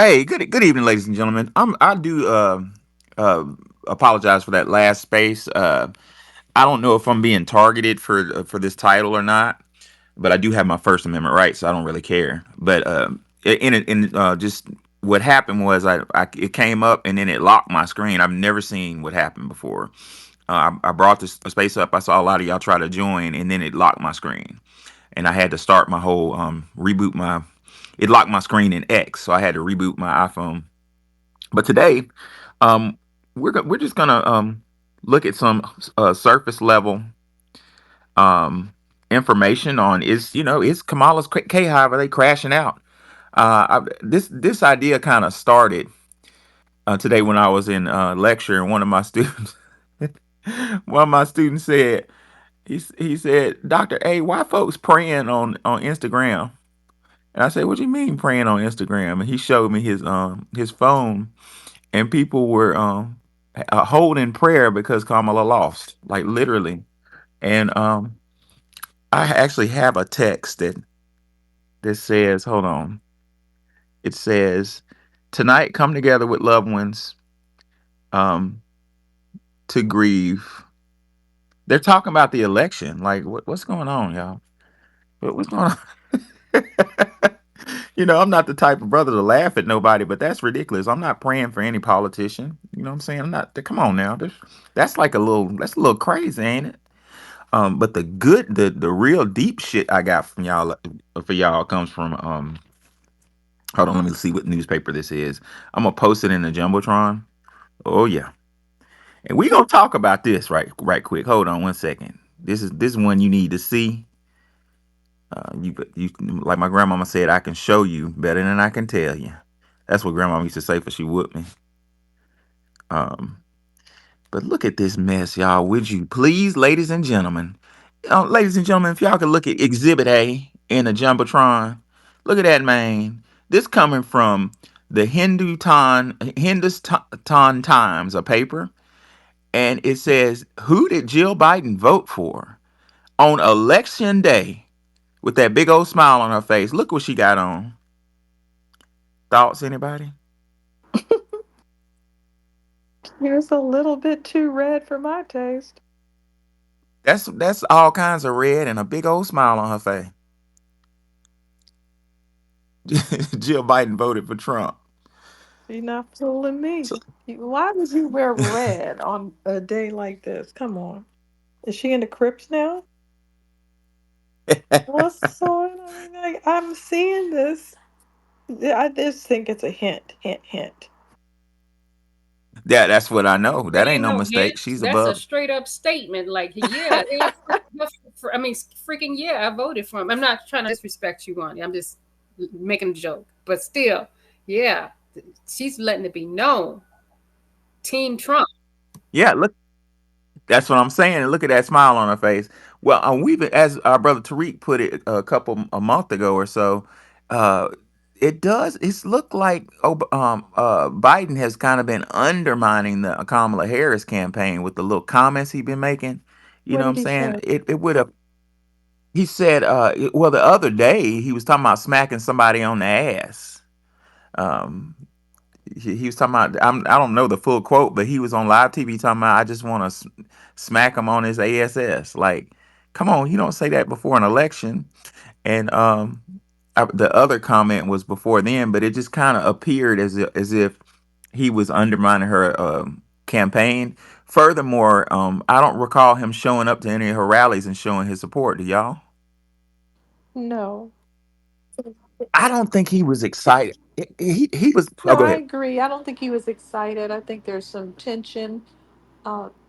Hey, good evening, ladies and gentlemen. I do uh apologize for that last space. I don't know if I'm being targeted for this title or not, but I do have my First Amendment rights, so I don't really care. But just what happened was I it came up and then it locked my screen. I've never seen what happened before. I brought this space up. I saw a lot of y'all try to join, and then it locked my screen, and I had to start my whole reboot my. It locked my screen in X, so I had to reboot my iPhone. But today, um, we're just gonna look at some surface level um, information on is Kamala's Hive, are they crashing out? This idea kind of started today when I was in lecture, and one of my students one of my students said he said, Dr. A, why folks praying on Instagram? And I said, what do you mean praying on Instagram? And he showed me his phone, and people were holding prayer because Kamala lost, like literally. And I actually have a text that says, hold on, it says, tonight come together with loved ones um, to grieve. They're talking about the election. Like, what's going on, y'all? What's going on? I'm not the type of brother to laugh at nobody, but that's ridiculous. I'm not praying for any politician. You know what I'm saying? I'm not. Come on now. That's a little crazy, ain't it? But the real deep shit I got from y'all for y'all comes from hold on, let me see what newspaper this is. I'm gonna post it in the jumbotron. Oh yeah, and we gonna talk about this right quick. Hold on one second. This is one you need to see. You like my grandmama said, I can show you better than I can tell you. That's what grandmama used to say for she whooped me. Um, but look at this mess, y'all. Would you please, ladies and gentlemen? Ladies and gentlemen, if y'all could look at Exhibit A in the Jumbotron, look at that, man. This coming from the Hindustan Times, a paper, and it says, "Who did Jill Biden vote for on election day?" With that big old smile on her face. Look what she got on. Thoughts, anybody? Here's a little bit too red for my taste. That's all kinds of red and a big old smile on her face. Jill Biden voted for Trump. You're not fooling me. So, Why would you wear red on a day like this? Come on. Is she in the crypts now? What's going on? I mean, I'm seeing this. I just think it's a hint, hint, hint. yeah, that's what I know. There That ain't ain't no no mistake. hint. She's That's a above. straight up statement. Like, yeah, I mean, freaking yeah, I voted for him. I'm not trying to disrespect you, Ronnie. I'm just making a joke, but still, yeah, she's letting it be known. Team Trump. Yeah, look, that's what I'm saying. Look at that smile on her face. Well, we've, as our brother Tariq put it a month ago or so, uh, it does. It's looked like Biden has kind of been undermining the Kamala Harris campaign with the little comments he's been making. You What know what did I'm he saying? say? It would have. He said, well, the other day he was talking about smacking somebody on the ass. Um, he was talking about, I don't know the full quote, but he was on live TV talking about, I just want to smack him on his ass. Like, come on, you don't say that before an election. And the other comment was before then, but it just kind of appeared as if he was undermining her campaign. Furthermore, I don't recall him showing up to any of her rallies and showing his support. Do y'all? No. I don't think he was excited. He was. Oh, No, go I ahead. agree. I don't think he was excited. I think there's some tension,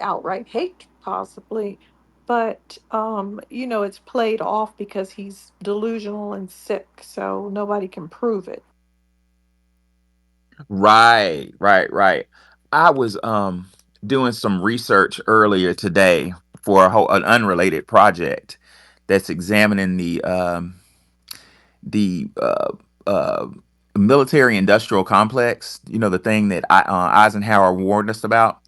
outright hate, possibly. But, it's played off because he's delusional and sick, so nobody can prove it. Right. I was doing some research earlier today for an unrelated project that's examining the uh, military industrial complex. You know, the thing that Eisenhower warned us about.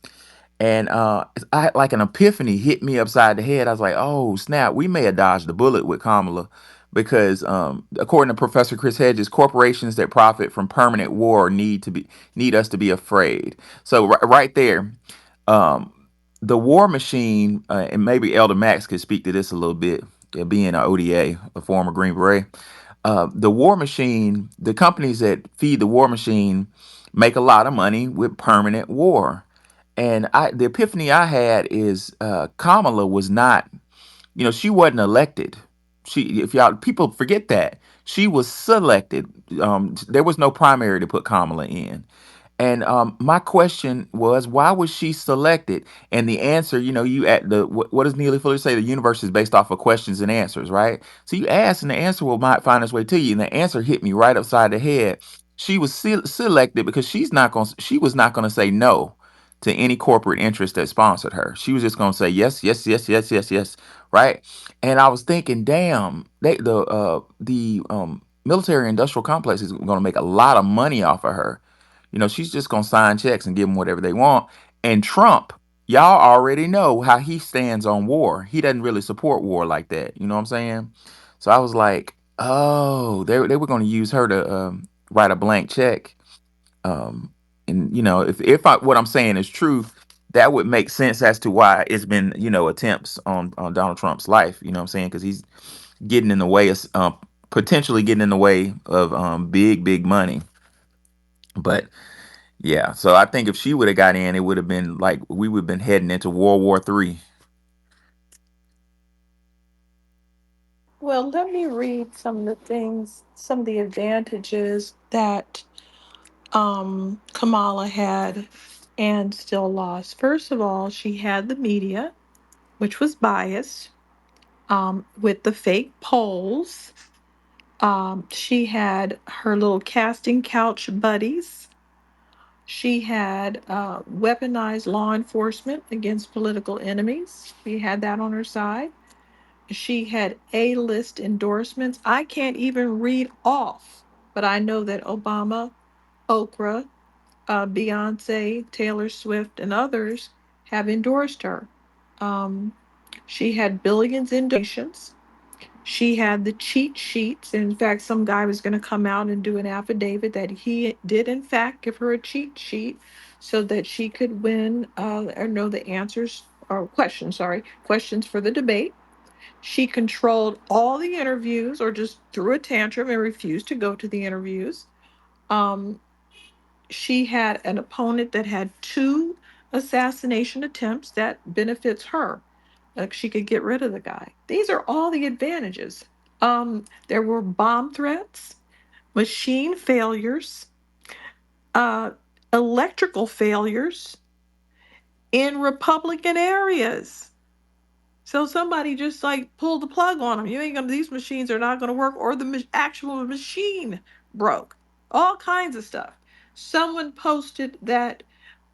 And I like an epiphany hit me upside the head. I was like, "Oh snap! We may have dodged the bullet with Kamala." because according to Professor Chris Hedges, corporations that profit from permanent war need us to be afraid. So right there, um, the war machine, and maybe Elder Max could speak to this a little bit, being an ODA, a former Green Beret. The war machine, the companies that feed the war machine make a lot of money with permanent war. And the epiphany I had is Kamala was not, she wasn't elected. If y'all people forget that, she was selected. There was no primary to put Kamala in. And my question was, why was she selected? And the answer, you at the what does Neely Fuller say? The universe is based off of questions and answers, right? So you ask, and the answer will might find its way to you. And the answer hit me right upside the head. She was selected because she was not going to say no to any corporate interest that sponsored her. She was just going to say yes, yes, yes, yes, yes, yes, right? And I was thinking, damn, the military industrial complex is going to make a lot of money off of her. She's just gonna sign checks and give them whatever they want. And Trump, y'all already know how he stands on war. He doesn't really support war like that. You know what I'm saying? So I was like, oh, they were gonna use her to write a blank check. Um, and if what I'm saying is true, that would make sense as to why it's been attempts on Donald Trump's life. You know what I'm saying? Because he's getting in the way of potentially getting in the way of big money. But yeah, so I think if she would have got in, it would have been like we would have been heading into World War III. Well, let me read some of the things, some of the advantages that Kamala had and still lost. First of all, she had the media, which was biased, with the fake polls. She had her little casting couch buddies. She had weaponized law enforcement against political enemies. She had that on her side. She had A-list endorsements. I can't even read off, but I know that Obama, Oprah, Beyonce, Taylor Swift, and others have endorsed her. Um, she had billions in donations. She had the cheat sheets. In fact, some guy was going to come out and do an affidavit that he did, in fact, give her a cheat sheet so that she could win or know the answers or questions, sorry, questions for the debate. She controlled all the interviews or just threw a tantrum and refused to go to the interviews. Um, she had an opponent that had two assassination attempts that benefits her. Like she could get rid of the guy. These are all the advantages. There were bomb threats, machine failures, uh, electrical failures in Republican areas. So somebody just like pulled the plug on them. You ain't gonna. These machines are not gonna work, or the actual machine broke. All kinds of stuff. Someone posted that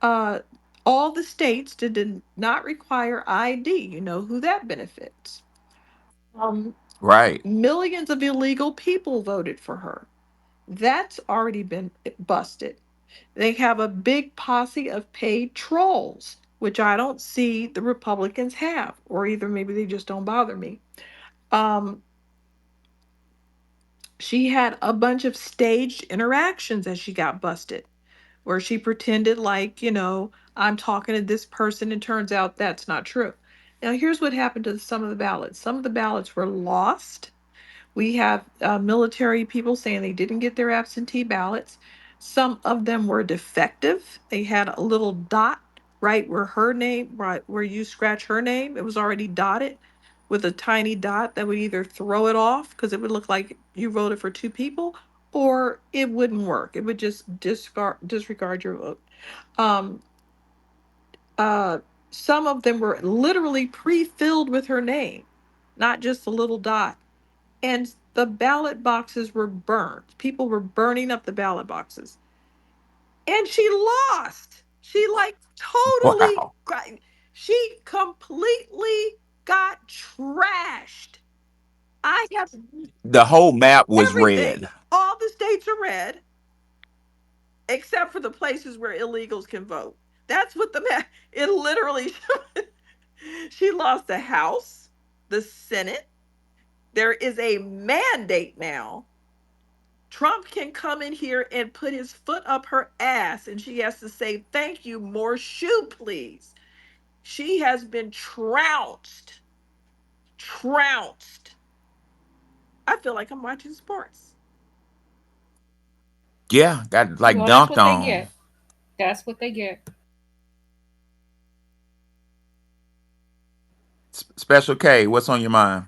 uh, all the states did not require ID. You know who that benefits. Um, Right, Millions of illegal people voted for her. That's already been busted. They have a big posse of paid trolls, which I don't see the Republicans have, or either maybe they just don't bother me. Um, she had a bunch of staged interactions as she got busted, where she pretended like, I'm talking to this person, and turns out that's not true. Now, here's what happened to some of the ballots. Some of the ballots were lost. We have military people saying they didn't get their absentee ballots. Some of them were defective. They had a little dot right where her name, right where you scratch her name, it was already dotted with a tiny dot that would either throw it off because it would look like you voted for two people, or it wouldn't work. It would just disregard your vote. Um, uh, some of them were literally pre-filled with her name, not just a little dot, and the ballot boxes were burned. People were burning up the ballot boxes. And she lost. She like totally, wow. she completely got trashed. I have The whole map was everything. red. All the states are red, except for the places where illegals can vote. That's what the map, it literally, she lost the House, the Senate, There is a mandate now. Trump can come in here and put his foot up her ass, and she has to say, "Thank you, more shoe, please." She has been trounced. Trounced. I feel like I'm watching sports. Yeah, got like Well, that's dunked what they on. get. That's what they get. Special K, what's on your mind?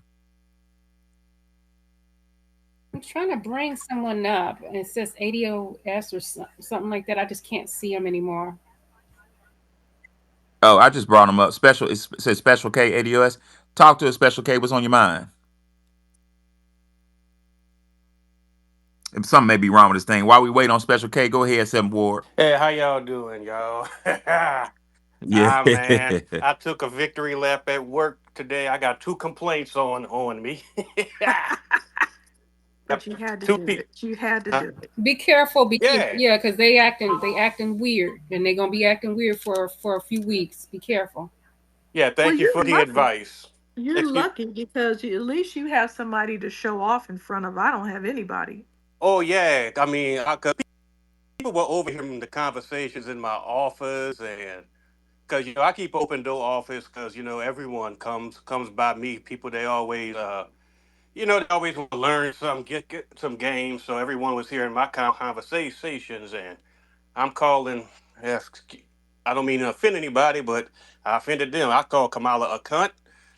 I'm trying to bring someone up, and it says ADOS or something like that. I just can't see them anymore. Oh, I just brought him up. It says Special K ADOS. Talk to a Special K. What's on your mind? If something may be wrong with this thing. While we wait on Special K, go ahead, Seven Ward. Hey, how y'all doing, y'all? Yeah. Man, I took a victory lap at work today. I got two complaints on me. But you had to Two do people. it. You had to do it. Be careful, Yeah, yeah, because they acting weird, and they're gonna be acting weird for a few weeks. Be careful. yeah. Well, Thank you you're for the lucky. advice. You're Excuse. lucky because at least you have somebody to show off in front of. I don't have anybody. Oh yeah. I mean, cause people were overhearing the conversations in my office, and because I keep open door office because everyone comes by me. People they always they always want to learn some, get some games. So everyone was hearing my conversations, and I'm calling. Yes, I don't mean to offend anybody, but I offended them. I called Kamala a cunt.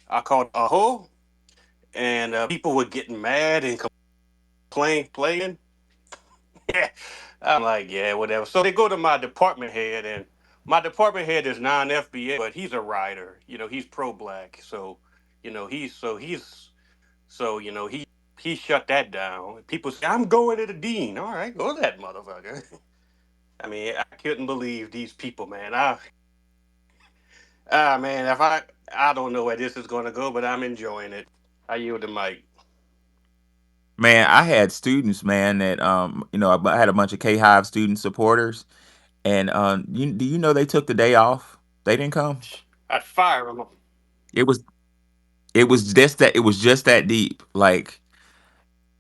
I called a hoe, and people were getting mad and playing. Yeah, I'm like, yeah, whatever. So they go to my department head, and my department head is non-FBA, but he's a writer. He's pro-black, so he shut that down. People say I'm going to the dean. All right, go to that motherfucker. I mean, I couldn't believe these people, man. Man, if I don't know where this is going to go, but I'm enjoying it. I yield the mic. Man, I had students, man, that I had a bunch of K Hive student supporters, and do you know they took the day off? They didn't come. I'd fire them. It was it was just that deep. Like,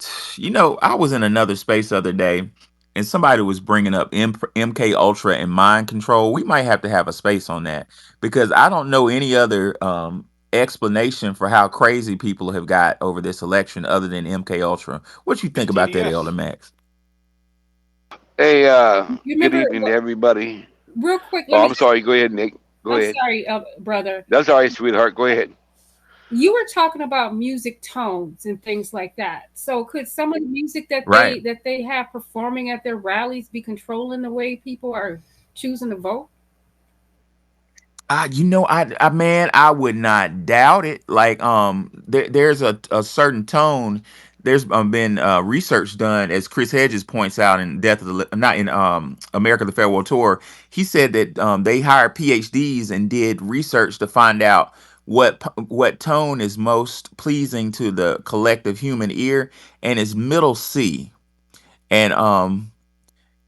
I was in another space the other day, and somebody was bringing up MK Ultra and mind control. We might have to have a space on that because I don't know any other explanation for how crazy people have got over this election other than MK Ultra. What you think about that, Elder TDS. Max? Hey, You good remember evening to everybody. real quick? Oh, I'm sorry. Go ahead, Nick. Go I'm ahead. sorry, brother. That's all right, sweetheart. Go ahead. You were talking about music tones and things like that. So could some of the music that Right. they have performing at their rallies be controlling the way people are choosing to vote? Man, I would not doubt it. Like, there's a certain tone. There's been research done, as Chris Hedges points out in Death of the not in America the Farewell Tour. He said that they hired PhDs and did research to find out what tone is most pleasing to the collective human ear, and it's middle C. And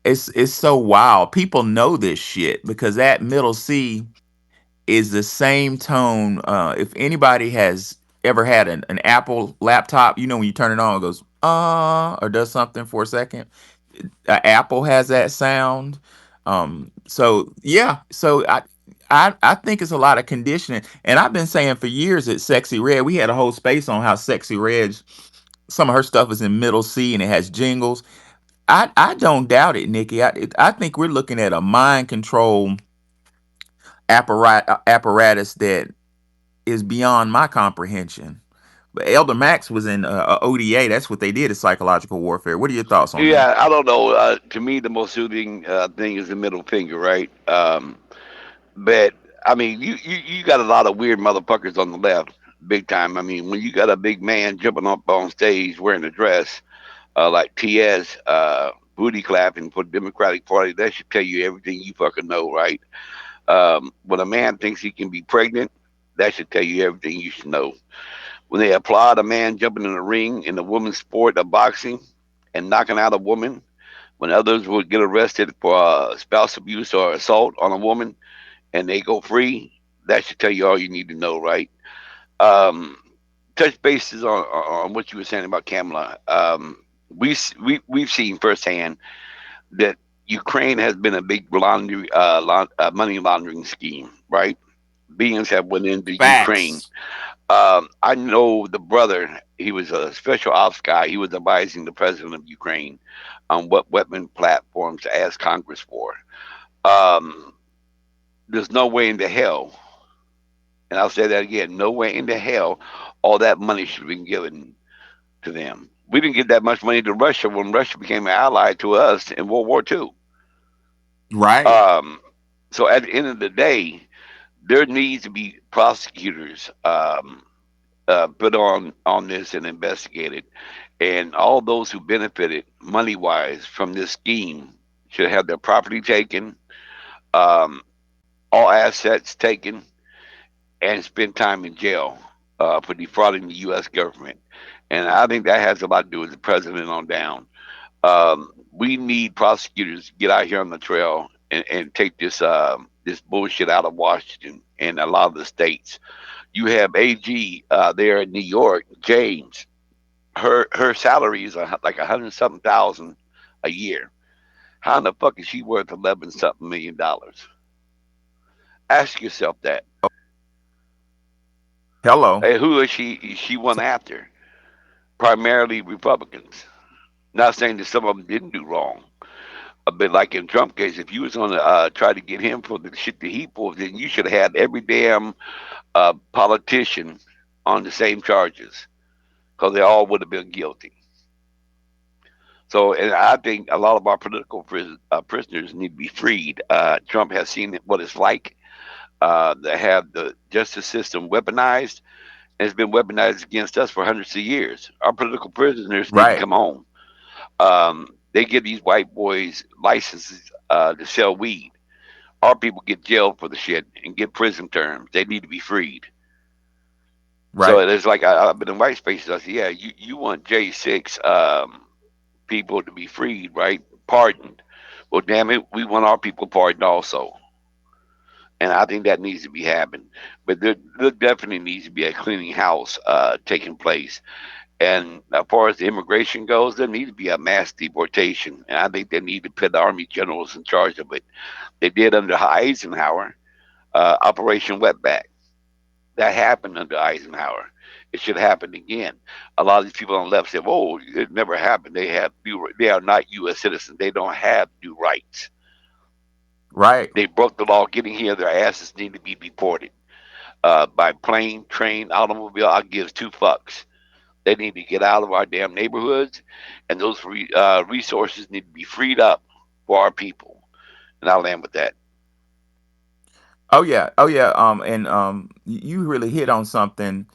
it's so wild. People know this shit because that middle C is the same tone. If anybody has ever had an Apple laptop, when you turn it on, it goes or does something for a second. Apple has that sound. So yeah, I think it's a lot of conditioning, and I've been saying for years that Sexy Red. We had a whole space on how Sexy Red. Some of her stuff is in middle C and it has jingles. I don't doubt it, Nikki. I think we're looking at a mind control apparatus that is beyond my comprehension. But Elder Max was in ODA. That's what they did is psychological warfare. What are your thoughts on that? Yeah, I don't know. To me, the most soothing thing is the middle finger, right? But I mean, you got a lot of weird motherfuckers on the left, big time. I mean, when you got a big man jumping up on stage wearing a dress like TS, booty clapping for the Democratic Party, that should tell you everything you fucking know, right? When a man thinks he can be pregnant, that should tell you everything you should know. When they applaud a man jumping in the ring in the women's sport of boxing and knocking out a woman, when others would get arrested for spouse abuse or assault on a woman and they go free, that should tell you all you need to know, right? Um, touch bases on what you were saying about Kamala. We've seen firsthand that Ukraine has been a big money laundering scheme, right? Beings have went into Ukraine. Facts. I know the brother. He was a special ops guy. He was advising the president of Ukraine on what weapon platforms to ask Congress for. Um, there's no way in the hell, and I'll say that again, no way in the hell all that money should have been given to them. We didn't give that much money to Russia when Russia became an ally to us in World War II. Right. Um, so at the end of the day, there needs to be prosecutors put on this and investigated, and all those who benefited money wise from this scheme should have their property taken, um, all assets taken, and spend time in jail for defrauding the U.S. government. And I think that has a lot to do with the president on down. We need prosecutors to get out here on the trail and take this bullshit out of Washington and a lot of the states. You have AG there in New York, James. Her salary is like 100 something thousand a year. How in the fuck is she worth 11 something million? Ask yourself that. Hello. Hey, who is she? She went after primarily Republicans. Not saying that some of them didn't do wrong, but like in Trump case, if you was going to try to get him for the shit that he pulled, then you should have had every damn politician on the same charges because they all would have been guilty. So, and I think a lot of our political prisoners need to be freed. Trump has seen what it's like to have the justice system weaponized, and it's been weaponized against us for hundreds of years. Our political prisoners need to Right. come home. They give these white boys licenses to sell weed. Our people get jailed for the shit and get prison terms. They need to be freed. So Right. it's like I've been in white spaces. I said, yeah, you want J6 people to be freed, right? Pardoned. Well, damn it, we want our people pardoned also. And I think that needs to be happening. But there definitely needs to be a cleaning house taking place. And as far as the immigration goes, there needs to be a mass deportation. And I think they need to put the army generals in charge of it. They did under Eisenhower, Operation Wetback. That happened under Eisenhower. It should happen again. A lot of these people on the left say, "Oh, it never happened. They are not U.S. citizens. They don't have due rights. Right. They broke the law getting here. Their asses need to be deported by plane, train, automobile. I gives two fucks. They need to get out of our damn neighborhoods, and those resources need to be freed up for our people." And I'll land with that. Oh yeah. Oh yeah. And you really hit on something.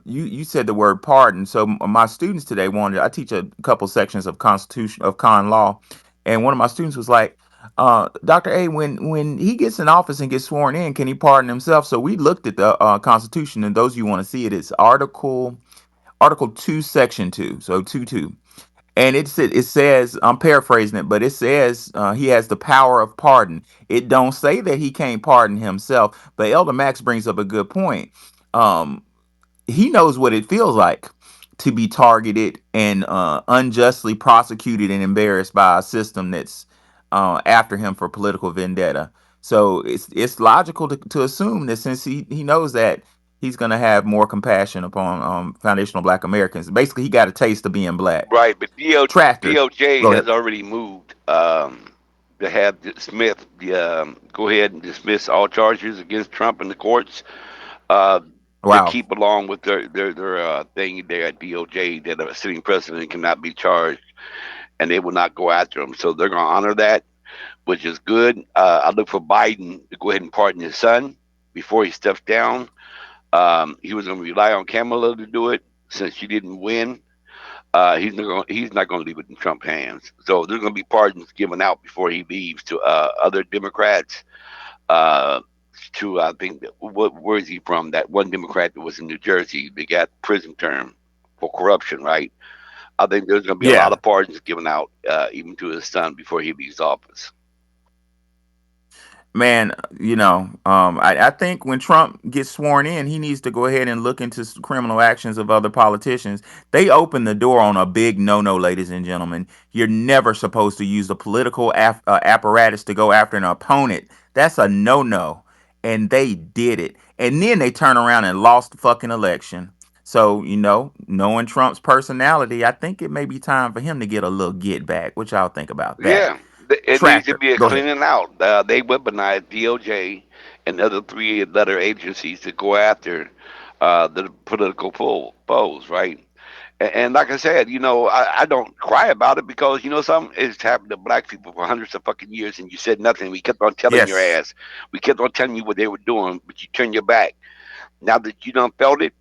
You said the word pardon. So my students today wanted. I teach a couple sections of constitution of con law, and one of my students was like, "Doctor A, when he gets in office and gets sworn in, can he pardon himself?" So we looked at the Constitution, and those of you want to see it, it's Article 2, Section 2. So 2:2. And it says, I'm paraphrasing it, but it says he has the power of pardon. It don't say that he can't pardon himself, but Elder Max brings up a good point. Um, he knows what it feels like to be targeted and unjustly prosecuted and embarrassed by a system that's after him for political vendetta. So it's logical to assume that since he knows that, he's going to have more compassion upon foundational Black Americans. Basically, he got a taste of being black. Right, but Tractor, DOJ go ahead. has already moved to have Smith go ahead and dismiss all charges against Trump in the courts uh, to Wow. keep along with their thing there at DOJ that a sitting president cannot be charged, and they will not go after him. So they're going to honor that, which is good. I look for Biden to go ahead and pardon his son before he steps down. He was going to rely on Kamala to do it since she didn't win. He's not going to leave it in Trump's hands. So there's going to be pardons given out before he leaves to other Democrats. Uh, to I think where is he from? That one Democrat that was in New Jersey, they got prison term for corruption, right? I think there's going to be a lot Yeah. of pardons given out even to his son before he leaves office. Man, I think when Trump gets sworn in, he needs to go ahead and look into criminal actions of other politicians. They open the door on a big no-no, ladies and gentlemen. You're never supposed to use the political apparatus to go after an opponent. That's a no-no, and they did it. And then they turn around and lost the fucking election. So, knowing Trump's personality, I think it may be time for him to get a little get back. What y'all think about that? Yeah, it needs to Tractor, be a go ahead. cleaning out. They weaponized DOJ and other three-letter agencies to go after the political foes, right? And like I said, I don't cry about it because something it's happened to black people for hundreds of fucking years, and you said nothing. We kept on telling your Yes. ass. We kept on telling you what they were doing, but you turned your back. Now that you done felt it,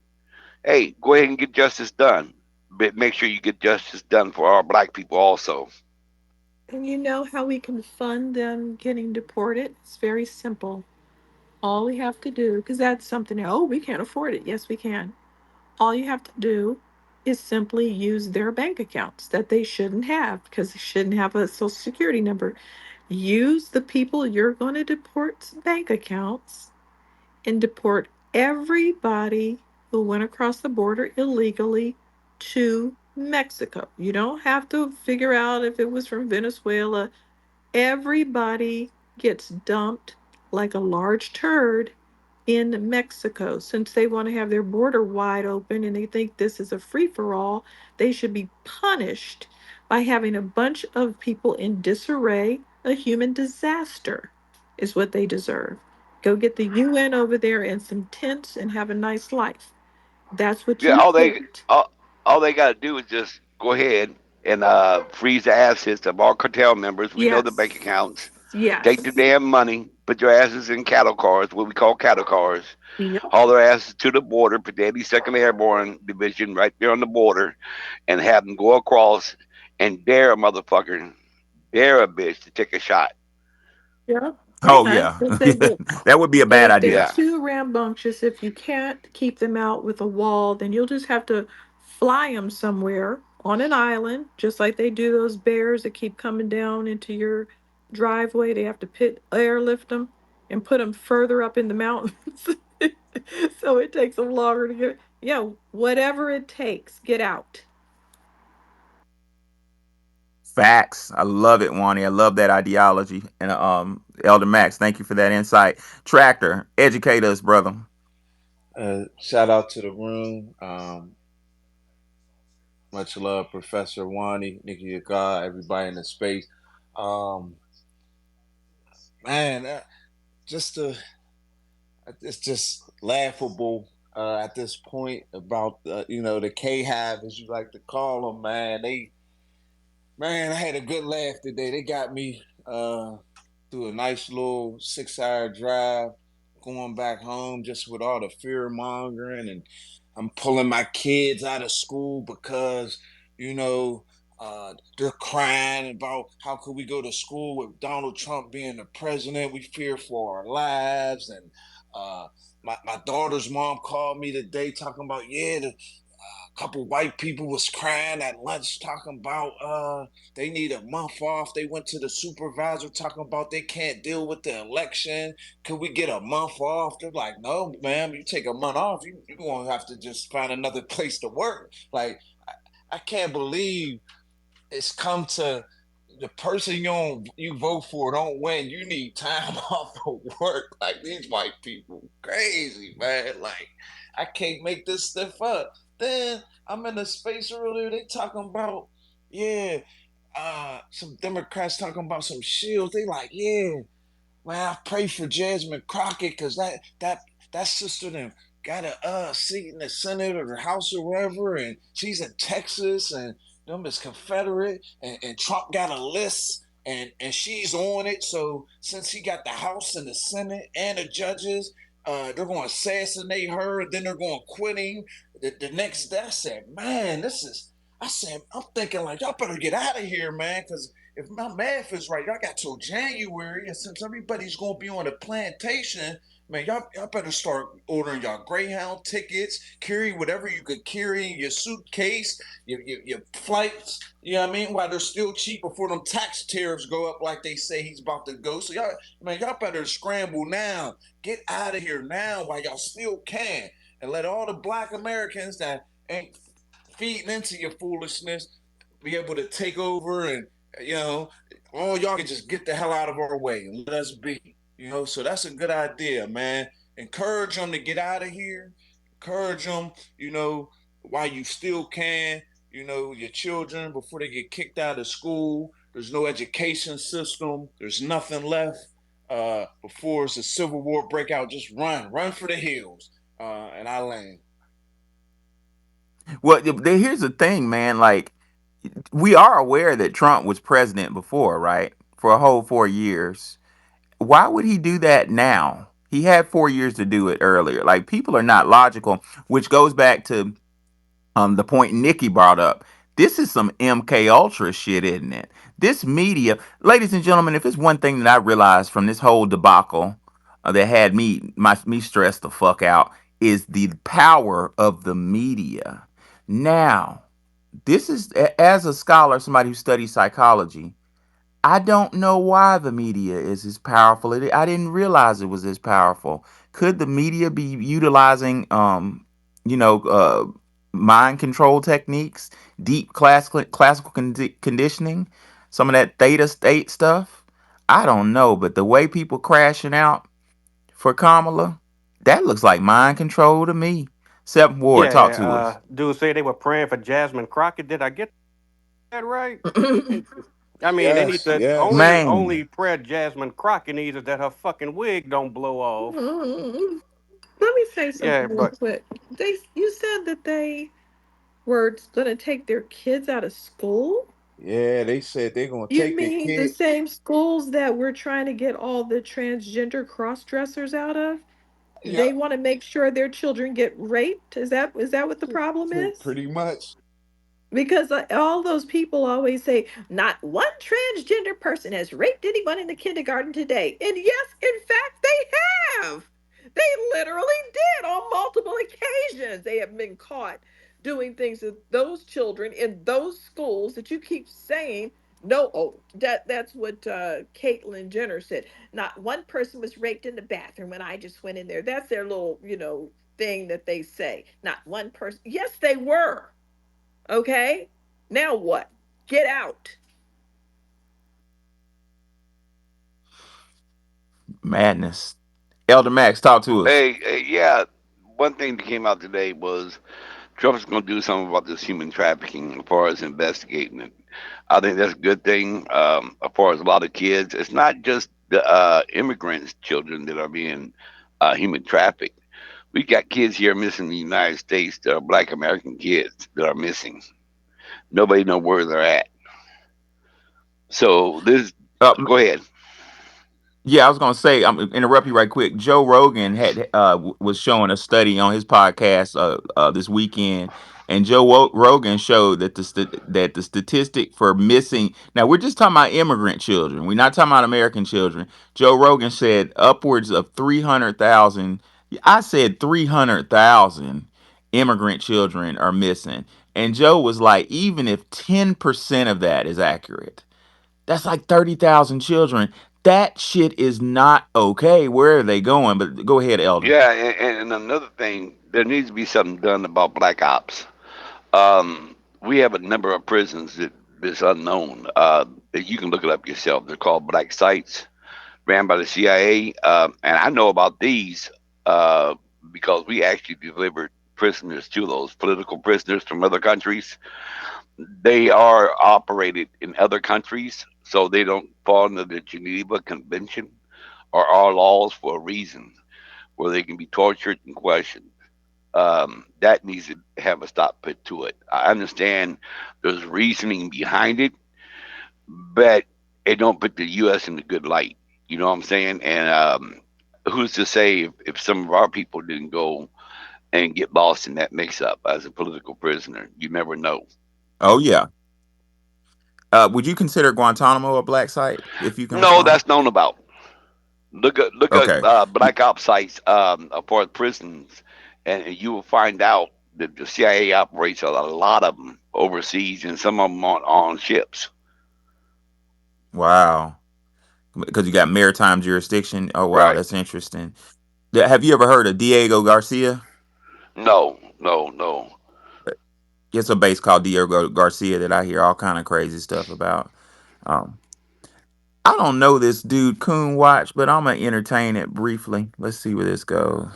hey, go ahead and get justice done. But make sure you get justice done for our black people also. And you know how we can fund them getting deported? It's very simple. All we have to do, because that's something, oh, we can't afford it. Yes, we can. All you have to do is simply use their bank accounts that they shouldn't have because they shouldn't have a social security number. Use the people you're going to deport's bank accounts and deport everybody who went across the border illegally to Mexico. You don't have to figure out if it was from Venezuela. Everybody gets dumped like a large turd in Mexico. Since they want to have their border wide open and they think this is a free for all, they should be punished by having a bunch of people in disarray. A human disaster is what they deserve. Go get the UN over there and some tents and have a nice life. That's what Yeah, you get. all they got to do is just go ahead and freeze the assets of all cartel members. We know the bank Yes. accounts. Take the Yes. damn money, put your asses in cattle cars, what we call cattle cars. Yep. Haul their asses to the border, put the 82nd Airborne Division right there on the border, and have them go across and dare a motherfucker, dare a bitch to take a shot. Yeah. Oh And yeah, if they will, that would be a bad if they're idea. Yeah. too rambunctious, if you can't keep them out with a wall, then you'll just have to fly them somewhere on an island, just like they do those bears that keep coming down into your driveway. They have to airlift them and put them further up in the mountains. So it takes them longer to get, yeah, whatever it takes, get out. Facts. I love it, Wani. I love that ideology. And Elder Max, thank you for that insight. Tractor, educate us, brother. Shout out to the room. Much love, Professor Wani, Nikki Yaga, everybody in the space. Um, man, just it's just laughable at this point about the K Hive, as you like to call them. Man, I had a good laugh today. They got me through a nice little 6 hour drive going back home just with all the fear mongering, and I'm pulling my kids out of school because you know they're crying about how could we go to school with Donald Trump being the president. We fear for our lives. And uh, my daughter's mom called me today talking about, yeah, couple white people was crying at lunch talking about they need a month off. They went to the supervisor talking about they can't deal with the election. Could we get a month off? They're like, no, ma'am, you take a month off, you gonna have to just find another place to work. Like I can't believe it's come to the person you vote for don't win. You need time off of work. Like these white people, crazy man. Like I can't make this stuff up. Then I'm in a space earlier. They talking about yeah, some Democrats talking about some shields. They like yeah, man, I pray for Jasmine Crockett because that sister then got a seat in the Senate or the House or wherever, and she's in Texas, and them is Confederate, and Trump got a list, and she's on it. So since he got the House and the Senate and the judges, they're going to assassinate her, and then they're going to quit him. The next day, I said, man, this is. I said, I'm thinking like y'all better get out of here, man, because if my math is right, y'all got till January, and since everybody's gonna be on the plantation, man, y'all better start ordering y'all Greyhound tickets, carry whatever you could carry in your suitcase, your flights. You know what I mean? While they're still cheap before them tax tariffs go up like they say he's about to go. So y'all, man, y'all better scramble now. Get out of here now while y'all still can, and let all the Black Americans that ain't feeding into your foolishness be able to take over, and you know, all y'all can just get the hell out of our way and let us be. So that's a good idea, man. Encourage them to get out of here. Encourage them, while you still can. Your children before they get kicked out of school. There's no education system. There's nothing left. Before it's a civil war breakout, just run for the hills. And I land. Well, here's the thing, man. Like, we are aware that Trump was president before, right? For a whole 4 years. Why would he do that now? He had 4 years to do it earlier. Like, people are not logical, which goes back to the point Nikki brought up. This is some MK Ultra shit, isn't it? This media, ladies and gentlemen, if it's one thing that I realized from this whole debacle that had me stressed the fuck out, is the power of the media. Now, this is as a scholar, somebody who studies psychology. I don't know why the media is as powerful. I didn't realize it was as powerful. Could the media be utilizing, you know, uh, mind control techniques, deep classical conditioning, some of that theta state stuff? I don't know, but the way people crashing out for Kamala, that looks like mind control to me. Seventh Ward, talk to Yeah, us. dude say they were praying for Jasmine Crockett. Did I get that right? Let And- I mean, they need Yes, to yes. only Man, prayer Jasmine Crockett needs is that her fucking wig don't blow off. me say Yeah, something real but quick. You said that they were going to take their kids out of school. Yeah, they said they're gonna You take the mean the kid. same schools that we're trying to get all the transgender cross dressers out of? They Yep, want to make sure their children get raped. Is that what the problem is? pretty much. Because all those people always say, not one transgender person has raped anyone in the kindergarten today. And yes, in fact, they have. They literally did on multiple occasions. They have been caught doing things to those children in those schools that you keep saying. No, oh, that's what Caitlyn Jenner said. Not one person was raped in the bathroom when I just went in there. That's their little, thing that they say. Not one person. Yes, they were. Okay. Now what? Get out. madness. Elder Max, talk to us. Hey, yeah. One thing that came out today was Trump's going to do something about this human trafficking as far as investigating it. I think that's a good thing. As far as a lot of kids, it's not just the immigrants' children that are being human trafficked. We got kids here missing in the United States that are Black American kids that are missing. Nobody know where they're at. So this, Uh, go ahead. Yeah, I was gonna say, I'm gonna interrupt you right quick. Joe Rogan was showing a study on his podcast this weekend, and Rogan showed that that the statistic for missing. Now we're just talking about immigrant children. We're not talking about American children. Joe Rogan said upwards of 300,000. I said 300,000 immigrant children are missing, and Joe was like, even if 10% of that is accurate. That's like 30,000 children. That shit is not okay. Where are they going? But go ahead, Elder. Yeah, and another thing, there needs to be something done about black ops. We have a number of prisons that is unknown. That you can look it up yourself. They're called black sites, ran by the CIA. And I know about these uh, because we actually delivered prisoners to those political prisoners from other countries. They are operated in other countries, so they don't fall under the Geneva Convention or our laws for a reason, where they can be tortured and questioned. That needs to have a stop put to it. I understand there's reasoning behind it, but it don't put the U.S. in a good light. You know what I'm saying? And who's to say if some of our people didn't go and get lost in that mix-up as a political prisoner? You never know. Oh yeah. Would you consider Guantanamo a black site? If you can No, respond. that's known about. Look at Okay. black ops sites for prisons, and you will find out that the CIA operates a lot of them overseas, and some of them on ships. Wow. Because you got maritime jurisdiction. Oh wow, Right? that's interesting. Have you ever heard of Diego Garcia? No, no, no. It's a base called Diego Garcia that I hear all kind of crazy stuff about. Um, I don't know this dude Coon Watch, but I'm gonna entertain it briefly. Let's see where this goes.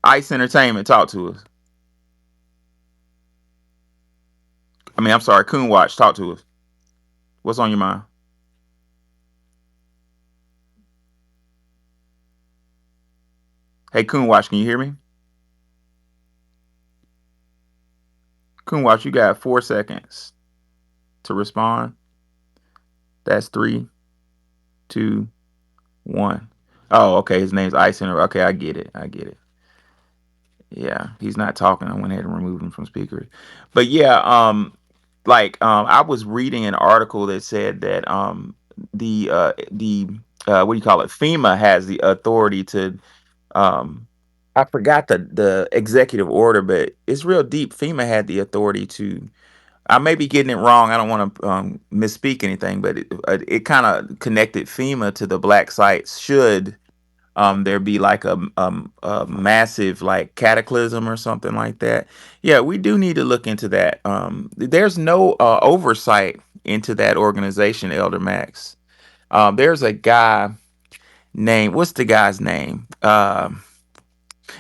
Ice Entertainment, talk to us. I mean, I'm sorry, Coon Watch, talk to us. What's on your mind? Hey, Coon Watch, can you hear me? Coon Watch, you got 4 seconds to respond. That's three, two, one. Oh, okay. His name's Ice Center. Okay, I get it. I get it. Yeah, he's not talking. I went ahead and removed him from speakers. But yeah, I was reading an article that said that the what do you call it? FEMA has the authority to um I forgot the executive order, but it's real deep. FEMA had the authority to. I may be getting it wrong. I don't want to misspeak anything, but it kind of connected FEMA to the black sites. Should there be like a massive like cataclysm or something like that? Yeah, we do need to look into that. There's no oversight into that organization, Elder Max. There's a guy named, what's the guy's name?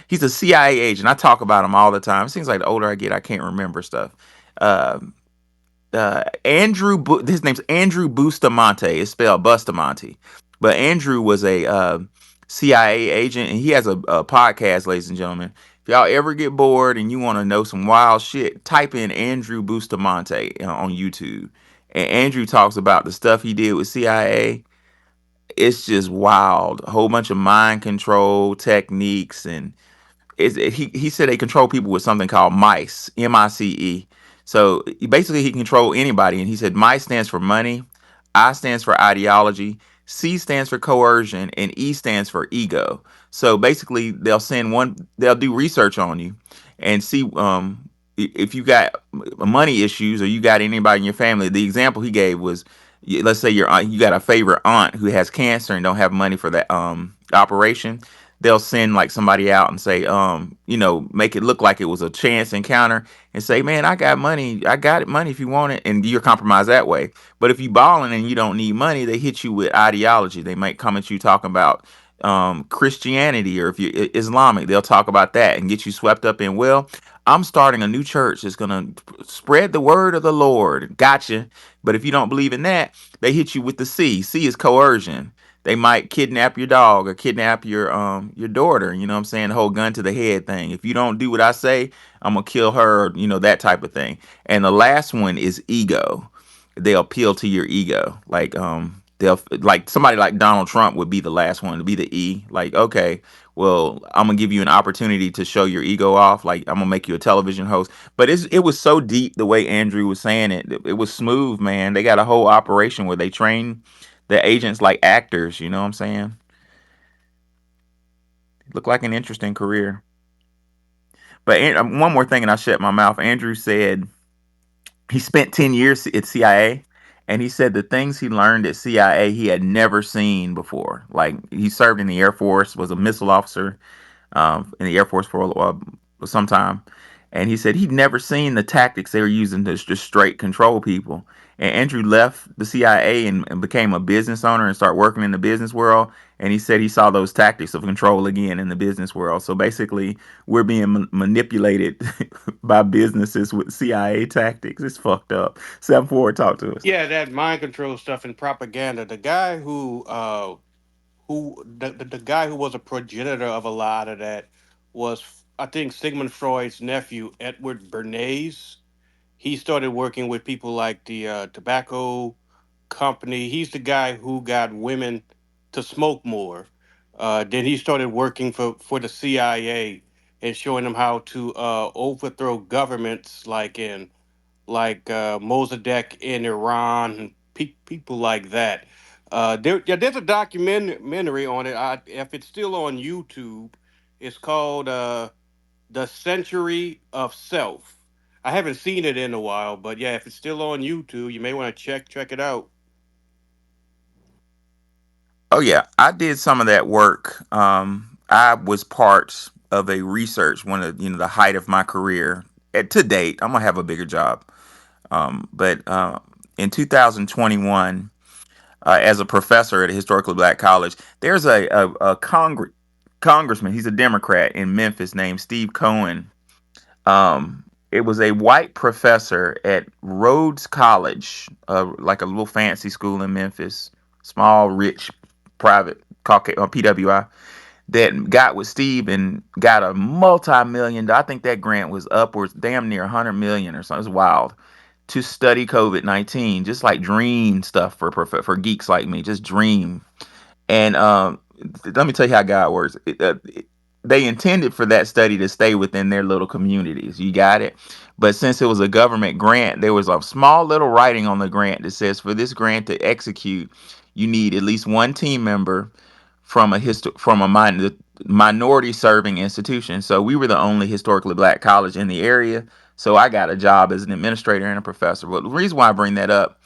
He's a CIA agent. I talk about him all the time. It seems like the older I get, I can't remember stuff. Um his name's Andrew Bustamante. It's spelled Bustamante, but Andrew was a CIA agent, and he has a podcast, ladies and gentlemen. If y'all ever get bored and you want to know some wild shit, type in Andrew Bustamante on YouTube. And Andrew talks about the stuff he did with CIA. It's just wild. A whole bunch of mind control techniques, and he said they control people with something called mice, MICE. So basically, he control anybody, and he said mice stands for money, I stands for ideology, C stands for coercion, and E stands for ego. So basically, they'll do research on you and see if you got money issues or you got anybody in your family. The example he gave was, let's say you got a favorite aunt who has cancer and don't have money for that operation. They'll send like somebody out and say, make it look like it was a chance encounter and say, man, I got money. I got it money if you want it. And you're compromised that way. But if you balling and you don't need money, they hit you with ideology. They might come at you talking about Christianity, or if you're Islamic, they'll talk about that and get you swept up in, well, I'm starting a new church that's going to spread the word of the Lord. Gotcha. But if you don't believe in that, they hit you with the C. C is coercion. They might kidnap your dog or kidnap your daughter, you know what I'm saying? The whole gun to the head thing. If you don't do what I say, I'm gonna kill her, that type of thing. And the last one is ego. They appeal to your ego. They'll like somebody like Donald Trump would be the last one to be the E. Like, okay, well, I'm gonna give you an opportunity to show your ego off. Like, I'm gonna make you a television host. But it was so deep the way Andrew was saying it. It was smooth, man. They got a whole operation where they train the agents like actors. You know what I'm saying? Look like an interesting career. But one more thing, and I shut my mouth. Andrew said he spent 10 years at CIA, and he said the things he learned at CIA he had never seen before. Like, he served in the Air Force, was a missile officer in the Air Force for some time. And he said he'd never seen the tactics they were using to just straight control people. And Andrew left the CIA and became a business owner and started working in the business world. And he said he saw those tactics of control again in the business world. So basically, we're being manipulated by businesses with CIA tactics. It's fucked up. 7-4, talk to us. Yeah, that mind control stuff and propaganda. The guy who the guy who was a progenitor of a lot of that was, I think, Sigmund Freud's nephew, Edward Bernays. He started working with people like the tobacco company. He's the guy who got women to smoke more. Then he started working for the CIA. and showing them how to overthrow governments like Mossadegh in Iran and people like that. There's a documentary on it. If it's still on YouTube, it's called "The Century of Self." I haven't seen it in a while, but yeah, if it's still on YouTube, you may want to check it out. Oh yeah, I did some of that work. I was part of a research, one of the height of my career. To date, I'm gonna have a bigger job. But in 2021, as a professor at a historically black college, there's a congressman. He's a Democrat in Memphis named Steve Cohen. It was a white professor at Rhodes College, like a little fancy school in Memphis, small, rich, private PWI, that got with Steve and got a multi-million. I think that grant was upwards, damn near 100 million or something. It was wild to study COVID-19, just like dream stuff for geeks like me, just dream. And let me tell you how God works. They intended for that study to stay within their little communities. You got it. But since it was a government grant, there was a small little writing on the grant that says for this grant to execute, you need at least one team member from a minority serving institution. So we were the only historically black college in the area. So I got a job as an administrator and a professor. But the reason why I bring that up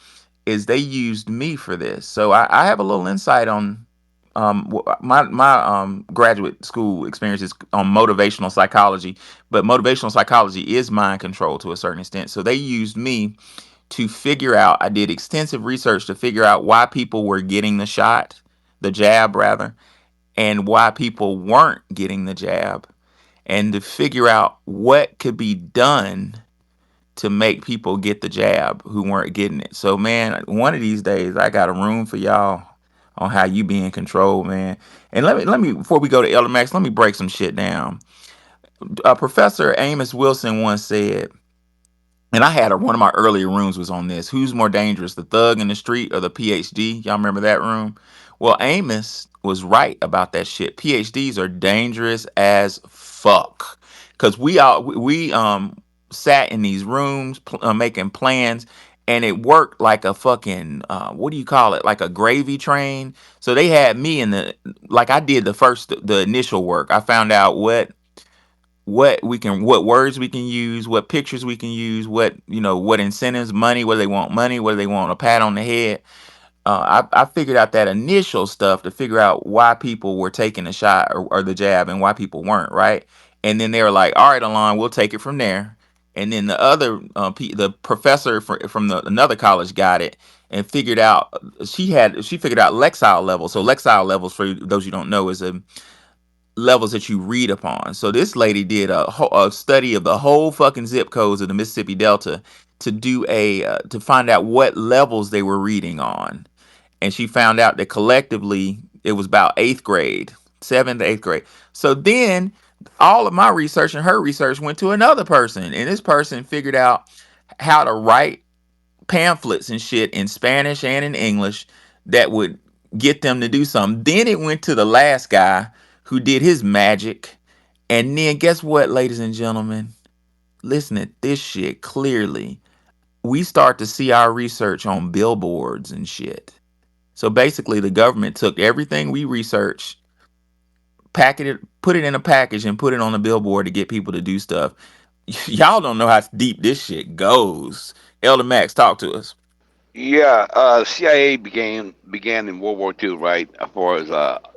is they used me for this. So I have a little insight on my graduate school experiences on motivational psychology, but motivational psychology is mind control to a certain extent. So they used me to figure out. I did extensive research to figure out why people were getting the shot, the jab rather, and why people weren't getting the jab, and to figure out what could be done to make people get the jab who weren't getting it. So man, one of these days I got a room for y'all on how you be in control, man. And let me before we go to Elder Max, let me break some shit down. Professor Amos Wilson once said, and I had one of my earlier rooms was on this. Who's more dangerous, the thug in the street or the PhD? Y'all remember that room? Well, Amos was right about that shit. PhDs are dangerous as fuck because we sat in these rooms making plans, and it worked like a fucking what do you call it? Like a gravy train. So they had me in the like I did the initial work. I found out what words we can use, what pictures we can use, what incentives, money, whether they want money, whether they want a pat on the head. I figured out that initial stuff to figure out why people were taking the shot or the jab and why people weren't, right? And then they were like, all right, Alon, we'll take it from there. And then the other the professor from another college got it and figured out she figured out Lexile levels. So Lexile levels, for those you don't know, is a levels that you read upon. So this lady did a study of the whole fucking zip codes of the Mississippi Delta to do to find out what levels they were reading on, and she found out that collectively it was about eighth grade, seventh to eighth grade. So then all of my research and her research went to another person, and this person figured out how to write pamphlets and shit in Spanish and in English that would get them to do something. Then it went to the last guy who did his magic. And then guess what, ladies and gentlemen? Listen at this shit clearly. We start to see our research on billboards and shit. So basically, the government took everything we researched, packet it, put it in a package, and put it on a billboard to get people to do stuff. Y'all don't know how deep this shit goes. Elder Max, talk to us. Yeah, CIA began in World War II, right? As far as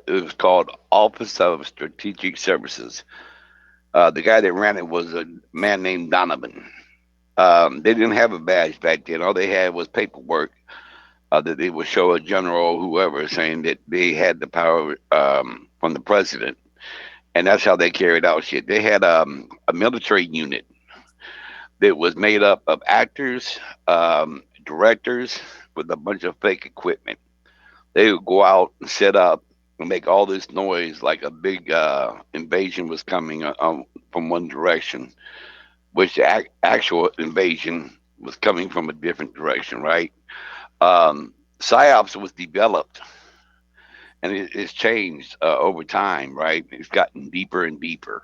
it was called Office of Strategic Services. The guy that ran it was a man named Donovan. They didn't have a badge back then. All they had was paperwork that they would show a general or whoever saying that they had the power from the president, and that's how they carried out shit. They had a military unit that was made up of actors, directors with a bunch of fake equipment. They would go out and set up and make all this noise like a big invasion was coming from one direction, which the actual invasion was coming from a different direction, right? Psyops was developed and it's changed over time, right? It's gotten deeper and deeper.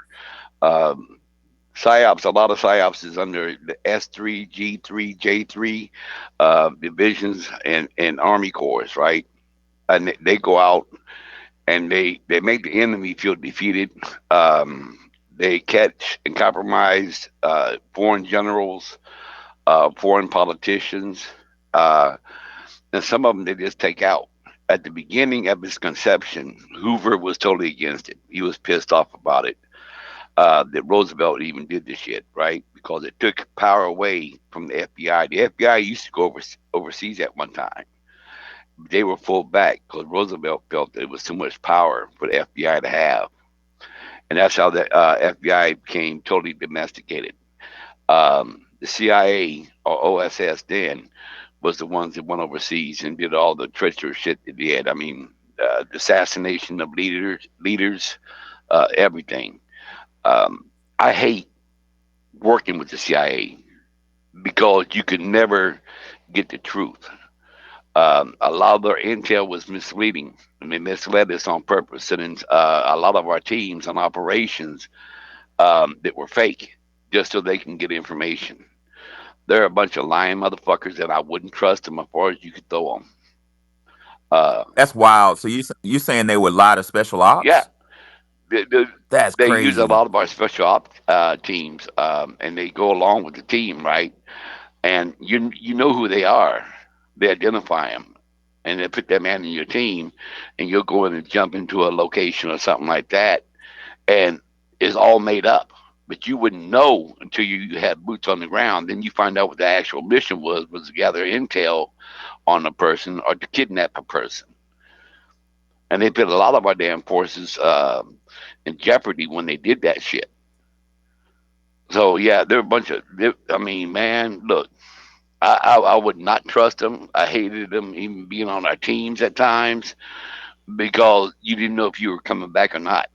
Um, Psyops, a lot of Psyops is under the S3, G3, J3 divisions and Army Corps, right? And they go out and they make the enemy feel defeated. Um, they catch and compromise foreign generals, foreign politicians, uh, and some of them they just take out. At the beginning of its conception, Hoover was totally against it. He was pissed off about it. That Roosevelt even did this shit, right? Because it took power away from the FBI. The FBI used to go overseas at one time. They were pulled back because Roosevelt felt that it was too much power for the FBI to have, and that's how the FBI became totally domesticated. The CIA or OSS then was the ones that went overseas and did all the treacherous shit they did. I mean, the assassination of leaders, everything. I hate working with the CIA because you could never get the truth. A lot of their intel was misleading, and they misled us on purpose, sending a lot of our teams on operations that were fake just so they can get information. They're a bunch of lying motherfuckers, and I wouldn't trust them as far as you could throw them. Uh, That's wild. So you saying they would lie to special yeah, ops? they, they, That's they use a crazy. lot of our special op teams, and they go along with the team, right? And you know who they are. They identify them, and they put that man in your team, and you'll go in and jump into a location or something like that, and it's all made up. But you wouldn't know until you had boots on the ground. Then you find out what the actual mission was to gather intel on a person or to kidnap a person. And they put a lot of our damn forces in jeopardy when they did that shit. So yeah, they're a bunch of. I mean, man, look, I would not trust them. I hated them even being on our teams at times because you didn't know if you were coming back or not.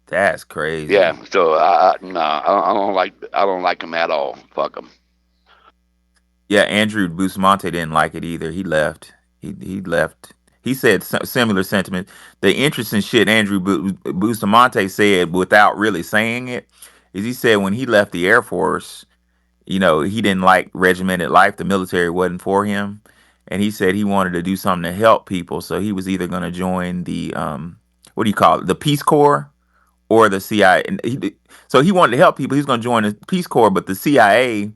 That's crazy. Yeah, so no, I don't like them at all. Fuck them. Yeah, Andrew Bustamante didn't like it either. He left. He left. He said similar sentiment. The interesting shit Andrew Bustamante said without really saying it is he said when he left the Air Force, he didn't like regimented life. The military wasn't for him, and he said he wanted to do something to help people. So he was either going to join the what do you call it, the Peace Corps or the CIA. And so he wanted to help people. He's going to join the Peace Corps, but the CIA,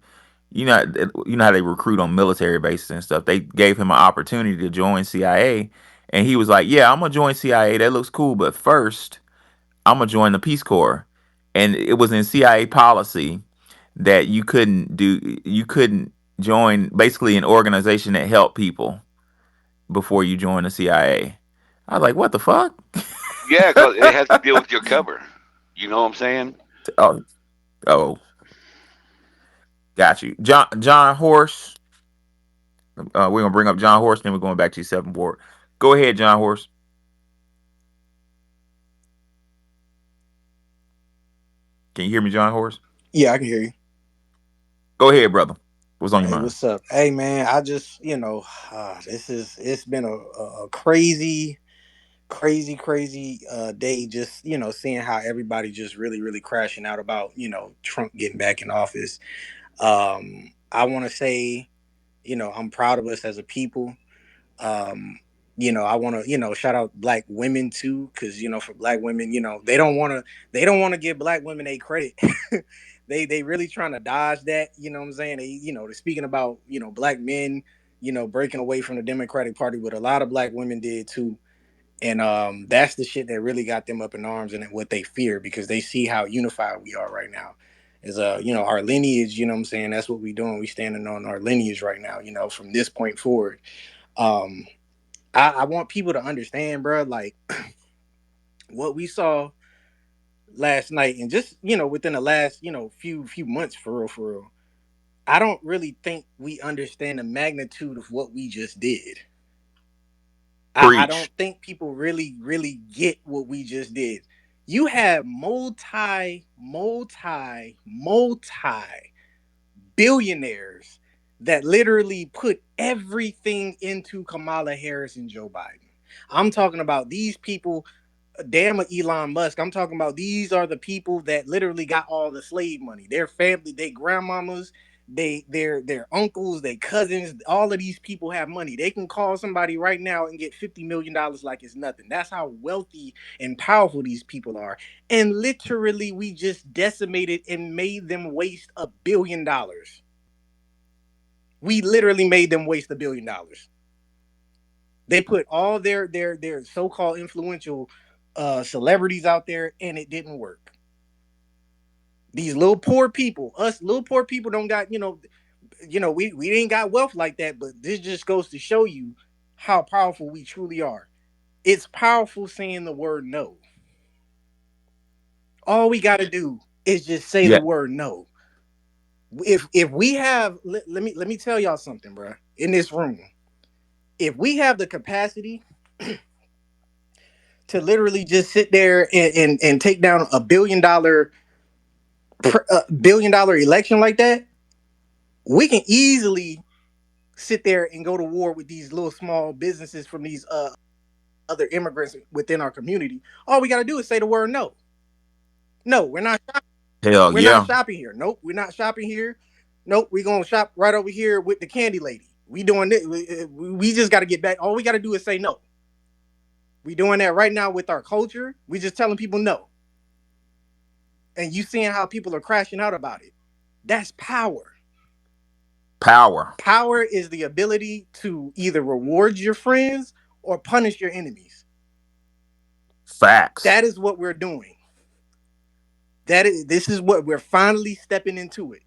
how they recruit on military bases and stuff. They gave him an opportunity to join CIA, and he was like, "Yeah, I'm gonna join CIA. That looks cool, but first, I'm gonna join the Peace Corps." And it was in CIA policy that you couldn't join basically an organization that helped people before you join the CIA. I was like, "What the fuck?" Yeah, because it has to deal with your cover. You know what I'm saying? Oh, oh, got you, John Horse. We're gonna bring up John Horse, then we're going back to your seventh board. Go ahead, John Horse. Can you hear me, John Horse? Yeah, I can hear you. Go ahead, brother. What's on your Hey, mind? what's up? Hey, man, I just, it's been a crazy, crazy day. Just, seeing how everybody just really, really crashing out about, Trump getting back in office. I want to say, I'm proud of us as a people. Um, I want to, shout out black women too, because for black women, they don't want to give black women a credit. They really trying to dodge that. You know what I'm saying? They're speaking about black men, breaking away from the Democratic Party, but a lot of black women did too. And that's the shit that really got them up in arms and what they fear because they see how unified we are right now. Is our lineage, you know what I'm saying? That's what we doing. We standing on our lineage right now, from this point forward. Um, I want people to understand, bro, like what we saw last night and just, within the last, few months for real, for real. I don't really think we understand the magnitude of what we just did. I don't Preach. think people really, really get what we just did. You have multi billionaires that literally put everything into Kamala Harris and Joe Biden. I'm talking about these people. damn a Elon Musk. I'm talking about these are the people that literally got all the slave money. Their family, their grandmamas, their uncles, their cousins, all of these people have money. They can call somebody right now and get $50 million like it's nothing. That's how wealthy and powerful these people are. And literally, we just decimated and made them waste $1 billion. We literally made them waste $1 billion. They put all their so-called influential celebrities out there, and it didn't work. These little poor people, us little poor people, don't got we ain't got wealth like that. But this just goes to show you how powerful we truly are. It's powerful saying the word no. All we got to do is just say the Yeah. word no. If we have let me tell y'all something, bro. In this room, if we have the capacity to literally just sit there and take down a $1 billion election like that, we can easily sit there and go to war with these little small businesses from these other immigrants within our community. All we got to do is say the word no. No, we're not. Hell We're not yeah. shopping here. Nope, we're not shopping here. Nope, we're gonna shop right over here with the candy lady. We doing this. We just got to get back. All we got to do is say no. We doing that right now with our culture. We just telling people no, and you seeing how people are crashing out about it. That's power. Power. Power is the ability to either reward your friends or punish your enemies. Facts. That is what we're doing. This is what we're finally stepping into it.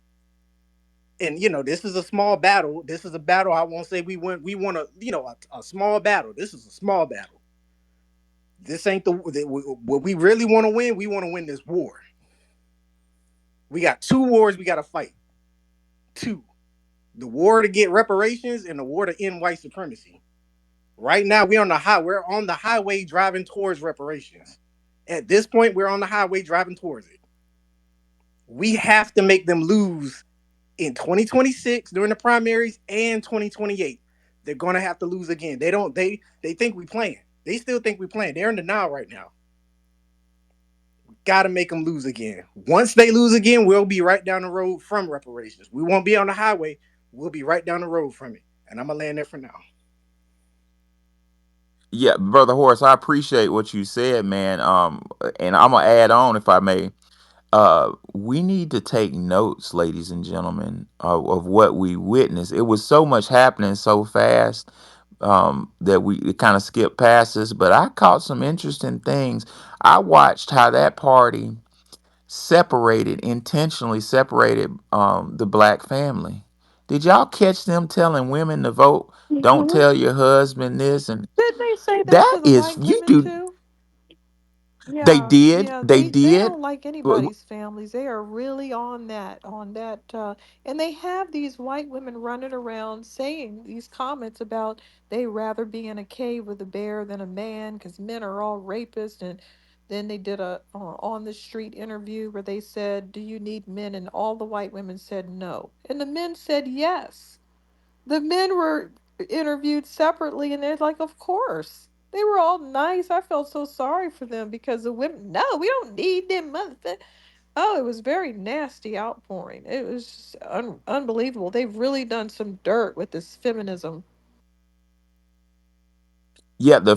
And this is a small battle. This is a battle. I won't say we want a small battle. This is a small battle. This ain't what we really want to win. We want to win this war. We got two wars we got to fight. Two. The war to get reparations and the war to end white supremacy. Right now, we're on the highway driving towards reparations. At this point, we're on the highway driving towards it. We have to make them lose in 2026 during the primaries and 2028. They're gonna have to lose again. They think we playing. They still think we playing. They're in the now right now. Got to make them lose again. Once they lose again, we'll be right down the road from reparations. We won't be on the highway. We'll be right down the road from it. And I'm gonna land there for now. Yeah, brother Horace, I appreciate what you said, man. And I'm gonna add on if I may. We need to take notes, ladies and gentlemen, of what we witnessed. It was so much happening so fast that we kind of skipped past this, but I caught some interesting things. I watched how that party intentionally separated the black family. Did y'all catch them telling women to vote? Don't Mhm. tell your husband this, and Didn't they say that that to the is white you women do. too? They Yeah, did. yeah, They they did. don't like W- anybody's families. They are really and they have these white women running around saying these comments about they rather be in a cave with a bear than a man because men are all rapists. And then they did a on the street interview where they said, "Do you need men?" And all the white women said no, and the men said yes. The men were interviewed separately, and they're like, of course. They were all nice. I felt so sorry for them because the women, no, we don't need them. Oh, it was very nasty outpouring. It was just unbelievable. They've really done some dirt with this feminism. Yeah, the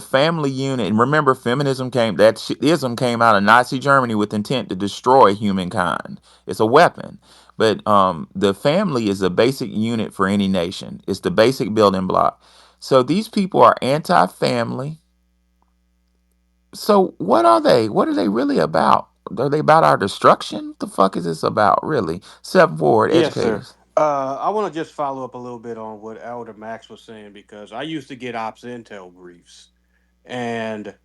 family unit. And remember, feminism ism came out of Nazi Germany with intent to destroy humankind. It's a weapon. But the family is a basic unit for any nation. It's the basic building block. So these people are anti-family. So what are they? What are they really about? Are they about our destruction? What the fuck is this about, really? Seven forward Yes, sir. educators. I want to just follow up a little bit on what Elder Max was saying because I used to get ops intel briefs, and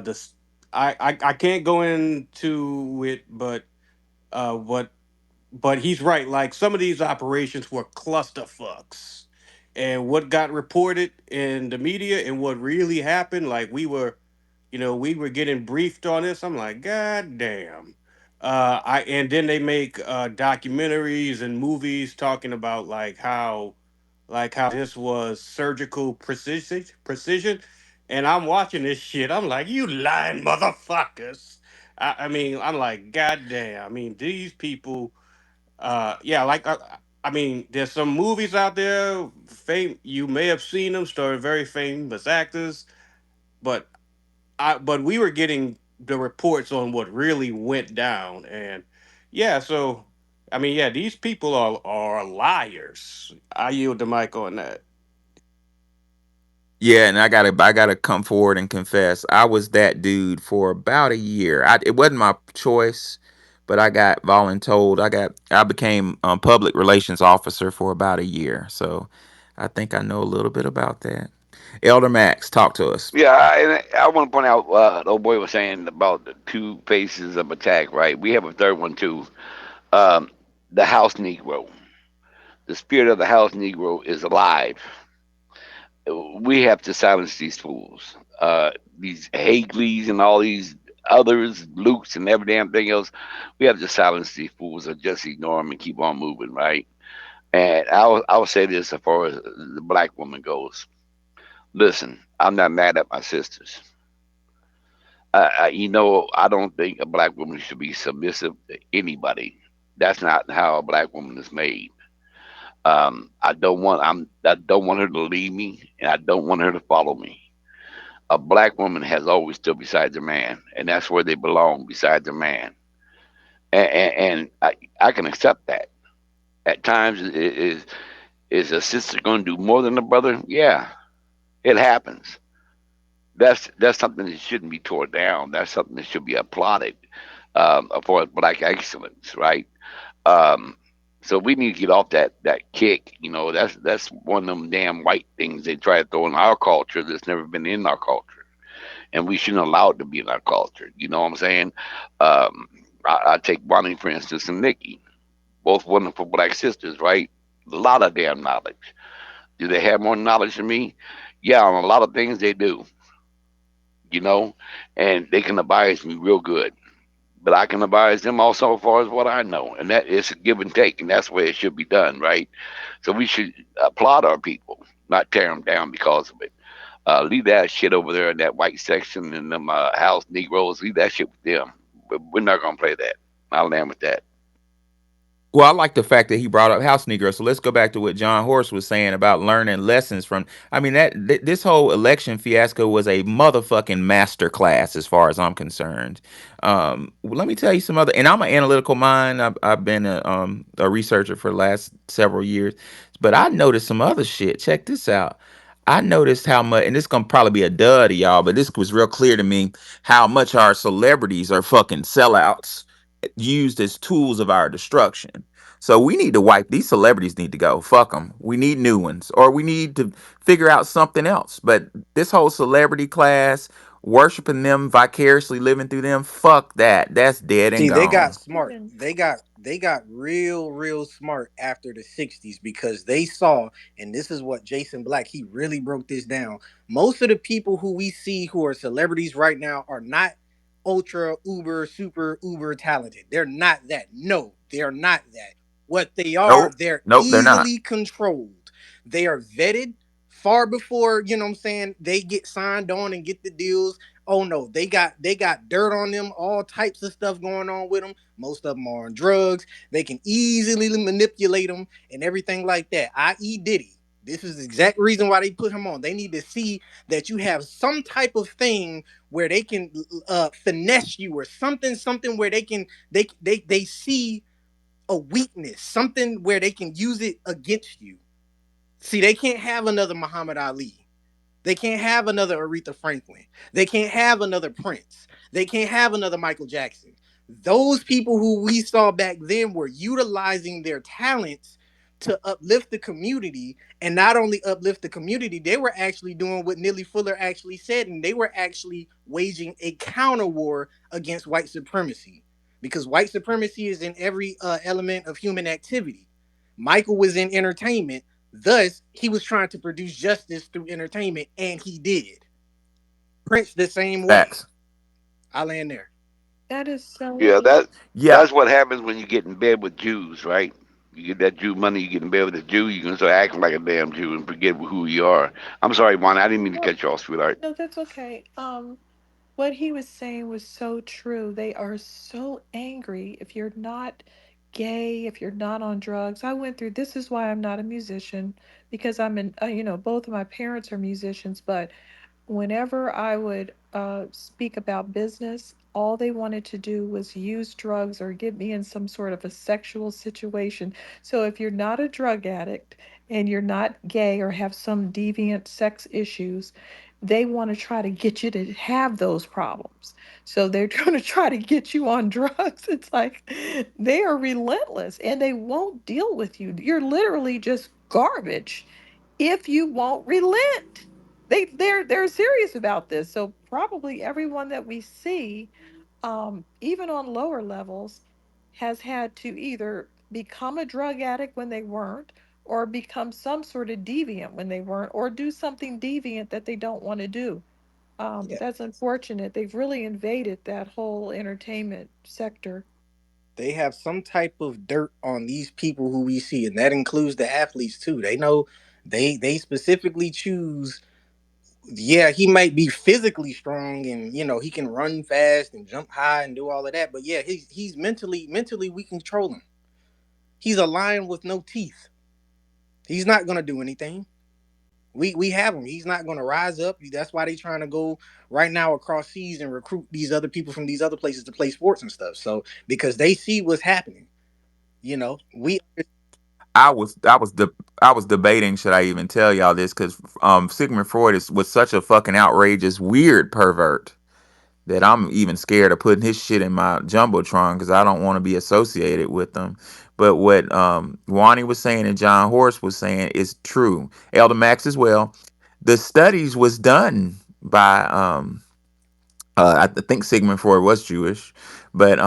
this I can't go into it, what but he's right. Like some of these operations were clusterfucks, and what got reported in the media and what really happened, like we were getting briefed on this. I'm like, God damn. I and then they make documentaries and movies talking about like how this was surgical precision. And I'm watching this shit. I'm like, you lying motherfuckers. I mean, I'm like, God damn. I mean, these people, yeah, like, I mean, there's some movies out there, you may have seen them, starring very famous actors, but but we were getting the reports on what really went down. And yeah, so, I mean, yeah, these people are liars. I yield the mic on that. Yeah, and I gotta come forward and confess. I was that dude for about a year. It wasn't my choice, but I got voluntold. I became public relations officer for about a year. So I think I know a little bit about that. Elder Max, talk to us. Yeah, and I want to point out the old boy was saying about the two phases of attack, right? We have a third one too. Um, the house Negro. The spirit of the house Negro is alive. We have to silence these fools. These Hagleys and all these others, Lukes and every damn thing else. We have to silence these fools or just ignore them and keep on moving, right? And I will say this as far as the black woman goes. Listen, I'm not mad at my sisters. I don't think a black woman should be submissive to anybody. That's not how a black woman is made. I don't want her to lead me, and I don't want her to follow me. A black woman has always stood beside the man, and that's where they belong, beside the man. And I can accept that. At times, is a sister going to do more than a brother? Yeah, it happens. That's something that shouldn't be torn down. That's something that should be applauded for black excellence, right? Um, so we need to get off that kick. That's one of them damn white things they try to throw in our culture that's never been in our culture, and we shouldn't allow it to be in our culture. You know what I'm saying? Um, I take Bonnie for instance and Nikki, both wonderful black sisters, right? A lot of damn knowledge. Do they have more knowledge than me? Yeah, on a lot of things they do. You know, and they can advise me real good. But I can advise them also as far as what I know, and that is a give and take, and that's the way it should be done, right? So we should applaud our people, not tear them down because of it. Leave that shit over there in that white section and them house Negroes. Leave that shit with them. We're not gonna play that. I'll land with that. Well, I like the fact that he brought up House Negro. So let's go back to what John Horst was saying about learning lessons from. I mean, this whole election fiasco was a motherfucking masterclass, as far as I'm concerned. Let me tell you some other. And I'm an analytical mind. I've been a researcher for the last several years, but I noticed some other shit. Check this out. I noticed how much, and this gonna probably be a dud to y'all, but this was real clear to me how much our celebrities are fucking sellouts used as tools of our destruction. So we need to wipe these celebrities need to go. Fuck them. We need new ones, or we need to figure out something else. But this whole celebrity class, worshiping them, vicariously living through them, fuck that. That's dead and See, they got gone. smart. Even They got real smart after the 60s because they saw, and this is what Jason Black, he really broke this down. Most of the people who we see who are celebrities right now are not ultra uber super uber talented. They're not that. No, they're not that. What they are, Nope. they're Nope, they're not. easily controlled. They are vetted far before, you know what I'm saying, they get signed on and get the deals. Oh no, they got dirt on them, all types of stuff going on with them. Most of them are on drugs. They can easily manipulate them and everything like that. I.e. Diddy. This is the exact reason why they put him on. They need to see that you have some type of thing where they can finesse you or something where they see a weakness, something where they can use it against you. See, they can't have another Muhammad Ali. They can't have another Aretha Franklin. They can't have another Prince. They can't have another Michael Jackson. Those people who we saw back then were utilizing their talents to uplift the community, and not only uplift the community, they were actually doing what Nellie Fuller actually said, and they were actually waging a counter war against white supremacy, because white supremacy is in every element of human activity. Michael was in entertainment. Thus, he was trying to produce justice through entertainment, and he did. Prince the same way. Facts. I land there. that is Yeah, so that Yeah. that's what happens when you get in bed with Jews, right? You get that Jew money, you get in bed with a Jew, you can start acting like a damn Jew and forget who you are. I'm sorry, Juan, I didn't mean to Well, cut you off, sweetheart. no, that's okay. What he was saying was so true. They are so angry if you're not gay, if you're not on drugs. I went through this is why I'm not a musician because I'm in both of my parents are musicians, but whenever I would speak about business, all they wanted to do was use drugs or get me in some sort of a sexual situation. So if you're not a drug addict and you're not gay or have some deviant sex issues, they want to try to get you to have those problems. So they're going to try to get you on drugs. It's like they are relentless and they won't deal with you. You're literally just garbage if you won't relent. They're serious about this. So probably everyone that we see, even on lower levels, has had to either become a drug addict when they weren't, or become some sort of deviant when they weren't, or do something deviant that they don't want to do. Yeah, That's unfortunate. They've really invaded that whole entertainment sector. they have some type of dirt on these people who we see, and that includes the athletes too. They know they specifically choose. Yeah, he might be physically strong, and he can run fast and jump high and do all of that. But yeah, he's mentally we can control him. He's a lion with no teeth. He's not gonna do anything. We have him. He's not gonna rise up. That's why they trying to go right now across seas and recruit these other people from these other places to play sports and stuff. So because they see what's happening, we I was debating should I even tell y'all this because Sigmund Freud was such a fucking outrageous weird pervert that I'm even scared of putting his shit in my jumbotron because I don't want to be associated with them. But what Wani was saying and John Horst was saying is true. Elder Max as well. The studies was done by I think Sigmund Freud was Jewish, but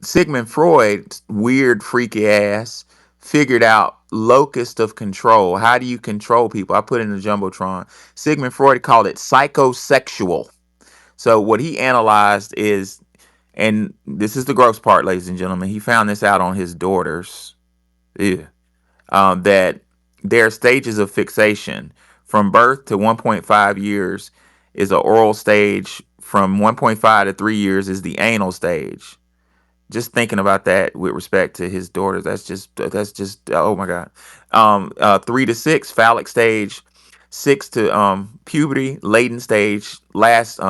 Sigmund Freud, weird freaky ass, figured out locus of control. How do you control people? I put it in the jumbotron. Sigmund Freud called it psychosexual. So what he analyzed is, and this is the gross part, ladies and gentlemen. He found this out on his daughters. Yeah. That there are stages of fixation. From birth to 1.5 years is a oral stage. From 1.5 to 3 years is the anal stage. Just thinking about that with respect to his daughters, that's just oh my god. 3 to 6 phallic stage, 6 to puberty latent stage, last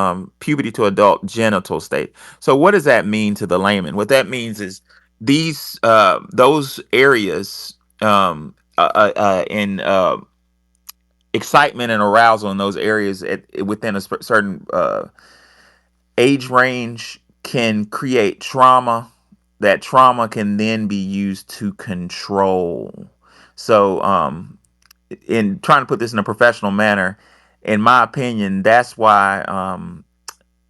puberty to adult genital state. So what does that mean to the layman? What that means is these those areas in excitement and arousal in those areas within a certain age range can create trauma. That trauma can then be used to control. So, in trying to put this in a professional manner, in my opinion, that's why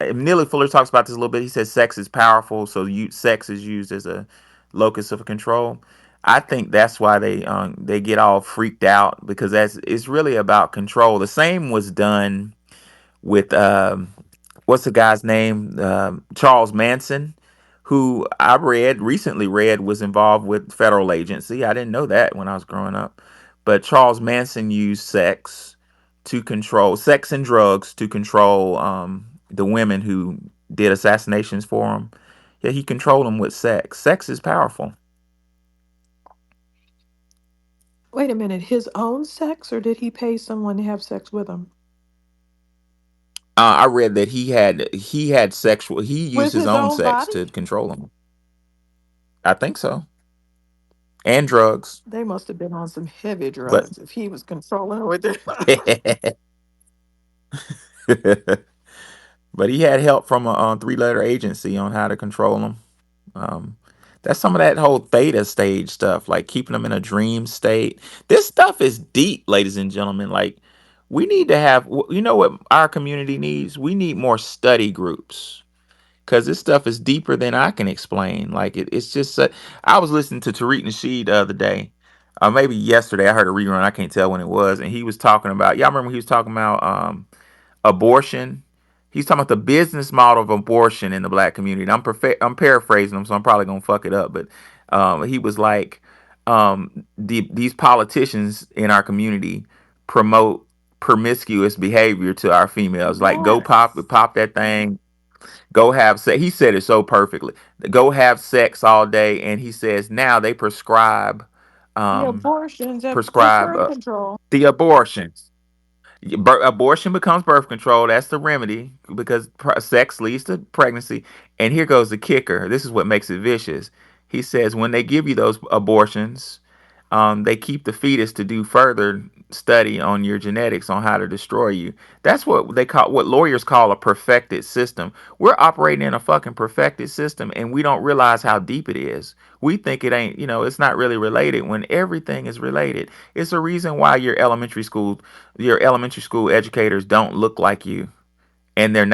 Neely Fuller talks about this a little bit. He says sex is powerful, so sex is used as a locus of control. I think that's why they get all freaked out because that's it's really about control. The same was done with what's the guy's name? Charles Manson, who I recently read was involved with federal agency. I didn't know that when I was growing up. But Charles Manson used sex and drugs to control the women who did assassinations for him. Yeah, he controlled them with sex. Sex is powerful. Wait a minute, his own sex, or did he pay someone to have sex with him? I read that he had sexual. He used With his his own own sex body? to control them. I think so, and drugs. They must have been on some heavy But drugs if he was controlling her with their but he had help from a three-letter agency on how to control them. Um, that's some of that whole theta stage stuff, like keeping them in a dream state. This stuff is deep, ladies and gentlemen. Like we need to have, you know, what our community needs? We need more study groups because this stuff is deeper than I can explain. Like it's just. I was listening to Tariq Nasheed the other day. Maybe yesterday, I heard a rerun. I can't tell when it was, and he was talking about. Y'all remember he was talking about abortion. He's talking about the business model of abortion in the black community. I'm paraphrasing him, so I'm probably gonna fuck it up. But he was like, these politicians in our community promote promiscuous behavior to our females. Like, go Yes. pop that thing, go have sex. He said it so perfectly. Go have sex all day, and he says now they The um, abortions with prescribe birth control. the abortions. Abortion becomes birth control. That's the remedy because sex leads to pregnancy. And here goes the kicker. This is what makes it vicious. He says when they give you those abortions, they keep the fetus to do further study on your genetics on how to destroy you. That's what lawyers call a perfected system. We're operating in a fucking perfected system, and we don't realize how deep it is. We think it ain't, it's not really related when everything is related. It's a reason why your elementary school educators don't look like you, and they're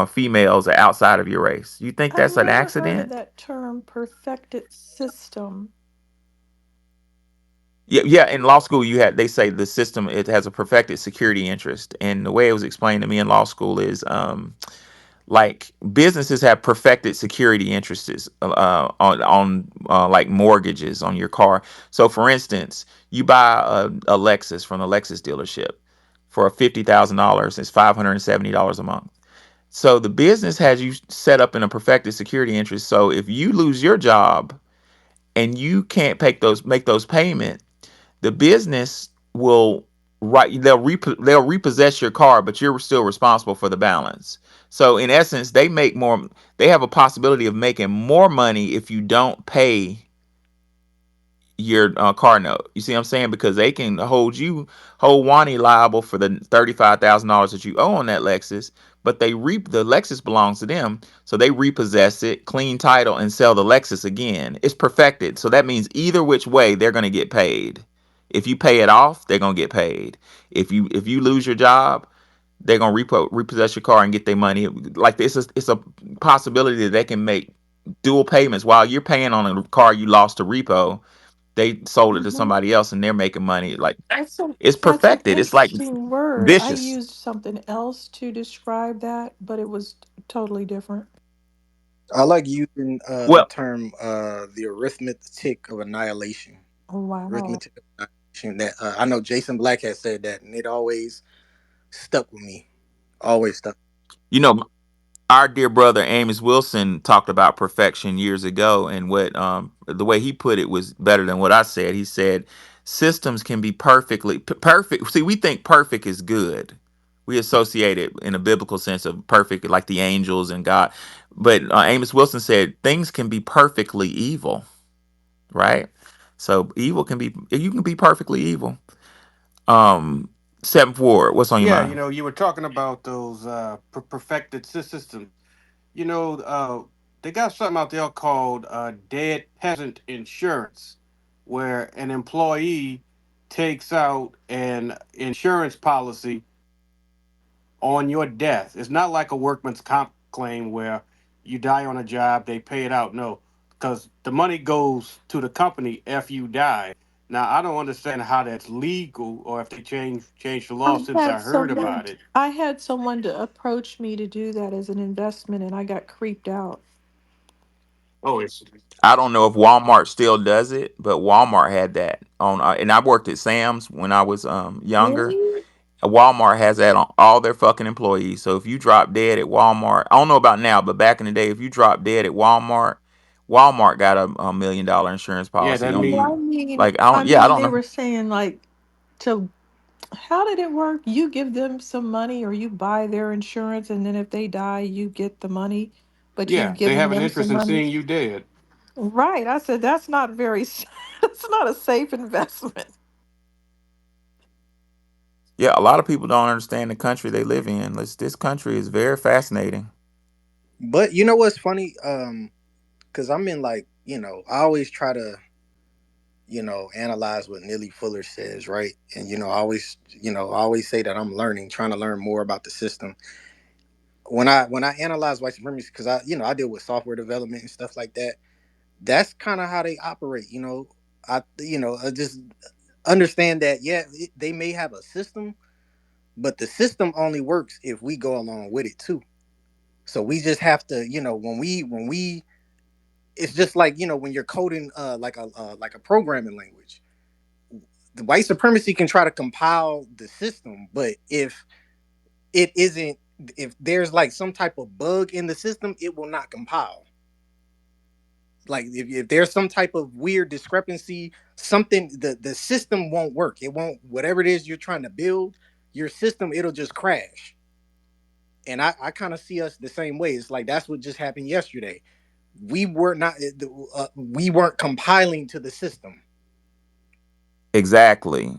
females or outside of your race. You think I've that's an never heard of accident? that term, perfected system. Yeah, yeah. In law school, they say the system, it has a perfected security interest, and the way it was explained to me in law school is like businesses have perfected security interests on like mortgages on your car. So, for instance, you buy a Lexus from the Lexus dealership for $50,000. It's $570 a month. So the business has you set up in a perfected security interest. So if you lose your job and you can't make those payments, the business will they'll repossess your car, but you're still responsible for the balance. So in essence, they have a possibility of making more money if you don't pay your car note. You see what I'm saying? Because they can hold Wani liable for the $35,000 that you owe on that Lexus, but the Lexus belongs to them, so they repossess it, clean title, and sell the Lexus again. It's perfected, so that means either which way they're going to get paid. If you pay it off, they're going to get paid. If you lose your job, they're going to repossess your car and get their money. Like this is it's a possibility that they can make dual payments while you're paying on a car you lost to repo. They sold it to Hmm. somebody else and they're making money. Like it's That's an perfected. It's like interesting word. I vicious. used something else to describe that, but it was totally different. I like using the Well, term the arithmetic of annihilation. Wow. Arithmetic of annihilation. That I know Jason Black has said that, and it always stuck with me. Always stuck. you know, our dear brother Amos Wilson talked about perfection years ago, and what the way he put it was better than what I said. He said systems can be perfect. See, we think perfect is good. We associate it in a biblical sense of perfect, like the angels and God. But Amos Wilson said things can be perfectly evil, right? So you can be perfectly evil. Um, Seventh Ward, what's on your Yeah, mind? you were talking about those perfected systems. You know, they got something out there called dead peasant insurance, where an employee takes out an insurance policy on your death. It's not like a workman's comp claim where you die on a job, they pay it out. No, because the money goes to the company if you die. Now, I don't understand how that's legal or if they change the law since I heard about it. I had someone to approach me to do that as an investment and I got creeped out. Oh, it's I don't know if Walmart still does it, but Walmart had that on. And I worked at Sam's when I was younger. Really? Walmart has that on all their fucking employees. So if you drop dead at Walmart, I don't know about now, but back in the day, if you drop dead at Walmart, Walmart got a $1 million insurance yeah, policy that on means you. Like I don't, yeah, I don't They know. were saying like to how did it work? You give them some money or you buy their insurance and then if they die, you get the money, but you've yeah, they given have an them some interest in money. seeing you dead. Right. I said that's not very that's not a safe investment. Yeah, a lot of people don't understand the country they live in. This country is very fascinating. But you know what's funny? Because I'm in like I always try to analyze what Neely Fuller says, right? And I always say that I'm learning, trying to learn more about the system. When I analyze white supremacy, because I deal with software development and stuff like that. That's kind of how they operate. I just understand that they may have a system, but the system only works if we go along with it too. So we just have to, when we It's just like, when you're coding like a programming language. The white supremacy can try to compile the system, but it isn't if there's like some type of bug in the system, it will not compile. Like if there's some type of weird discrepancy, something, the system won't work. It won't, whatever it is you're trying to build, your system, it'll just crash. And I kind of see us the same way. It's like that's what just happened yesterday. We weren't compiling to the system. Exactly.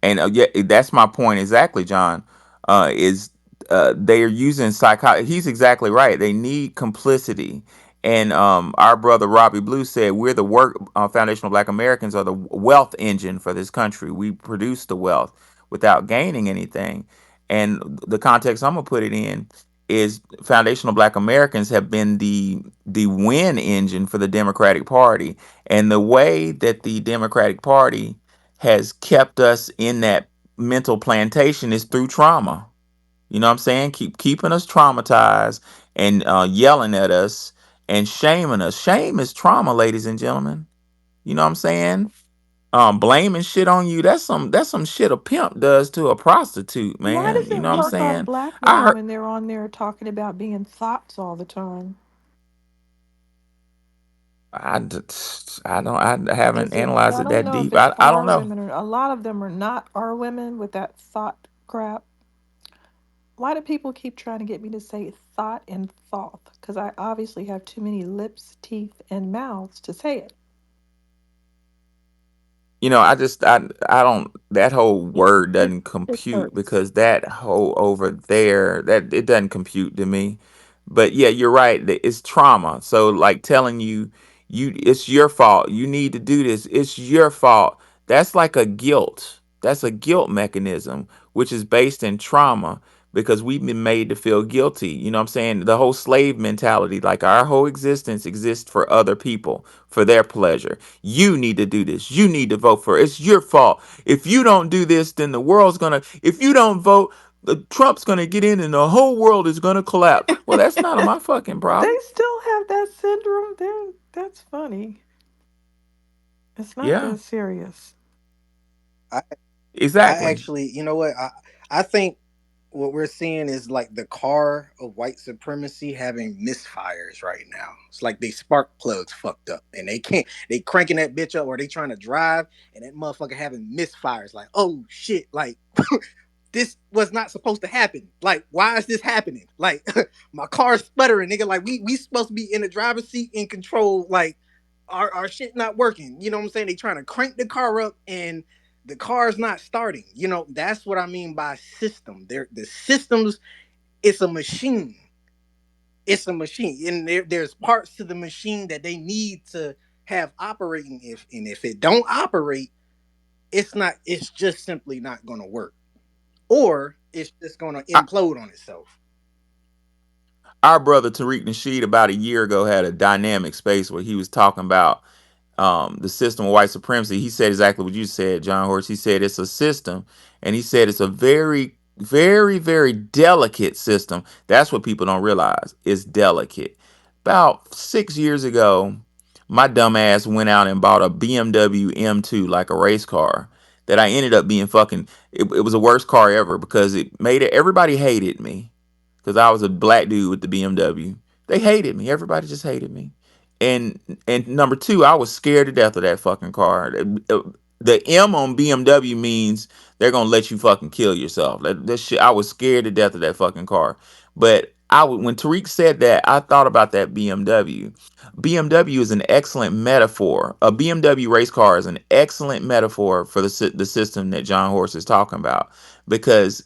And yeah, that's my point exactly, John. Is They are using psychology. He's exactly right. They need complicity. And our brother Robbie Blue said, "We're the work foundational Black Americans are the wealth engine for this country. We produce the wealth without gaining anything." And the context I'm gonna put it in is foundational Black Americans have been the win engine for the Democratic Party, and the way that the Democratic Party has kept us in that mental plantation is through trauma. You know what I'm saying? Keeping us traumatized and yelling at us and shaming us. Shame is trauma, ladies and gentlemen. You know what I'm saying? Blaming shit on you. That's some shit a pimp does to a prostitute, Why man. does You it know what I'm work on saying? black I women heard. when they're on there talking about being thoughts all the time? I haven't Is it? analyzed I it don't that know if deep. it's I our don't know. women or a lot of them are not our women with that thought crap. Why do people keep trying to get me to say thought and thought? Because I obviously have too many lips, teeth, and mouths to say it. I don't, that whole It word it, doesn't it compute, hurts. because that whole over there, that it doesn't compute to me. But yeah, you're right. It's trauma. So like telling you, it's your fault. You need to do this. It's your fault. That's like a guilt. That's a guilt mechanism, which is based in trauma, because we've been made to feel guilty. You know what I'm saying? The whole slave mentality, like our whole existence exists for other people, for their pleasure. You need to do this. You need to vote for it. It's your fault. If you don't do this, then the world's gonna, if you don't vote, the Trump's gonna get in and the whole world is gonna collapse. Well, that's none of my fucking They problem. still have that syndrome. That's funny. It's not Yeah, that serious. I I exactly. actually, you know what? I think what we're seeing is like the car of white supremacy having misfires right now. It's like they spark plugs fucked up and they cranking that bitch up, or they trying to drive and that motherfucker having misfires. Like, oh shit, like this was not supposed to happen. Like, why is this happening? Like, my car's sputtering, nigga. Like, we supposed to be in the driver's seat in control. Like, our shit not working. You know what I'm saying? They trying to crank the car up and the car's not starting. That's what I mean by system. The systems. It's a machine. It's a machine, and there's parts to the machine that they need to have operating. If it don't operate, it's not. It's just simply not going to work, or it's just going to implode on itself. Our brother Tariq Nasheed about a year ago had a dynamic space where he was talking about the system of white supremacy. He said exactly what you said, John Horst. He said it's a system, and he said it's a very, very, very delicate system. That's what people don't realize. It's delicate. About 6 years ago, my dumb ass went out and bought a BMW M2, like a race car. That I ended up being fucking. It was the worst car ever, because it made it. Everybody hated me because I was a black dude with the BMW. They hated me. Everybody just hated me. And number two, I was scared to death of that fucking car. The M on BMW means they're gonna let you fucking kill yourself. That shit, I was scared to death of that fucking car. But when Tariq said that, I thought about that BMW. BMW is an excellent metaphor. A BMW race car is an excellent metaphor for the system that John Horst is talking about, because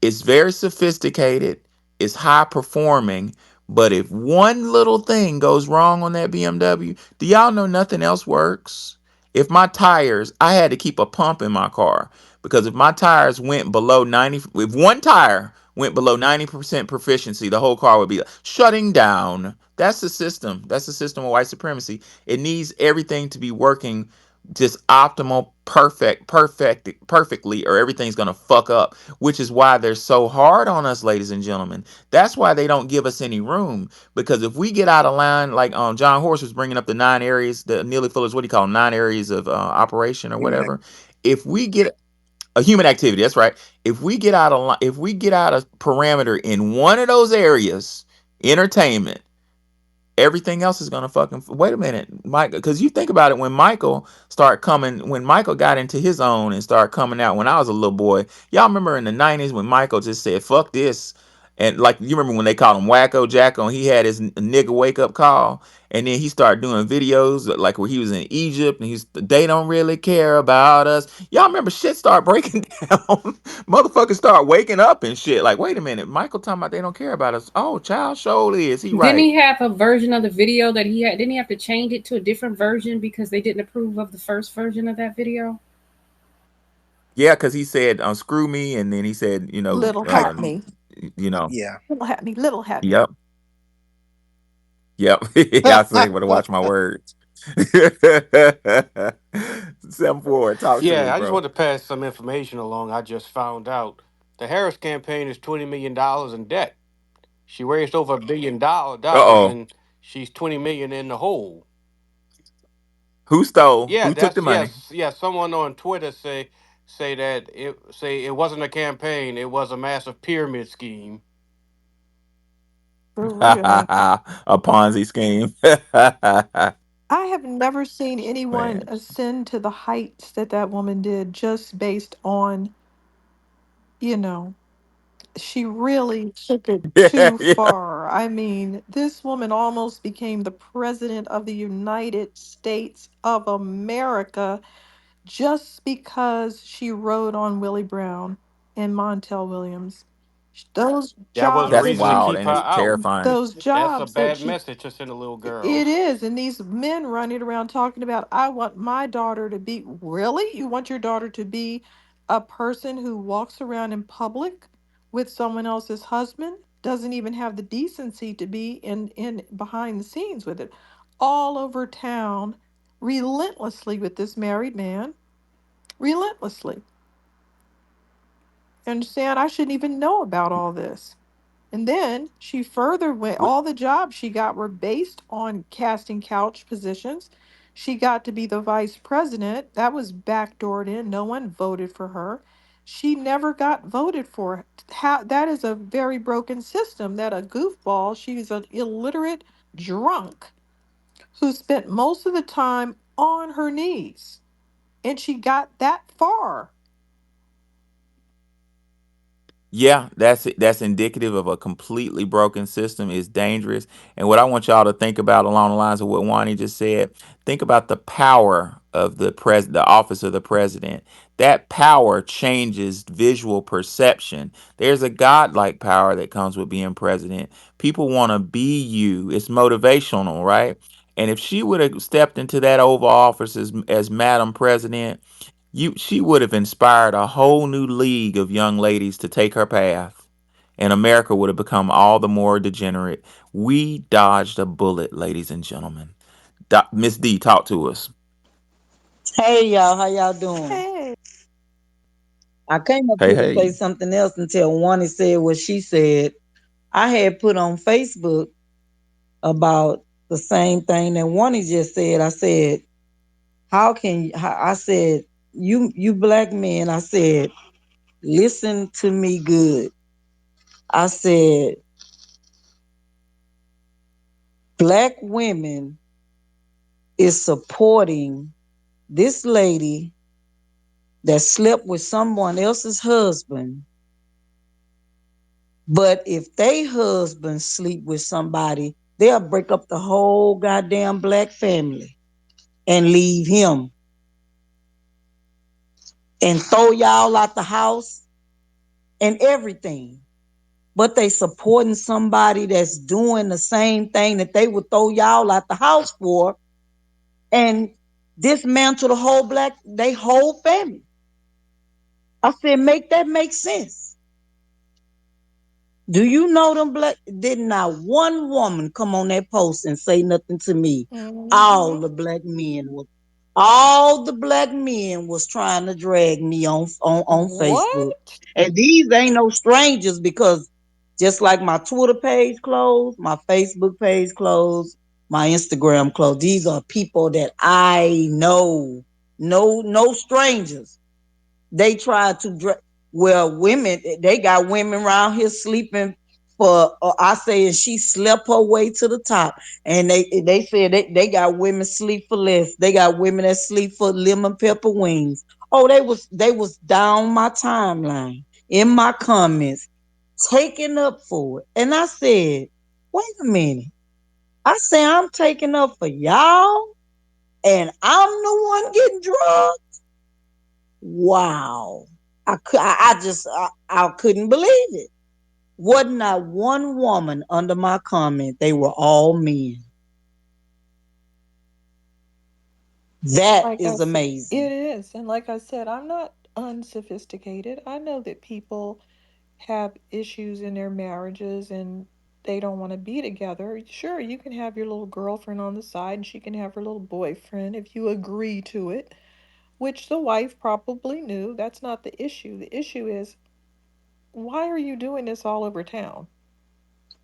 it's very sophisticated, it's high performing, but if one little thing goes wrong on that BMW, do y'all know nothing else works? If my tires, I had to keep a pump in my car, because if my tires went below 90, if one tire went below 90% proficiency, the whole car would be shutting down. That's the system. That's the system of white supremacy. It needs everything to be working just optimal, perfectly, or everything's gonna fuck up. Which is why they're so hard on us, ladies and gentlemen. That's why they don't give us any room. Because if we get out of line, like John Horse was bringing up the 9 areas, the Neely Fuller's, what do you call them, 9 areas of operation or Human whatever. If we get a human activity, that's right. If we get out of if we get out of parameter in one of those areas, entertainment, everything else is gonna fucking wait a minute, Mike. Because you think about it, when Michael got into his own and started coming out when I was a little boy. Y'all remember in the '90s when Michael just said "fuck this," and like you remember when they called him Wacko Jacko, and he had his nigga wake up call, and then he started doing videos like where he was in Egypt, and they don't really care about us. Y'all remember shit start breaking down, motherfuckers start waking up and shit. Like, wait a minute, Michael talking about they don't care about us. Oh, child, surely is he Didn't right? he have a version of the video that he had? Didn't he have to change it to a different version because they didn't approve of the first version of that video? Yeah, because he said, "Screw me," and then he said, Little hype. Hackney. you know, Yeah. Little Hackney. Little Hackney. yep, yep. I say, "Better watch my words." 7-4, talk to us, Yeah, I just bro. want to pass some information along. I just found out the Harris campaign is $20 million in debt. She raised over Uh $1 billion oh, and she's 20 million in the hole. who stole? Yeah, Who took the that's money? yes, yeah. Someone on Twitter say it wasn't a campaign, it was a massive pyramid scheme. For real. A Ponzi scheme. I have never seen anyone Man, ascend to the heights that that woman did just based on, you know, she really took it yeah, too yeah. far. I mean, this woman almost became the president of the United States of America just because she rode on Willie Brown and Montel Williams. Those That was a jobs That's that reason to she, wild keep and her it's out. terrifying. those That's a jobs that bad she, message to send to little it girls. is. And these men running around talking about, I want my daughter to be, really? You want your daughter to be a person who walks around in public with someone else's husband? Doesn't even have the decency to be in behind the scenes with it. All over town, relentlessly with this married man, relentlessly. Understand? I shouldn't even know about all this. And then she further went, all the jobs she got were based on casting couch positions. She got to be the vice president. That was backdoored in. No one voted for her. She never got voted for. How, that is a very broken system that a goofball, she's an illiterate drunk who spent most of the time on her knees. And she got that far. Yeah, that's indicative of a completely broken system. It's dangerous. And what I want y'all to think about along the lines of what Wani just said, think about the power of the office of the president. That power changes visual perception. There's a godlike power that comes with being president. People want to be you. It's motivational, right? And if she would have stepped into that Oval Office as Madam President, she would have inspired a whole new league of young ladies to take her path, and America would have become all the more degenerate. We dodged a bullet, ladies and gentlemen. Miss D, talk to us. Hey y'all, how y'all doing? Hey, I came up Hey, here to say hey. something else until Wani said what she said. I had put on Facebook about the same thing that Wani just said. I said, "How can I said you black men?" I said, "Listen to me good." I said, "Black women is supporting this lady that slept with someone else's husband. But if they husbands sleep with somebody, they'll break up the whole goddamn black family and leave him and throw y'all out the house and everything. But they supporting somebody that's doing the same thing that they would throw y'all out the house for and dismantle the whole they whole family. I said, make that make sense. Do you know them black? Did not one woman come on that post and say nothing to me? All mm-hmm. the black men were. All the black men was trying to drag me on Facebook. What? And these ain't no strangers because just like my Twitter page closed, my Facebook page closed, my Instagram closed. These are people that I know. No strangers. They tried to well, women, they got women around here sleeping for I say, and she slept her way to the top. And they said they got women sleep for less. They got women that sleep for lemon pepper wings. Oh, they was down my timeline in my comments taking up for it. And I said, wait a minute. I say I'm taking up for y'all and I'm the one getting drugged. Wow. I couldn't believe it. Wasn't not one woman under my comment. They were all men. That Like I is said, it amazing. is. And like I said, I'm not unsophisticated. I know that people have issues in their marriages and they don't want to be together. Sure, you can have your little girlfriend on the side and she can have her little boyfriend if you agree to it, which the wife probably knew. That's not the issue. The issue is, why are you doing this all over town?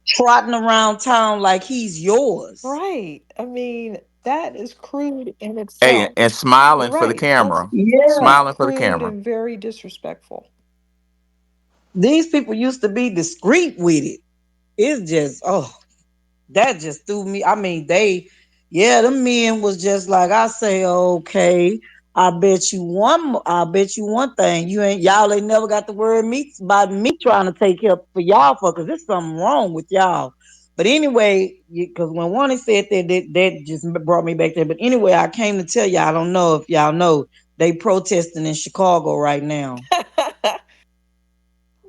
Trotting around town like he's yours. Right. I mean, that is crude in Hey, itself. and smiling for the Right. That's camera. that's Yeah. just Smiling for the crude camera. and very disrespectful. These people used to be discreet with it. It's just, oh, that just threw me. I mean, yeah, the men was just like, I say, okay, I bet you one thing, y'all ain't never got the word me about me trying to take help for y'all for, cause there's something wrong with y'all. But anyway, because when one said that just brought me back there. But anyway, I came to tell y'all, I don't know if y'all know, they protesting in Chicago right now.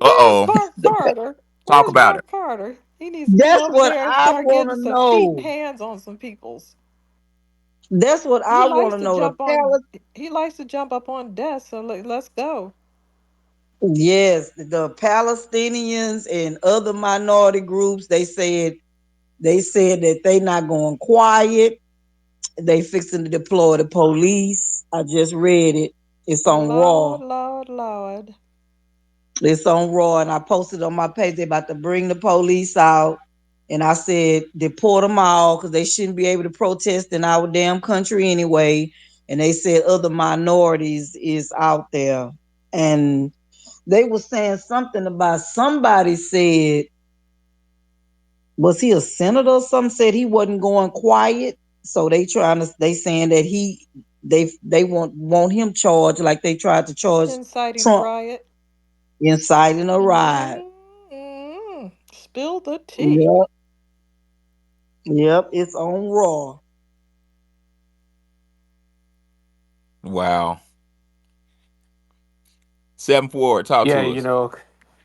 Uh Where's oh. Mark Carter? Talk Where's about it. Mark Carter? He needs to come That's over what there and I start want getting to some feet and know. hands on some peoples. That's what He I want likes to to know. The jump on palace. he likes to jump up on desks, so let's go. Yes, the Palestinians and other minority groups, they said that they not going quiet. They fixing to deploy the police. I just read it. It's on Lord, Raw. Lord, Lord. It's on Raw, and I posted on my page. They about to bring the police out, and I said deport them all because they shouldn't be able to protest in our damn country anyway. And they said other minorities is out there, and they were saying something about somebody said, was he a senator or something, said he wasn't going quiet. So they saying that they want him charged like they tried to charge Inciting a Trump, riot. inciting a riot. Spill the tea. Yep, yep, it's on Raw. Wow. 7 4. Talk Yeah, to us.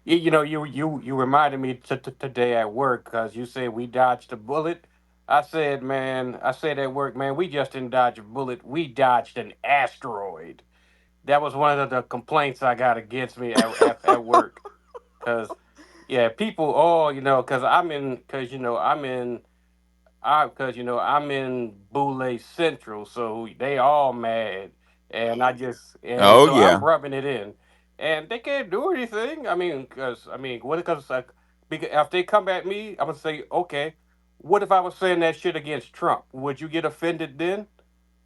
you reminded me today at work because you said we dodged a bullet. I said, man, I said at work, man, we just didn't dodge a bullet. We dodged an asteroid. That was one of the complaints I got against me at work. Cause yeah, people, oh, because I'm in Boulay Central, so they all mad, and Oh so I'm yeah. rubbing it in, and they can't do anything. I mean, what? Because like, because if they come at me, I'm gonna say, okay, what if I was saying that shit against Trump? Would you get offended then?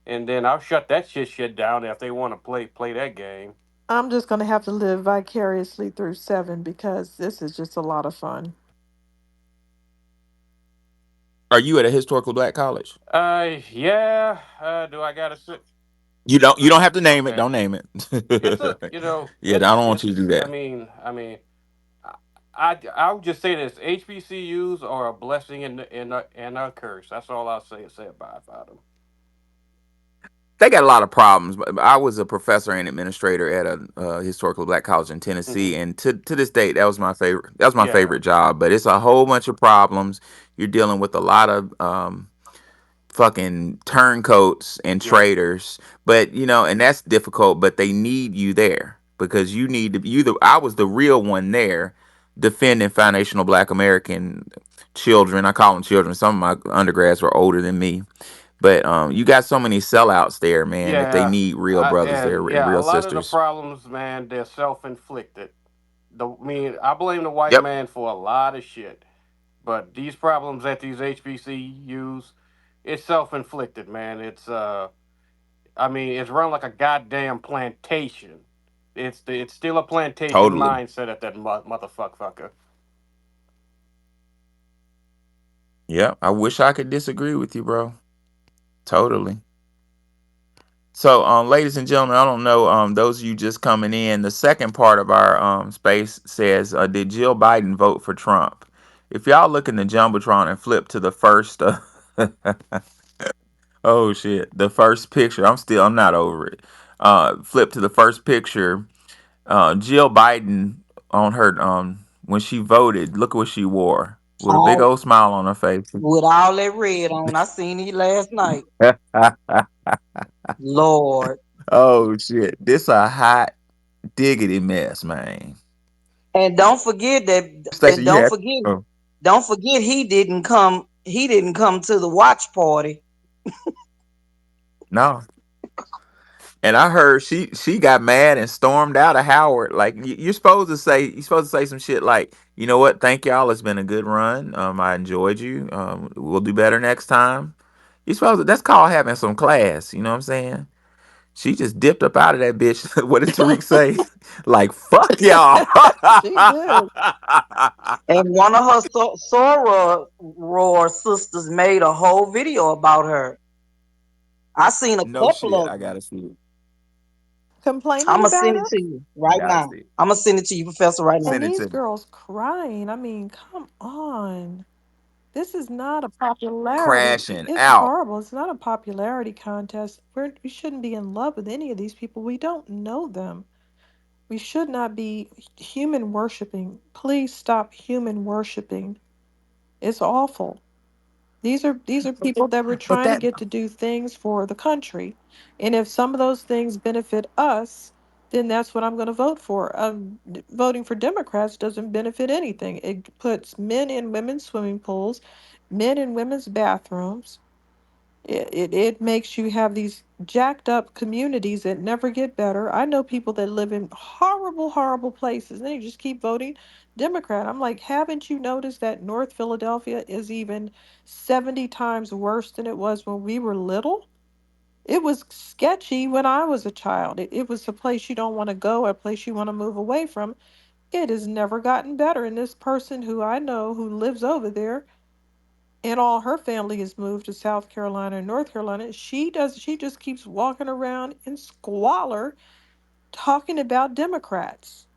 And then I'll shut that shit down if they want to play that game. I'm just going to have to live vicariously through seven because this is just a lot of fun. Are you at a historical black college? Yeah. Do I gotta sit? You don't have to name it. Okay. Don't name it. It's a Yeah, I don't want you to do that. I would just say this: HBCUs are a blessing and a curse. That's all I'll say about them. They got a lot of problems. But I was a professor and administrator at a historical black college in Hmm. Tennessee, and to this date, that was my favorite. That was my Yeah, favorite job. But it's a whole bunch of problems. You're dealing with a lot of fucking turncoats and yeah, traitors. But and that's difficult. But they need you there because you need to. I was the real one there, defending foundational Black American children. I call them children. Some of my undergrads were older than me, But you got so many sellouts there, man. If they Yeah, need real brothers there and and yeah, a real lot of the sisters. problems, man, they're self-inflicted. I blame the white Yep, man for a lot of shit, but these problems that these HBCUs, it's self-inflicted, man. I mean, it's run like a goddamn plantation. It's still a plantation totally. mindset at that motherfucker. Yep. I wish I could disagree with you, bro. Totally. So, ladies and gentlemen, I don't know, those of you just coming in, the second part of our space says, did Jill Biden vote for Trump? If y'all look in the Jumbotron and flip to the first, oh shit, the first picture, I'm not over it. Flip to the first picture. Jill Biden on her, when she voted, look what she wore with a big All old smile on her face. with all that red on. I seen it last night. Lord. Oh shit, this a hot diggity mess, man. And don't forget that Station, and you don't had. forget Oh, don't forget he didn't come to the watch party. no, and I heard she got mad and stormed out of Howard. Like you're supposed to say some shit like, you know what? Thank y'all. It's been a good run. I enjoyed you. We'll do better next time. You supposed to, that's called having some class. You know what I'm saying? She just dipped up out of that bitch. What did Tariq say? Like fuck y'all. She did. And one of her Sora Roar sisters made a whole video about her. I seen a No couple shit. of I them. gotta see it. Complaining I'm gonna about send it her? to you I right gotta now. see it. I'm gonna send it to you, Professor, right now. And Send it these to me. girls crying. I mean, come on. This is not a popularity. Crashing It's out. horrible. It's not a popularity contest. We shouldn't be in love with any of these people. We don't know them. We should not be human worshiping. Please stop human worshiping. It's awful. These are people that were But trying to that get to do things for the country. And if some of those things benefit us, then that's what I'm going to vote for. Voting for Democrats doesn't benefit anything. It puts men in women's swimming pools, men in women's bathrooms. It makes you have these jacked up communities that never get better. I know people that live in horrible, horrible places, and they just keep voting Democrat. I'm like, haven't you noticed that North Philadelphia is even 70 times worse than it was when we were little? It was sketchy when I was a child. It was a place you don't want to go, a place you want to move away from. It has never gotten better. And this person who I know who lives over there, and all her family has moved to South Carolina and North Carolina. She just keeps walking around in squalor talking about Democrats.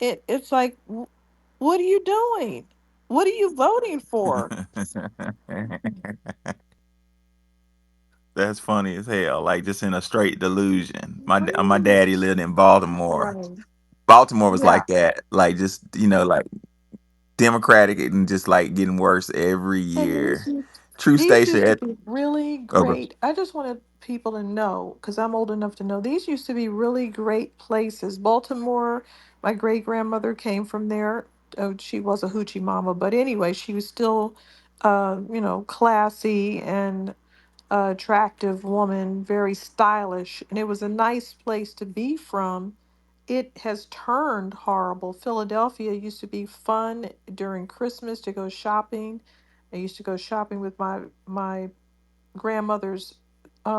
It's like, what are you doing? What are you voting for? that's funny as hell. Like just in a straight delusion. My Really? daddy lived in Baltimore. Right. Baltimore was Yeah. like that. Like just like Democratic and just like getting worse every And year. True these station used to at be really over. great. I just wanted people to know, because I'm old enough to know, these used to be really great places. Baltimore, my great grandmother came from there. She was a hoochie mama, but anyway, she was still, classy and attractive woman, very stylish, and it was a nice place to be from. It has turned horrible. Philadelphia used to be fun during Christmas to go shopping. I used to go shopping with my grandmother's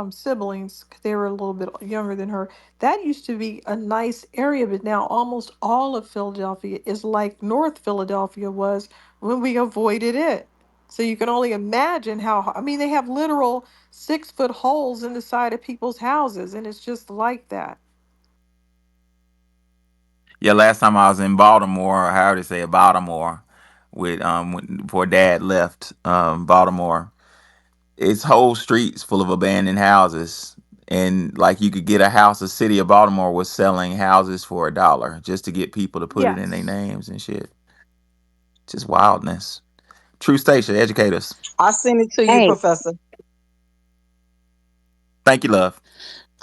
siblings. 'Cause they were a little bit younger than her. That used to be a nice area, but now almost all of Philadelphia is like North Philadelphia was when we avoided it. So you can only imagine how, I mean, they have literal 6 foot holes in the side of people's houses, and it's just like that. Yeah, last time I was in Baltimore, or how to say it, Baltimore, with before Dad left Baltimore. It's whole streets full of abandoned houses, and like you could get a house. The city of Baltimore was selling houses for $1 just to get people to put it in their Yes. names and shit. Just wildness. True station, educate us. I sent it to you, Hey, Professor. Thank you, love.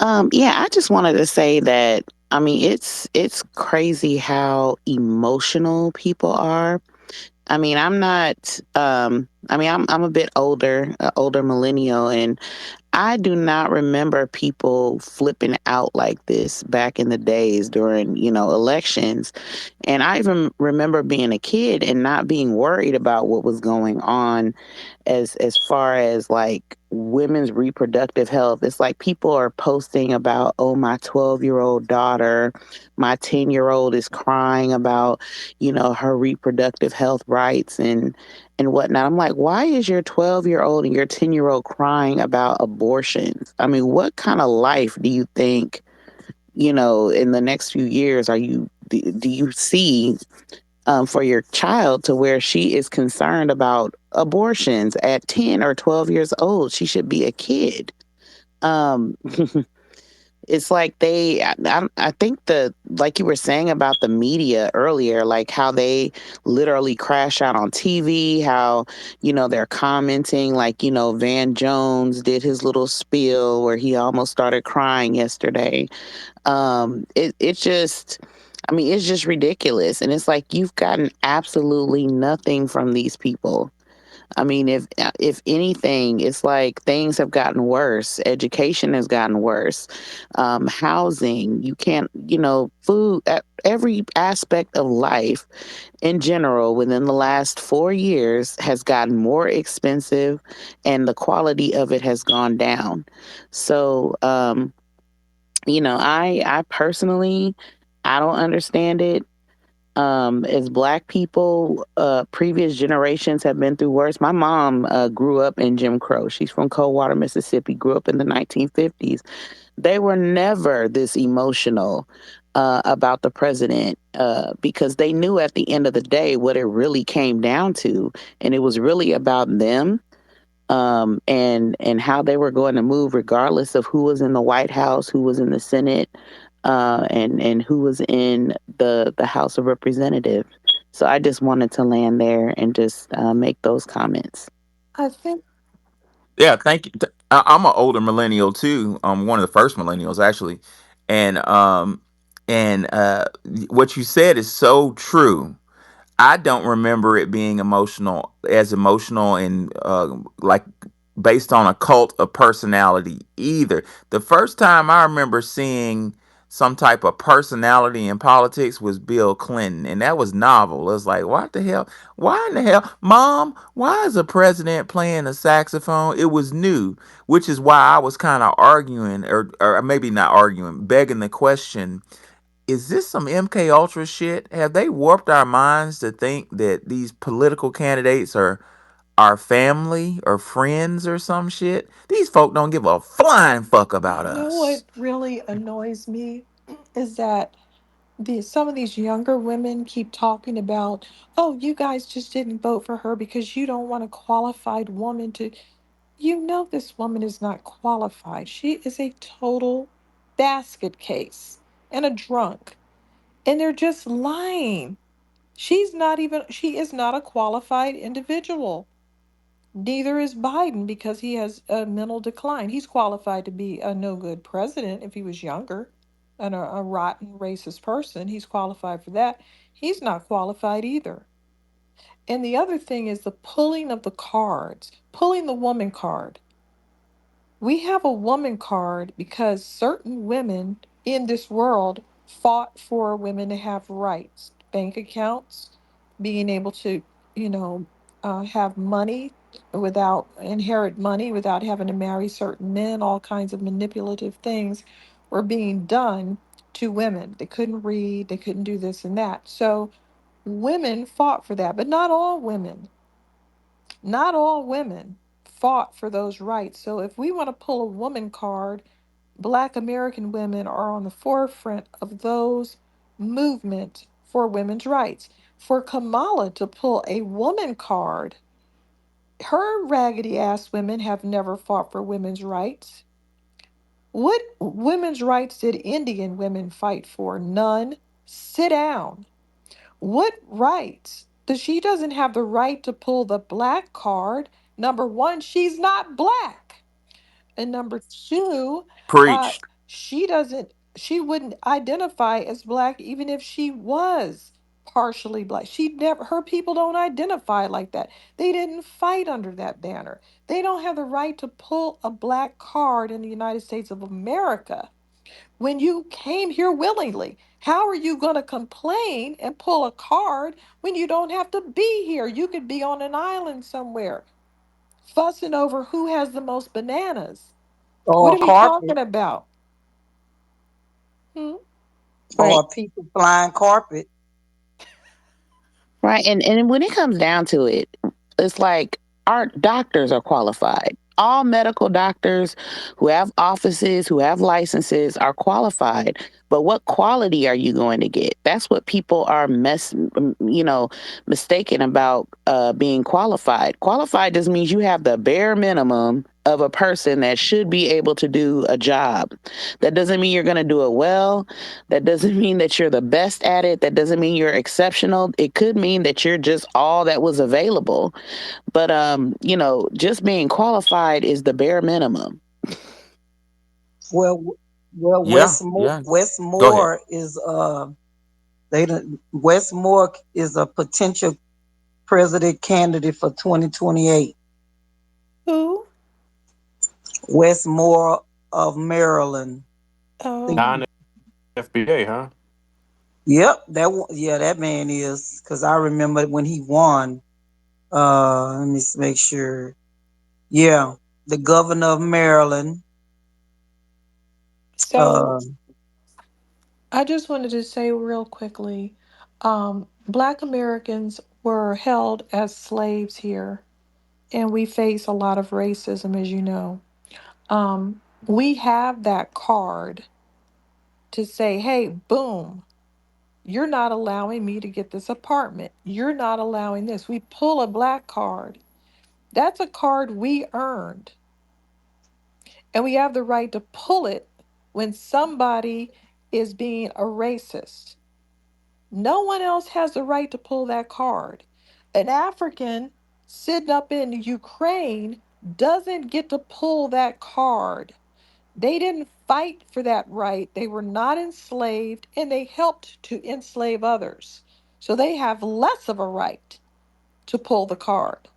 yeah, I just wanted to say that I mean it's crazy how emotional people are. I mean, I'm not I mean, I'm a bit older, older millennial, and I do not remember people flipping out like this back in the days during, elections. And I even remember being a kid and not being worried about what was going on as far as like women's reproductive health. It's like people are posting about, oh, my 12-year-old daughter, my 10-year-old is crying about, her reproductive health rights and whatnot. I'm like, why is your 12-year-old and your 10-year-old crying about abortions? I mean, what kind of life do you think, in the next few years do you see for your child to where she is concerned about abortions at 10 or 12 years old? She should be a kid. Um, it's like I think like you were saying about the media earlier, like how they literally crash out on TV, how, they're commenting, like, Van Jones did his little spiel where he almost started crying yesterday. It just, I mean, it's just ridiculous. And it's like you've gotten absolutely nothing from these people. I mean, if anything, it's like things have gotten worse. Education has gotten worse. Housing, you can't, food, every aspect of life in general within the last 4 years has gotten more expensive, and the quality of it has gone down. So, I personally, I don't understand it. As black people, previous generations have been through worse. My mom grew up in Jim Crow. She's from Coldwater, Mississippi, grew up in the 1950s. They were never this emotional about the president because they knew at the end of the day what it really came down to. And it was really about them, and how they were going to move regardless of who was in the White House, who was in the Senate, and who was in the House of Representatives. So I just wanted to land there and just make those comments. I think Yeah, thank you. I'm an older millennial too. I'm one of the first millennials actually, and what you said is so true. I don't remember it being emotional and like based on a cult of personality either. The first time I remember seeing some type of personality in politics was Bill Clinton, and that was novel. It was like, what the hell? Why in the hell, Mom? Why is a president playing a saxophone? It was new, which is why I was kind of arguing, or maybe not arguing, begging the question, is this some MK Ultra shit? Have they warped our minds to think that these political candidates are our family or friends or some shit? These folk don't give a flying fuck about you know what us. really annoys me is that some of these younger women keep talking about, oh, you guys just didn't vote for her because you don't want a qualified woman to. You know, this woman is not qualified. She is a total basket case and a drunk. And they're just lying. She is not a qualified individual. Neither is Biden because he has a mental decline. He's qualified to be a no good president if he was younger and a rotten racist person. He's qualified for that. He's not qualified either. And the other thing is the pulling of the cards, pulling the woman card. We have a woman card because certain women in this world fought for women to have rights, bank accounts, being able to, you know, have money without inherit money, without having to marry certain men. All kinds of manipulative things were being done to women. They couldn't read, they couldn't do this and that. So women fought for that, but not all women. Not all women fought for those rights. So if we want to pull a woman card, Black American women are on the forefront of those movements for women's rights. For Kamala to pull a woman card, her raggedy ass women have never fought for women's rights. What women's rights did Indian women fight for? None. Sit down. What rights? She doesn't have the right to pull the black card. Number one, she's not black. And number two, uh, Preach. she wouldn't identify as black even if she was. partially black. She never, her people don't identify like that. They didn't fight under that banner. They don't have the right to pull a black card in the United States of America when you came here willingly. How are you going to complain and pull a card when you don't have to be here? You could be on an island somewhere fussing over who has the most bananas. What or are we carpet, talking about? Hmm? Right. or people flying carpet. Right. And when it comes down to it, it's like our doctors are qualified. All medical doctors who have offices, who have licenses are qualified. But what quality are you going to get? That's what people are mistaken about being qualified. Qualified just means you have the bare minimum of a person that should be able to do a job. That doesn't mean you're going to do it well. That doesn't mean that you're the best at it. That doesn't mean you're exceptional. It could mean that you're just all that was available. But just being qualified is the bare minimum. Well, well, Yeah, yeah. Go ahead. Westmore is Westmore is a potential president candidate for 2028. Who? Westmore of Maryland. Think, Oh, Non FBA, huh? yep, yeah, that man is because I remember when he won. Let me make sure. Yeah, the governor of Maryland. so Uh, I just wanted to say real quickly, Black Americans were held as slaves here, and we face a lot of racism, as you know. We have that card to say, hey, boom, you're not allowing me to get this apartment. You're not allowing this. We pull a black card. That's a card we earned, and we have the right to pull it when somebody is being a racist. No one else has the right to pull that card. An African sitting up in Ukraine doesn't get to pull that card. They didn't fight for that right. They were not enslaved and they helped to enslave others. So they have less of a right to pull the card.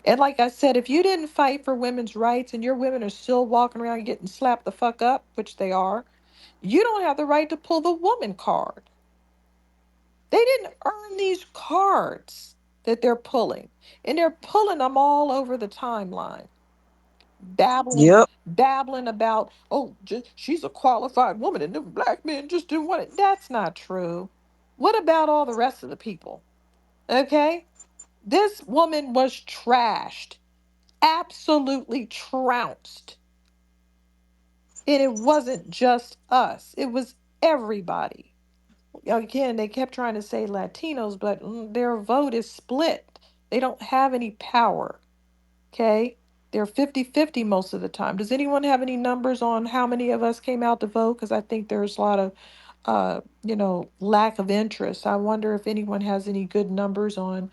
And like I said, if you didn't fight for women's rights and your women are still walking around getting slapped the fuck up, which they are, you don't have the right to pull the woman card. They didn't earn these cards that they're pulling. And they're pulling them all over the timeline. Babbling, yep. babbling about, oh, she's a qualified woman and them black men just didn't want it. That's not true. What about all the rest of the people? Okay? This woman was trashed, absolutely trounced. And it wasn't just us, it was everybody. Again, they kept trying to say Latinos, but their vote is split. They don't have any power. Okay? They're 50-50 most of the time. Does anyone have any numbers on how many of us came out to vote? Because I think there's a lot of, lack of interest. I wonder if anyone has any good numbers on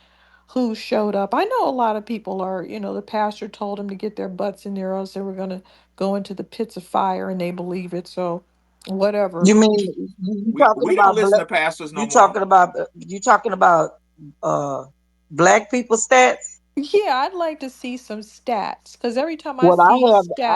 who showed up. I know a lot of people are, the pastor told them to get their butts in there, or else they were going to go into the pits of fire, and they believe it. So, whatever. You mean you talking We don't about listen to pastors no you more. talking about you talking about uh black people stats? Yeah, I'd like to see some stats because every time I Well, see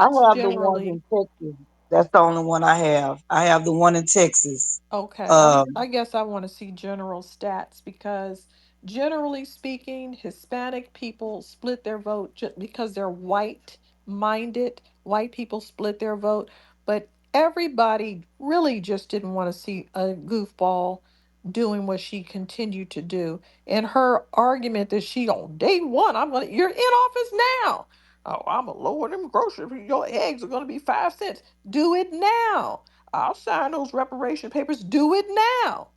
I stats, have the ones generally, in Texas. That's the only one I have. I have the one in Texas. okay, I Um, guess I want to see general stats because generally speaking, Hispanic people split their vote just because they're white minded. White people split their vote, but everybody really just didn't want to see a goofball doing what she continued to do. And her argument that she on day one, you're in office now. Oh, I'm gonna lower them groceries. Your eggs are gonna be 5 cents. Do it now. I'll sign those reparation papers. Do it now.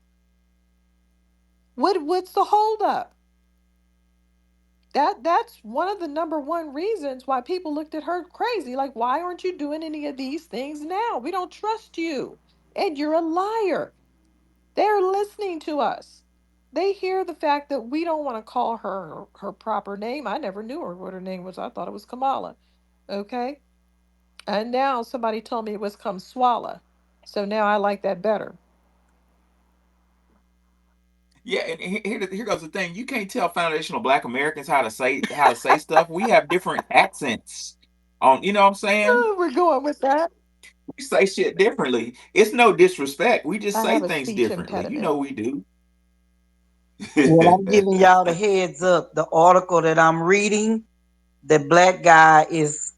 What's the holdup? That's one of the number one reasons why people looked at her crazy. Like, why aren't you doing any of these things now? We don't trust you. And you're a liar. They're listening to us. They hear the fact that we don't want to call her proper name. I never knew her what her name was. I thought it was Kamala. Okay? And now somebody told me it was Kamswala. So now I like that better. Yeah, and here goes the thing. You can't tell foundational Black Americans how to say stuff. We have different accents. You know what I'm saying? Oh, we're going with that. We say shit differently. It's no disrespect. We just I say have a things speech differently. You impediment. know we do. Well, I'm giving y'all the heads up. The article that I'm reading, the black guy is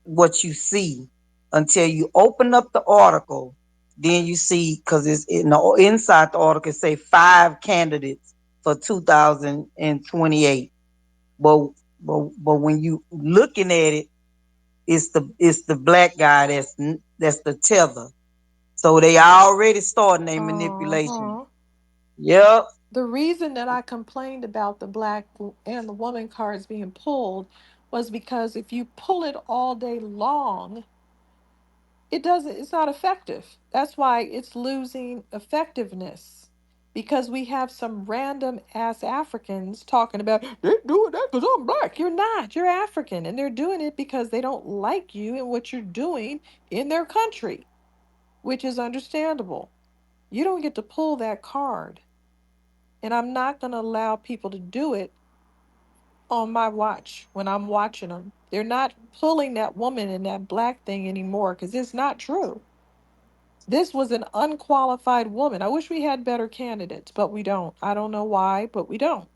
what you see until you open up the article. Then you see, because it's in the inside the article, it say 5 candidates for 2028. But but when you looking at it, it's the black guy that's the tether. So they already starting their manipulation. Uh-huh. Yep. The reason that I complained about the and the woman cards being pulled was because if you pull it all day long, it's not effective. That's why it's losing effectiveness. Because we have some random ass Africans talking about they're doing that because I'm black. You're not. You're African. And they're doing it because they don't like you and what you're doing in their country, which is understandable. You don't get to pull that card. And I'm not going to allow people to do it on my watch when I'm watching them. They're not pulling that woman in that black thing anymore because it's not true. This was an unqualified woman. I wish we had better candidates, but we don't. I don't know why, but we don't.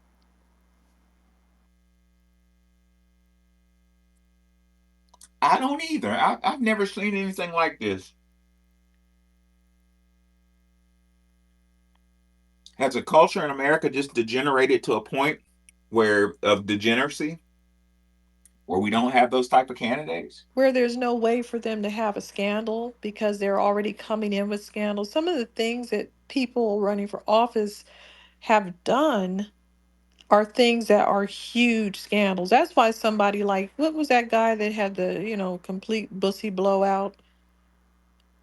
I don't either. I've never seen anything like this. Has a culture in America just degenerated to a point where of degeneracy where we don't have those type of candidates? Where there's no way for them to have a scandal because they're already coming in with scandals. Some of the things that people running for office have done are things that are huge scandals. That's why somebody like, what was that guy that had the, complete bussy blowout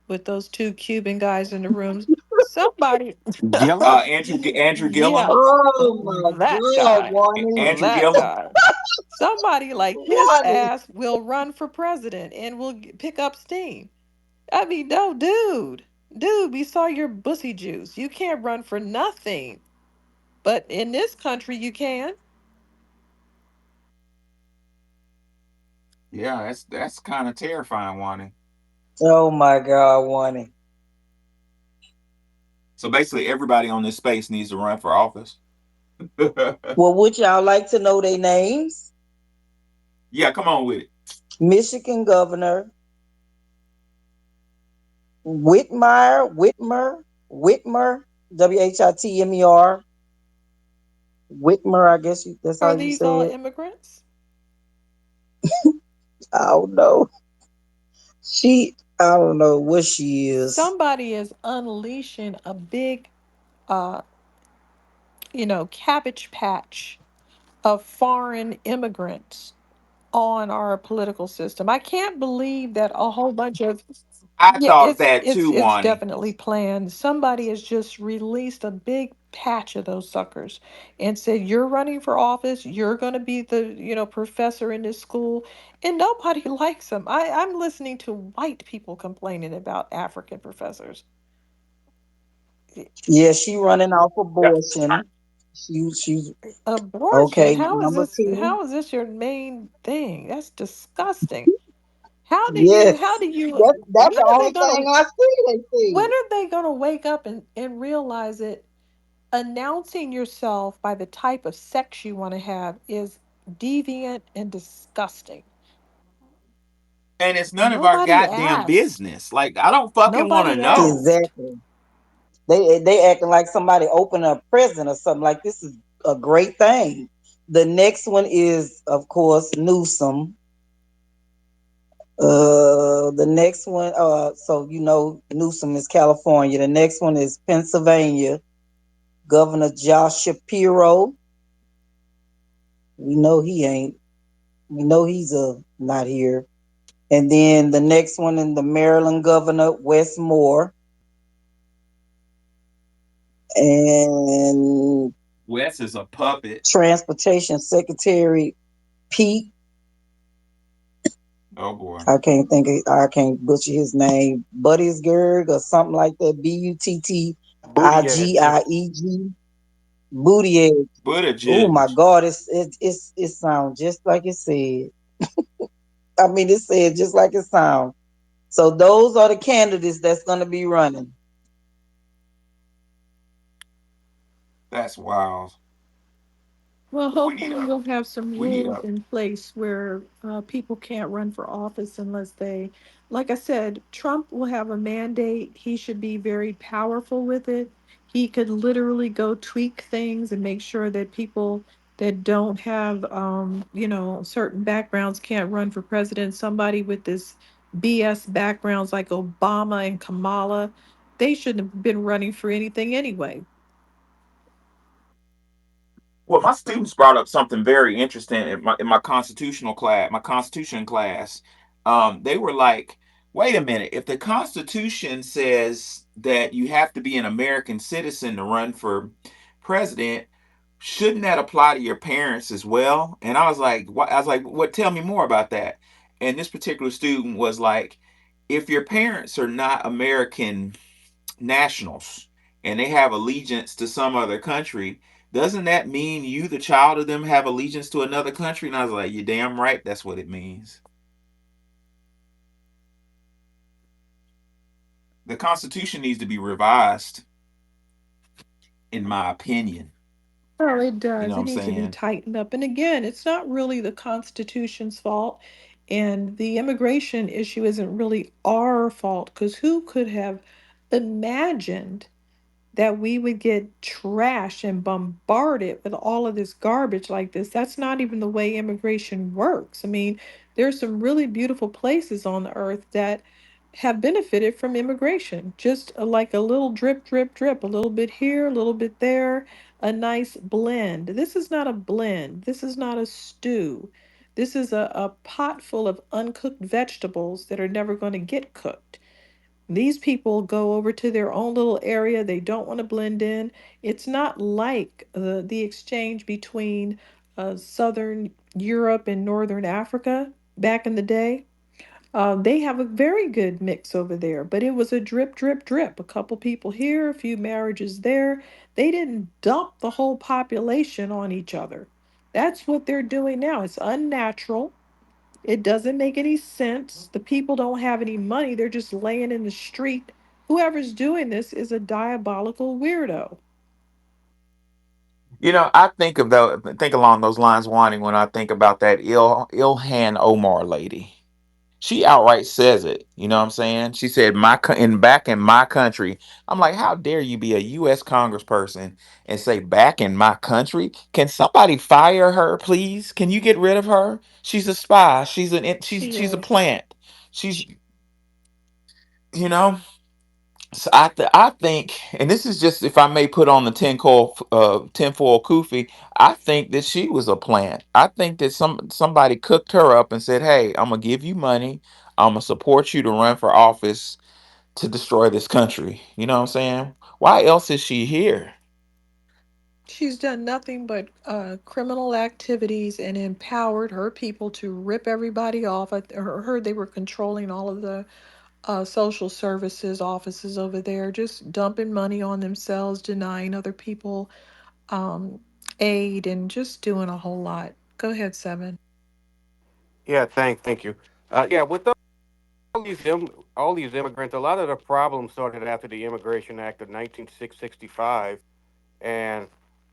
with those two Cuban guys in the rooms? Somebody, Gillum? Andrew yeah, Gillum. Oh my that God, guy, Wani. Andrew that Gillum. guy. Somebody like his Wani. ass will run for president and will pick up steam. I mean, no, dude, we saw your bussy juice. You can't run for nothing. But in this country, you can. Yeah, that's kind of terrifying, Wani. Oh my God, Wani. So basically, everybody on this space needs to run for office. Well, would y'all like to know their names? Yeah, come on with it. Michigan Governor Whitmer, Whitmer, Whitmer. I guess that's how Are you these all say it. immigrants? I don't know. I don't know what she is. Somebody is unleashing a big, uh, cabbage patch of foreign immigrants on our political system. I can't believe that a whole bunch of I yeah, thought it's that it's too, it's Wani. definitely planned. Somebody has just released a big patch of those suckers and said you're running for office, you're going to be the, professor in this school, and nobody likes them. I'm listening to white people complaining about African professors. Yeah, she running off Yeah. abortion. She's Abortion? okay. How is Number this two. how is this your main thing? That's disgusting. How do you Yes, how do you that's when the are only they thing gonna I see. They when see. are they gonna wake up and realize it? Announcing yourself by the type of sex you want to have is deviant and disgusting. And it's none of our Nobody goddamn asked. business. Like, I don't fucking want to Nobody know. asked. Exactly. They acting like somebody opened a prison or something. Like this is a great thing. The next one is, of course, Newsom. The next one, so Newsom is California. The next one is Pennsylvania. Governor Josh Shapiro. We know he ain't. We know he's not here. And then the next one in the Maryland Governor Wes Moore and Wes is a puppet. Transportation Secretary Pete. Oh boy. I can't butcher his name. Buttigieg or something like that. Booty gag. Buttigieg. Booty egg. Oh my Buttigieg. God, it sounds just like it said. I mean, it said just like it sounds. So those are the candidates that's going to be running. That's wild. Well, We need hopefully a we'll have some we need rules a in place where people can't run for office unless they, like I said, Trump will have a mandate. He should be very powerful with it. He could literally go tweak things and make sure that people that don't have, certain backgrounds can't run for president. Somebody with this BS backgrounds like Obama and Kamala, they shouldn't have been running for anything anyway. Well, my students brought up something very interesting in my constitutional class, my constitution class. They were like, "Wait a minute! If the Constitution says that you have to be an American citizen to run for president, shouldn't that apply to your parents as well?" And I was like, "What?" I was like, "What? Tell me more about that." And this particular student was like, "If your parents are not American nationals and they have allegiance to some other country, doesn't that mean you, the child of them, have allegiance to another country?" And I was like, "You're damn right, that's what it means." The Constitution needs to be revised, in my opinion. Oh, it You know does. what It I'm needs to be saying? tightened up. And again, it's not really the Constitution's fault. And the immigration issue isn't really our fault because who could have imagined that we would get trashed and bombarded with all of this garbage like this? That's not even the way immigration works. I mean, there's some really beautiful places on the earth that have benefited from immigration. Just like a little drip, drip, drip, a little bit here, a little bit there, a nice blend. This is not a blend. This is not a stew. This is a pot full of uncooked vegetables that are never going to get cooked. These people go over to their own little area. They don't want to blend in. It's not like the exchange between Southern Europe and Northern Africa back in the day. They have a very good mix over there, but it was a drip, drip, drip. A couple people here, a few marriages there. They didn't dump the whole population on each other. That's what they're doing now. It's unnatural. It doesn't make any sense. The people don't have any money. They're just laying in the street. Whoever's doing this is a diabolical weirdo. I think along those lines, wanting when I think about that Ilhan Omar lady. She outright says it. You know what I'm saying? She said, back in my country." I'm like, how dare you be a U.S. Congressperson and say back in my country? Can somebody fire her, please? Can you get rid of her? She's a spy. She She's a is. plant. She's you know. So I think, and this is just if I may put on the tinfoil kufi. I think that she was a plant. I think that somebody cooked her up and said, "Hey, I'm gonna give you money. I'm gonna support you to run for office to destroy this country." You know what I'm saying? Why else is she here? She's done nothing but criminal activities and empowered her people to rip everybody off. Heard they were controlling all of the social services offices over there, just dumping money on themselves, denying other people um, aid, and just doing a whole lot. Go ahead, Seven. Yeah, thank you. Yeah, with all these immigrants, a lot of the problems started after the Immigration Act of 1965, and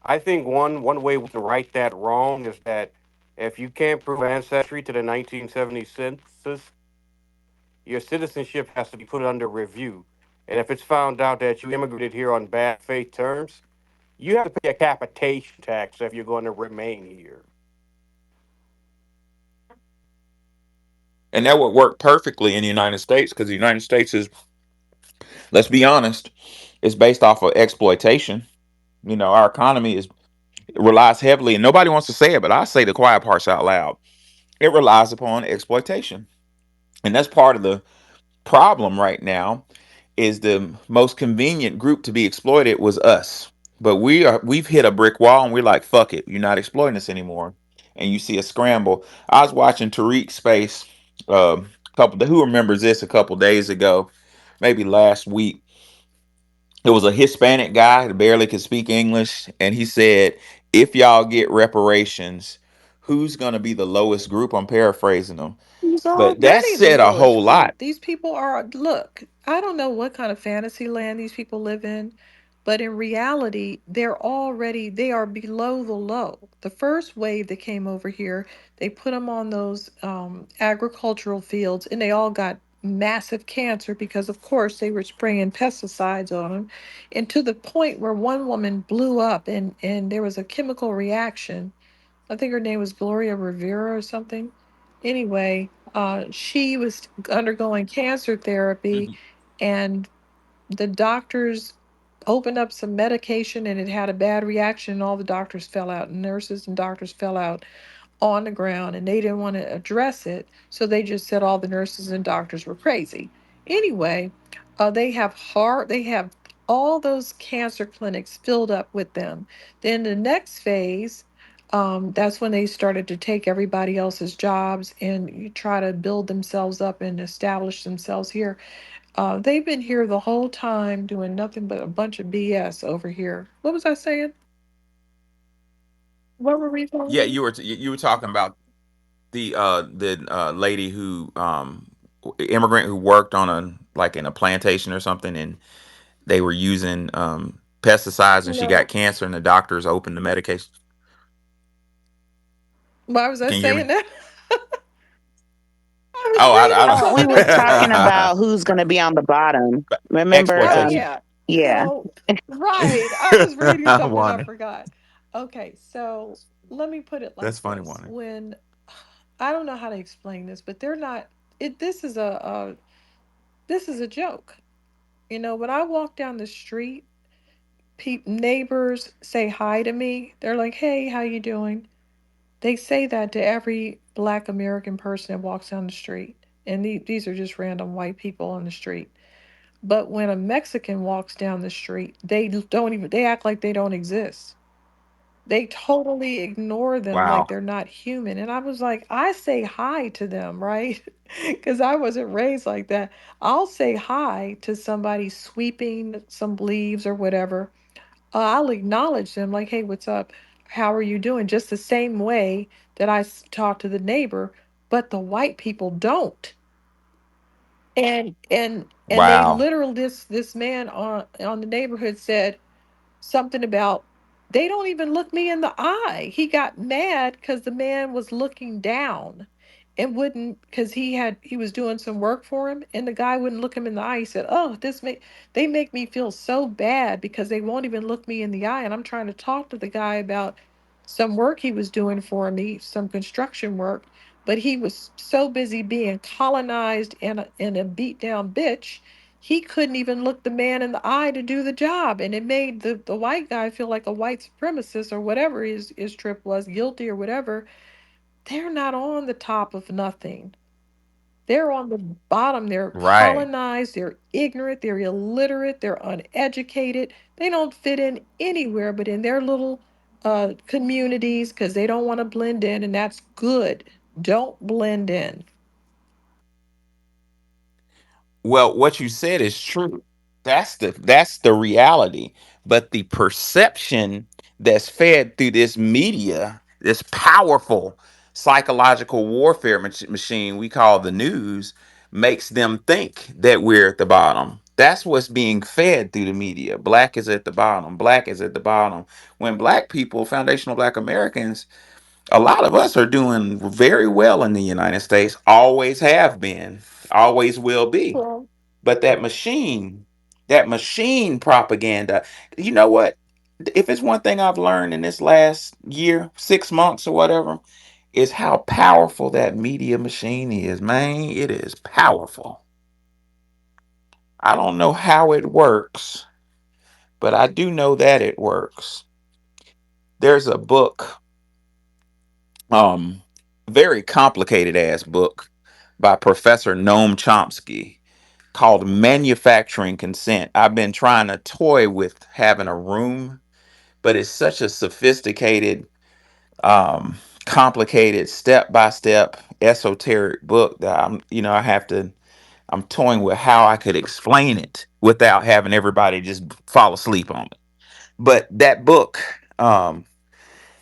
I think one way to right that wrong is that if you can't prove ancestry to the 1970 census, your citizenship has to be put under review. And if it's found out that you immigrated here on bad faith terms, you have to pay a capitation tax if you're going to remain here. And that would work perfectly in the United States because the United States is, let's be honest, is based off of exploitation. Our economy is relies heavily, and nobody wants to say it, but I say the quiet parts out loud. It relies upon exploitation, and that's part of the problem right now. Is the most convenient group to be exploited was us, but we've hit a brick wall, and we're like, fuck it, you're not exploiting us anymore. And you see a scramble. I was watching Tariq's space, who remembers this, a couple days ago, maybe last week. It was a Hispanic guy that barely could speak English, and he said, "If y'all get reparations, who's going to be the lowest group?" I'm paraphrasing him, He's but that already the said a lowest whole group. lot. These people are, look, I don't know what kind of fantasy land these people live in, but in reality, they are below the low. The first wave that came over here, they put them on those agricultural fields and they all got massive cancer because, of course, they were spraying pesticides on them. And to the point where one woman blew up and there was a chemical reaction. I think her name was Gloria Rivera or something. Anyway, she was undergoing cancer therapy, Mhm. and the doctors opened up some medication and it had a bad reaction, and all the doctors fell out, and nurses and doctors fell out on the ground, and they didn't want to address it, so they just said all the nurses and doctors were crazy. Anyway, they have all those cancer clinics filled up with them. Then the next phase, that's when they started to take everybody else's jobs and you try to build themselves up and establish themselves here. They've been here the whole time doing nothing but a bunch of BS over here. What was I saying? What were we Yeah, talking? you were talking about the lady who immigrant who worked on a like in a plantation or something, and they were using pesticides, and she got No. cancer, and the doctors opened the medication. Why was I Can you hear saying me? that? I was Oh, reading I Oh, we was something. talking don't. about who's going to be on the bottom. Remember? Oh, Exploitation. yeah. Yeah. So, right. I was reading something I Wanda. forgot. Okay. So, let me put it That's like funny, this. Wanda. When I don't know how to explain this, but they're not, this is a joke. You know, when I walk down the street, neighbors say hi to me. They're like, "Hey, how you doing?" They say that to every black American person that walks down the street. And these are just random white people on the street. But when a Mexican walks down the street, they act like they don't exist. They totally ignore them like Wow. they're not human. And I was like, I say hi to them, right? Because I wasn't raised like that. I'll say hi to somebody sweeping some leaves or whatever. I'll acknowledge them like, hey, what's up? How are you doing? Just the same way that talk to the neighbor, but the white people don't. And they Wow. literally, this man on the neighborhood said something about they don't even look me in the eye. He got mad because the man was looking down and wouldn't, because he was doing some work for him, and the guy wouldn't look him in the eye. He said, "Oh, they make me feel so bad because they won't even look me in the eye." And I'm trying to talk to the guy about some work he was doing for me, some construction work, but he was so busy being colonized and a beat down bitch, he couldn't even look the man in the eye to do the job. And it made the white guy feel like a white supremacist or whatever his trip was, guilty or whatever. They're not on the top of nothing. They're on the bottom. They're Right. colonized, they're ignorant, they're illiterate, they're uneducated. They don't fit in anywhere but in their little communities because they don't want to blend in, and that's good. Don't blend in. Well, what you said is true. That's the reality. But the perception that's fed through this media, this powerful psychological warfare machine we call the news, makes them think that we're at the bottom. That's what's being fed through the media. Black is at the bottom. Black is at the bottom. When black people, foundational black Americans, a lot of us are doing very well in the United States, always have been, always will be. Well, But that machine propaganda, you know what? If it's one thing I've learned in this last year, 6 months or whatever, is how powerful that media machine is, man. It is powerful. I don't know how it works, but I do know that it works. There's a book, um, very complicated ass book by Professor Noam Chomsky called Manufacturing Consent. I've been trying to toy with having a room, but it's such a sophisticated, complicated, step by step, esoteric book that I have to. I'm toying with how I could explain it without having everybody just fall asleep on it. But that book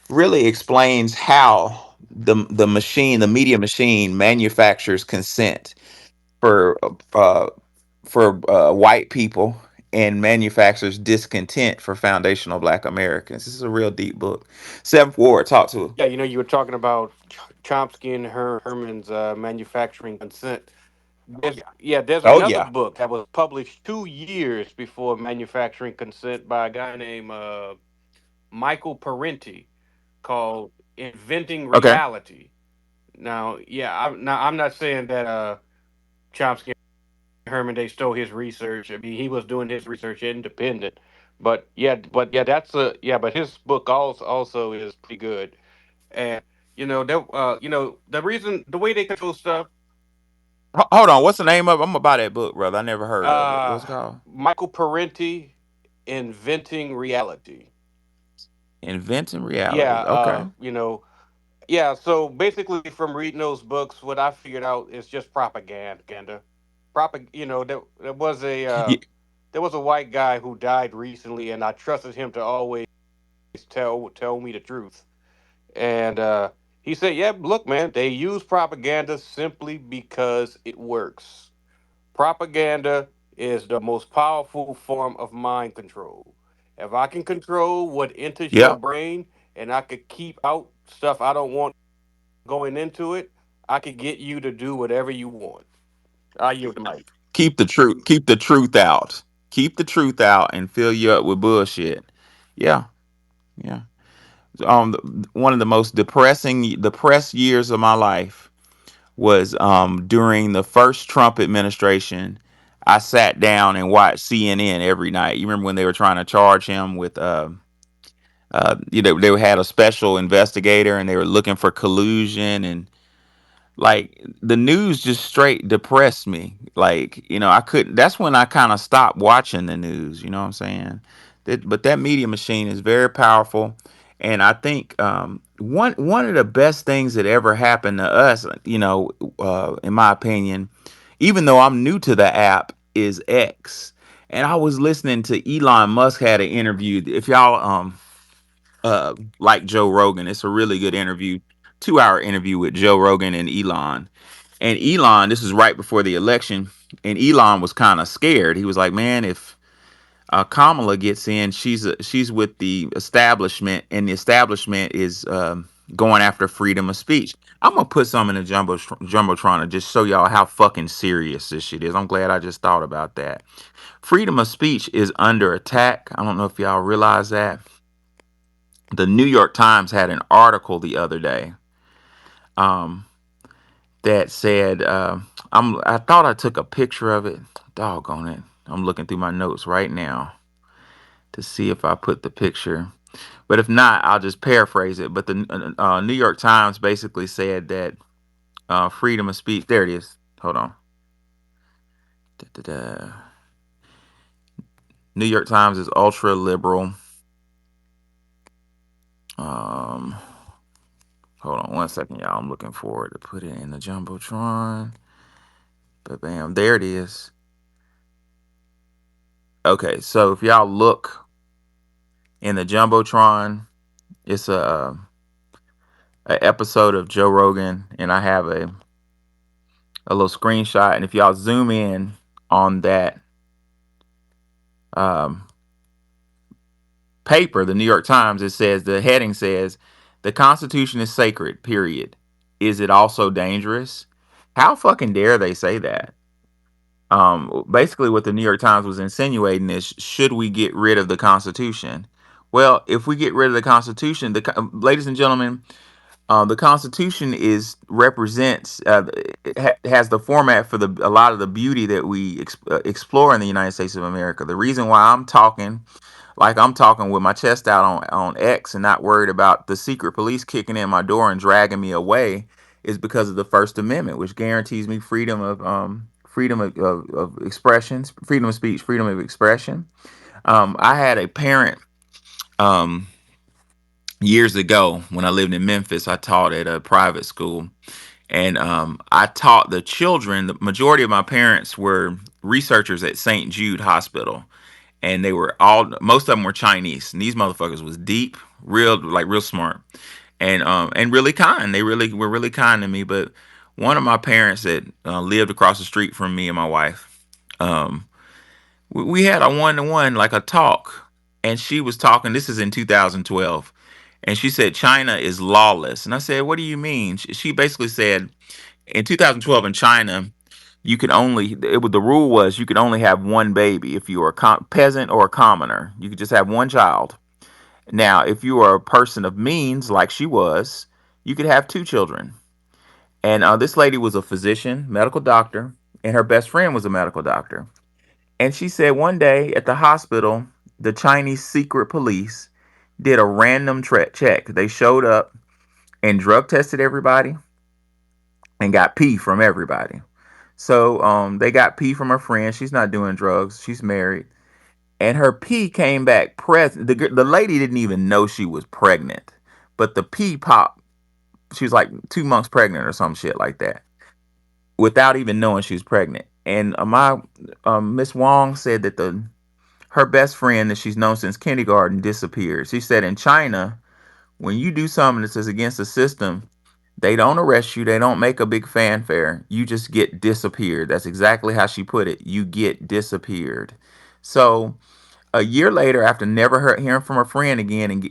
really explains how the machine, the media machine, manufactures consent for uh, white people and manufactures discontent for foundational Black Americans. This is a real deep book. Seventh Ward, talk to her. Yeah, you were talking about Chomsky and Herman's manufacturing consent. There's Oh another yeah. book that was published 2 years before Manufacturing Consent by a guy named Michael Parenti called Inventing Okay. Reality. I'm not saying that Chomsky and Herman they stole his research. I mean, he was doing his research independent. But his book also is pretty good. And the reason the way they control stuff. Hold on. What's the name of it? I'm gonna buy that book, brother. I never heard of it. What's it called? Michael Parenti, Inventing Reality. Inventing Yeah, Reality. Okay. yeah. So basically, from reading those books, what I figured out is just propaganda. Yeah, There was a white guy who died recently, and I trusted him to always tell me the truth. And he said, "Yeah, look, man, they use propaganda simply because it works. Propaganda is the most powerful form of mind control. If I can control what enters your yep. brain and I could keep out stuff I don't want going into it, I could get you to do whatever you want." I yield the mic. Keep the truth. Keep the truth out. Keep the truth out and fill you up with bullshit. Yeah. Yeah. One of the most depressed years of my life was during the first Trump administration. I sat down and watched CNN every night. You remember when they were trying to charge him with they had a special investigator and they were looking for collusion, and like the news just straight depressed me. Like, I couldn't. That's when I kind of stopped watching the news. You know what I'm saying? But that media machine is very powerful, and I think one of the best things that ever happened to us, in my opinion, even though I'm new to the app, is X. And I was listening to Elon Musk had an interview. If y'all like Joe Rogan, it's a really good interview. 2 hour interview with Joe Rogan and Elon. And Elon, this is right before the election, and Elon was kind of scared. He was like, "Man, if Kamala gets in, she's with the establishment, and the establishment is going after freedom of speech." I'm gonna put some in the jumbotron to just show y'all how fucking serious this shit is. I'm glad I just thought about that. Freedom of speech is under attack. I don't know if y'all realize that. The New York Times had an article the other day. Um, that said, I thought I took a picture of it. Doggone it. I'm looking through my notes right now to see if I put the picture. But if not, I'll just paraphrase it. But the New York Times basically said that freedom of speech. There it is. Hold on. Da-da-da. New York Times is ultra liberal. Um, Hold on one second, y'all. I'm looking forward to put it in the jumbotron. But bam, there it is. Okay, so if y'all look in the jumbotron, it's a episode of Joe Rogan, and I have a little screenshot. And if y'all zoom in on that um, paper, the New York Times, it says the heading says, "The Constitution is sacred. Period. Is it also dangerous?" How fucking dare they say that? Basically, what the New York Times was insinuating is, should we get rid of the Constitution? Well, if we get rid of the Constitution, ladies and gentlemen, the Constitution is represents has the format for a lot of the beauty that we explore in the United States of America. The reason why I'm talking with my chest out on X and not worried about the secret police kicking in my door and dragging me away is because of the First Amendment, which guarantees me freedom of expression, freedom of speech, freedom of expression. I had a parent um, years ago when I lived in Memphis. I taught at a private school, And I taught the children. The majority of my parents were researchers at St. Jude Hospital, and they were all most of them were Chinese. And these motherfuckers was deep, real smart, and really kind. They really were really kind to me. But one of my parents that lived across the street from me and my wife, um, we had a one to one, like a talk, and she was talking. This is in 2012, and she said China is lawless, and I said, "What do you mean?" She basically said in 2012 in China, you could only the rule was you could only have one baby if you were a peasant or a commoner. You could just have one child. Now, if you are a person of means, like she was, you could have two children. And this lady was a physician, medical doctor, and her best friend was a medical doctor. And she said one day at the hospital, the Chinese secret police did a random check. They showed up and drug tested everybody and got pee from everybody. So they got pee from her friend. She's not doing drugs. She's married. And her pee came back present. The lady didn't even know she was pregnant, but the pee popped. She was like 2 months pregnant or some shit like that, without even knowing she was pregnant. And my Miss Wong said that the her best friend that she's known since kindergarten disappeared. She said in China, when you do something that is against the system, they don't arrest you. They don't make a big fanfare. You just get disappeared. That's exactly how she put it. You get disappeared. So a year later, after never hearing from her friend again and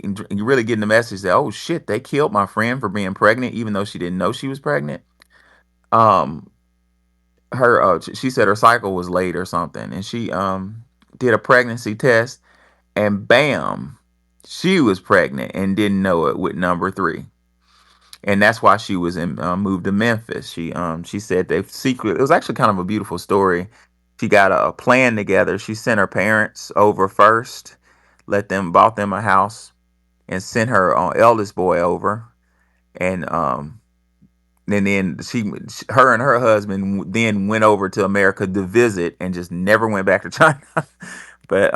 really getting the message that, oh shit, they killed my friend for being pregnant, even though she didn't know she was pregnant. Um, she said her cycle was late or something, and she did a pregnancy test, and bam, she was pregnant and didn't know it with number three. And that's why she was moved to Memphis. She said they secret. It was actually kind of a beautiful story. She got a plan together. She sent her parents over first, bought them a house, and sent her eldest boy over. And then her and her husband then went over to America to visit and just never went back to China. But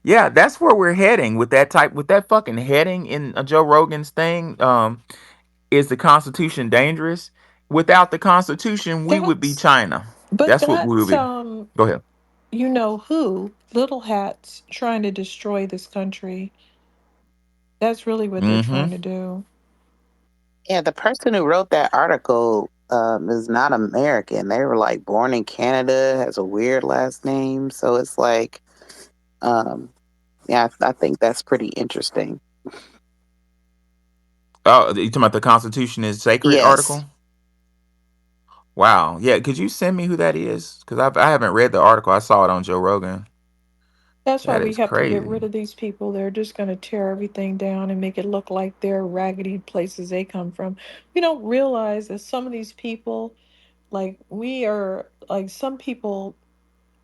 yeah, that's where we're heading with that fucking heading in Joe Rogan's thing. Is the Constitution dangerous? Without the Constitution, we would be That's China. but That's what we would that's be. Go ahead. you know who, little hats trying to destroy this country. That's really what they're Mm-hmm. trying to do. Yeah, the person who wrote that article is not American. They were like born in Canada, has a weird last name. So it's like, um, yeah, I think that's pretty interesting. Oh, you talking about the Constitution is sacred Yes. article? Wow. Yeah. Could you send me who that is? Because I haven't read the article. I saw it on Joe Rogan. That's why That we is have to get crazy. rid of these people. They're just going to tear everything down and make it look like they're raggedy places they come from. We don't realize that some of these people, like we are, like some people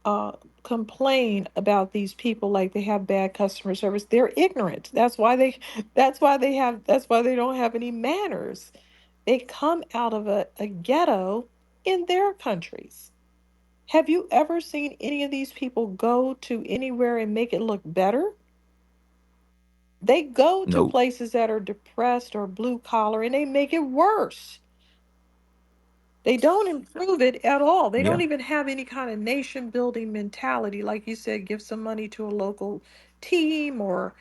uh, complain about these people like they have bad customer service. They're ignorant. That's why they don't have any manners. They come out of a ghetto in their countries. Have you ever seen any of these people go to anywhere and make it look better? They go to Nope. places that are depressed or blue collar and they make it worse. They don't improve it at all. They don't Yeah. even have any kind of nation building mentality. Like you said, give some money to a local team or,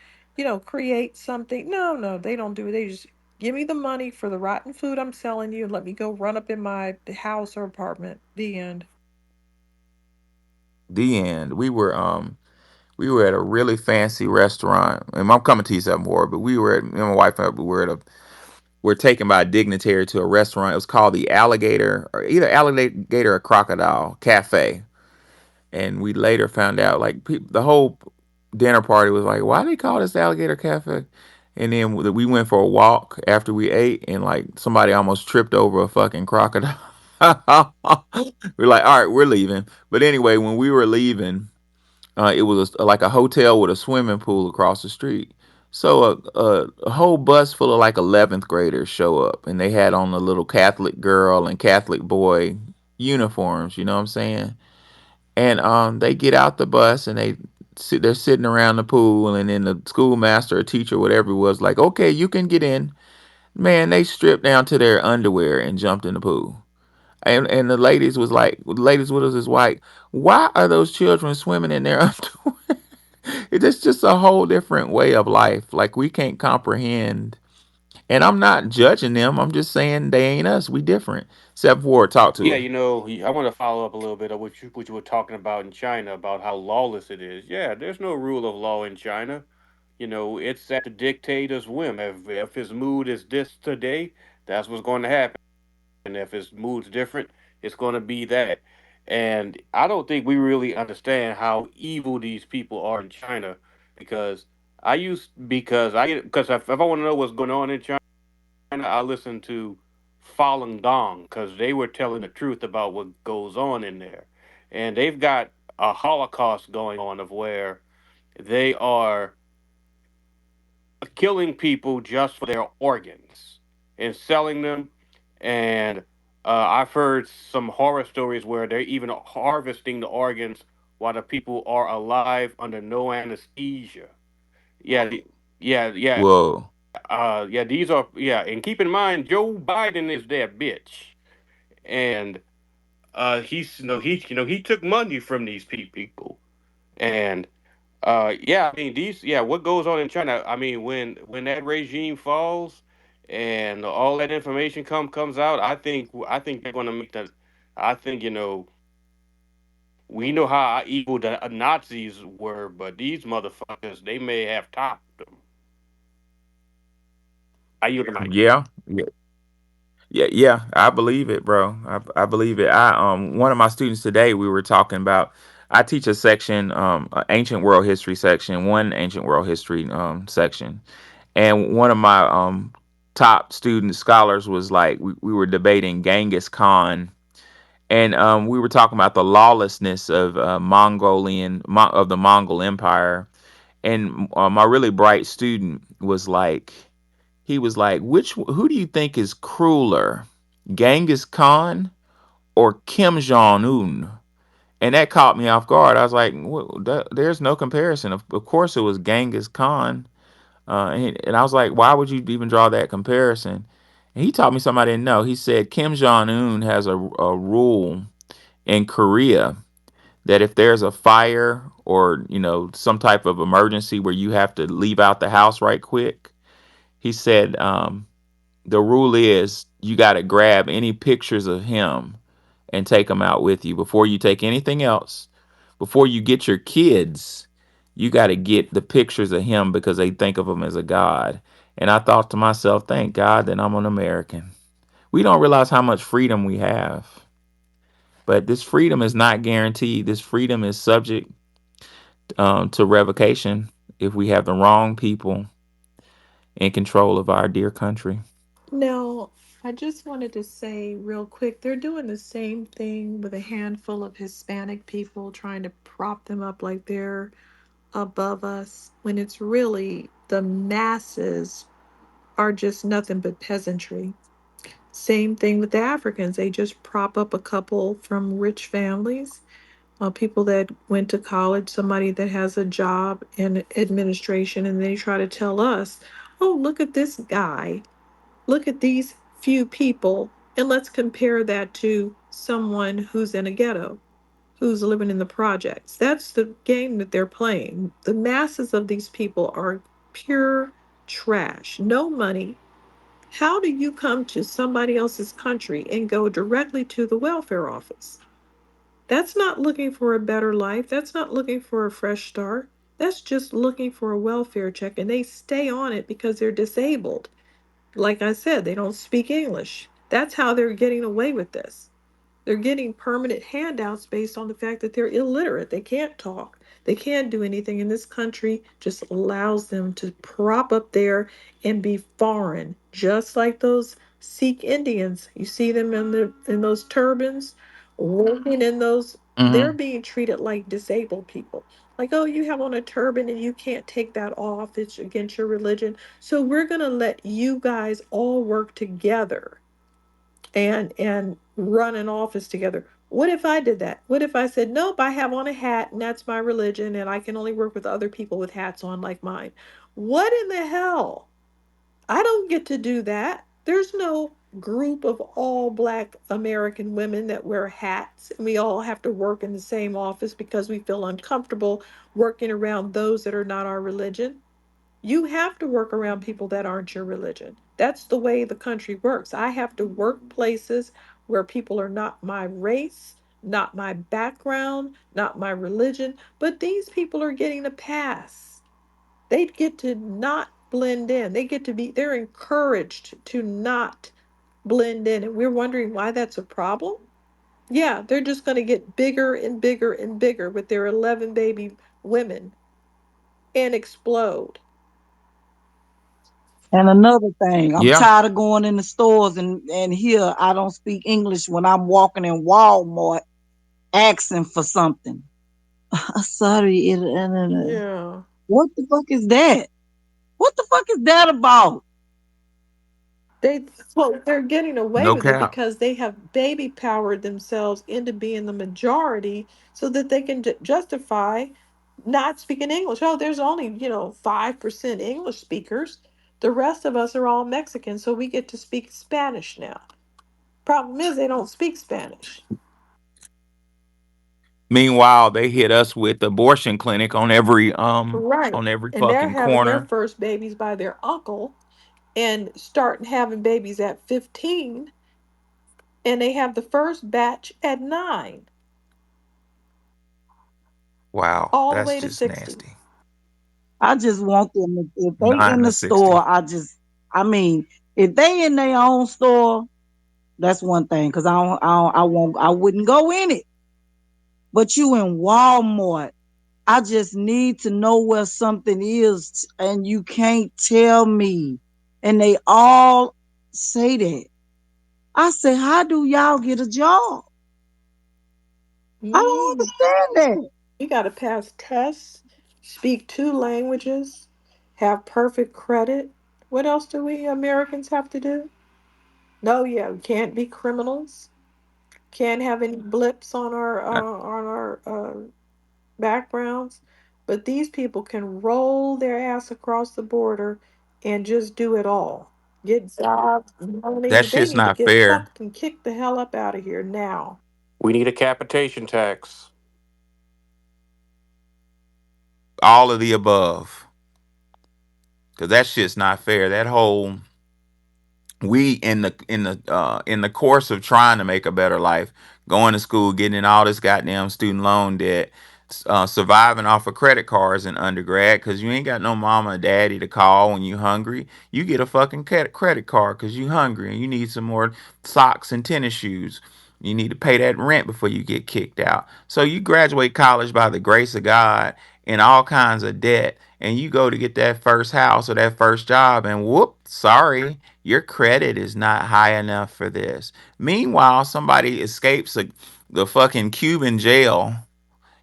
create something. No, no, they don't do it. They just give me the money for the rotten food I'm selling you and let me go run up in my house or apartment. The end. The end. We were at a really fancy restaurant, and I'm coming to you something more. But me and my wife, we were at a were taken by a dignitary to a restaurant. It was called the Alligator, or either Alligator or Crocodile Cafe. And we later found out, like, the whole dinner party was like, "Why do they call this Alligator Cafe?" And then we went for a walk after we ate, and like somebody almost tripped over a fucking crocodile. We're like, "All right, we're leaving." But anyway, when we were leaving, it was like a hotel with a swimming pool across the street. So a whole bus full of like 11th graders show up, and they had on the little Catholic girl and Catholic boy uniforms. You know what I'm saying? And they get out the bus and they're sitting around the pool, and then the schoolmaster or teacher, whatever it was, like, okay, you can get in. Man, they stripped down to their underwear and jumped in the pool. And the ladies was like, the ladies with us is like, why are those children swimming in their underwear? It's just a whole different way of life. Like we can't comprehend. And I'm not judging them. I'm just saying they ain't us. We different. Step forward, talk to Yeah, her. you know, I want to follow up a little bit of what you were talking about in China about how lawless it is. Yeah, there's no rule of law in China. You know, it's at the dictator's whim. If his mood is this today, that's what's going to happen. And if his mood's different, it's going to be that. And I don't think we really understand how evil these people are in China because because if I want to know what's going on in China, I listen to Falun Gong because they were telling the truth about what goes on in there, and they've got a Holocaust going on of where they are killing people just for their organs and selling them. And I've heard some horror stories where they're even harvesting the organs while the people are alive under no anesthesia. Yeah, yeah. Whoa. Yeah. These are yeah. And keep in mind, Joe Biden is their bitch, and he's he took money from these people, and yeah, I mean these. Yeah, what goes on in China? I mean, when that regime falls and all that information comes out, I think they're gonna make that. I think we know how evil the Nazis were, but these motherfuckers they may have topped them. I yield the mic. Yeah. Yeah, yeah, I believe it, bro. I believe it. I one of my students today we were talking about. I teach a section, ancient world history section, one ancient world history section, and one of my top student scholars was like, we were debating Genghis Khan, and we were talking about the lawlessness of of the Mongol Empire, and my really bright student was like, he was like, who do you think is crueler, Genghis Khan or Kim Jong Un? And that caught me off guard. I was like, there's no comparison. Of course, it was Genghis Khan. And I was like, why would you even draw that comparison? And he taught me something I didn't know. He said Kim Jong Un has a rule in Korea that if there's a fire or some type of emergency where you have to leave out the house right quick, he said the rule is you got to grab any pictures of him and take them out with you before you take anything else. Before you get your kids, you got to get the pictures of him because they think of him as a god. And I thought to myself, thank God that I'm an American. We don't realize how much freedom we have. But this freedom is not guaranteed. This freedom is subject to revocation if we have the wrong people in control of our dear country. Now, I just wanted to say real quick, they're doing the same thing with a handful of Hispanic people, trying to prop them up like they're above us, when it's really the masses are just nothing but peasantry. Same thing with the Africans. They just prop up a couple from rich families, people that went to college, somebody that has a job in administration, and they try to tell us, oh, look at this guy. Look at these few people, and let's compare that to someone who's in a ghetto, who's living in the projects. That's the game that they're playing. The masses of these people are pure trash, no money. How do you come to somebody else's country and go directly to the welfare office? That's not looking for a better life. That's not looking for a fresh start. That's just looking for a welfare check, and they stay on it because they're disabled. Like I said, they don't speak English. That's how they're getting away with this. They're getting permanent handouts based on the fact that they're illiterate. They can't talk. They can't do anything. And this country just allows them to prop up there and be foreign, just like those Sikh Indians. You see them in those turbans, working in those. They're Hmm. being treated like disabled people. Like, oh, you have on a turban and you can't take that off. It's against your religion. So we're gonna let you guys all work together and run an office together. What if I did that? What if I said, nope, I have on a hat and that's my religion and I can only work with other people with hats on like mine? What in the hell? I don't get to do that. There's no group of all black American women that wear hats and we all have to work in the same office because we feel uncomfortable working around those that are not our religion. You have to work around people that aren't your religion. That's the way the country works. I have to work places where people are not my race, not my background, not my religion, but these people are getting a pass. They get to not blend in. They get to be, they're encouraged to not blend in. And we're wondering why that's a problem. Yeah, they're just going to get bigger and bigger and bigger with their 11 baby women and explode. And another thing, I'm Yeah, tired of going in the stores and here I don't speak English when I'm walking in Walmart asking for something. Sorry, Yeah. what the fuck is that? What the fuck is that about? They well, they're getting away no with it cap. because they have baby powered themselves into being the majority so that they can justify not speaking English. Oh, there's only, 5% English speakers. The rest of us are all Mexican, so we get to speak Spanish now. Problem is they don't speak Spanish. Meanwhile, they hit us with abortion clinic Right. on every And they're fucking having their corner. first babies by their uncle and starting having babies at 15, and they have the first batch at 9, Wow, all the that's way to just 60. nasty. I just want them if they in Nine to the 60. store, I mean, if they in their own store, that's one thing because I won't I wouldn't go in it. But you in Walmart, I just need to know where something is, and you can't tell me. And they all say that. I say, how do y'all get a job? I don't Mm, understand that. you got to pass tests, speak 2 languages, have perfect credit. What else do we Americans have to do? No, yeah, we can't be criminals. Can't have any blips on our backgrounds. But these people can roll their ass across the border and just do it all. Get jobs, money. That They shit's need to not get fair. fucked and kicked the hell up out of here now. We need a capitation tax. All of the above. Cause that shit's not fair. That whole we in the course of trying to make a better life, going to school, getting in all this goddamn student loan debt, surviving off of credit cards in undergrad because you ain't got no mama or daddy to call when you hungry. You get a fucking credit card because you hungry and you need some more socks and tennis shoes. You need to pay that rent before you get kicked out. So you graduate college by the grace of God in all kinds of debt, and you go to get that first house or that first job, and whoop, sorry, your credit is not high enough for this. Meanwhile, somebody escapes the fucking Cuban jail,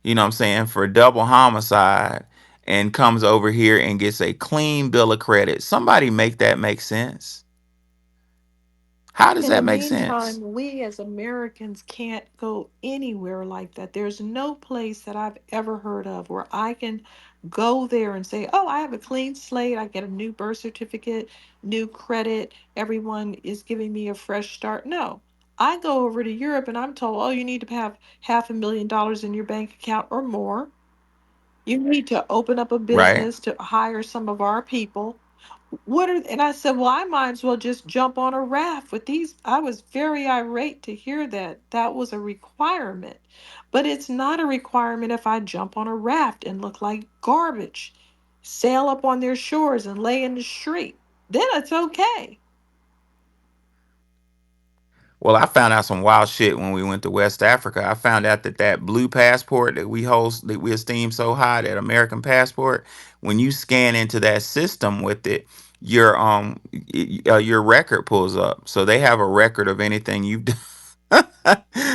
you know what I'm saying, for double homicide and comes over here and gets a clean bill of credit. Somebody make that make sense. How does In the that make sense? meantime, we as Americans can't go anywhere like that. There's no place that I've ever heard of where I can go there and say, oh, I have a clean slate. I get a new birth certificate, new credit. Everyone is giving me a fresh start. No. I go over to Europe and I'm told, oh, you need to have $500,000 in your bank account or more. You need to open up a Right? business to hire some of our people. And I said, well, I might as well just jump on a raft with these. I was very irate to hear that that was a requirement. But it's not a requirement if I jump on a raft and look like garbage, sail up on their shores and lay in the street. Then it's okay. Well, I found out some wild shit when we went to West Africa. I found out that that blue passport that we hold, that we esteem so high, that American passport, when you scan into that system with it, your record pulls up. So they have a record of anything you've done.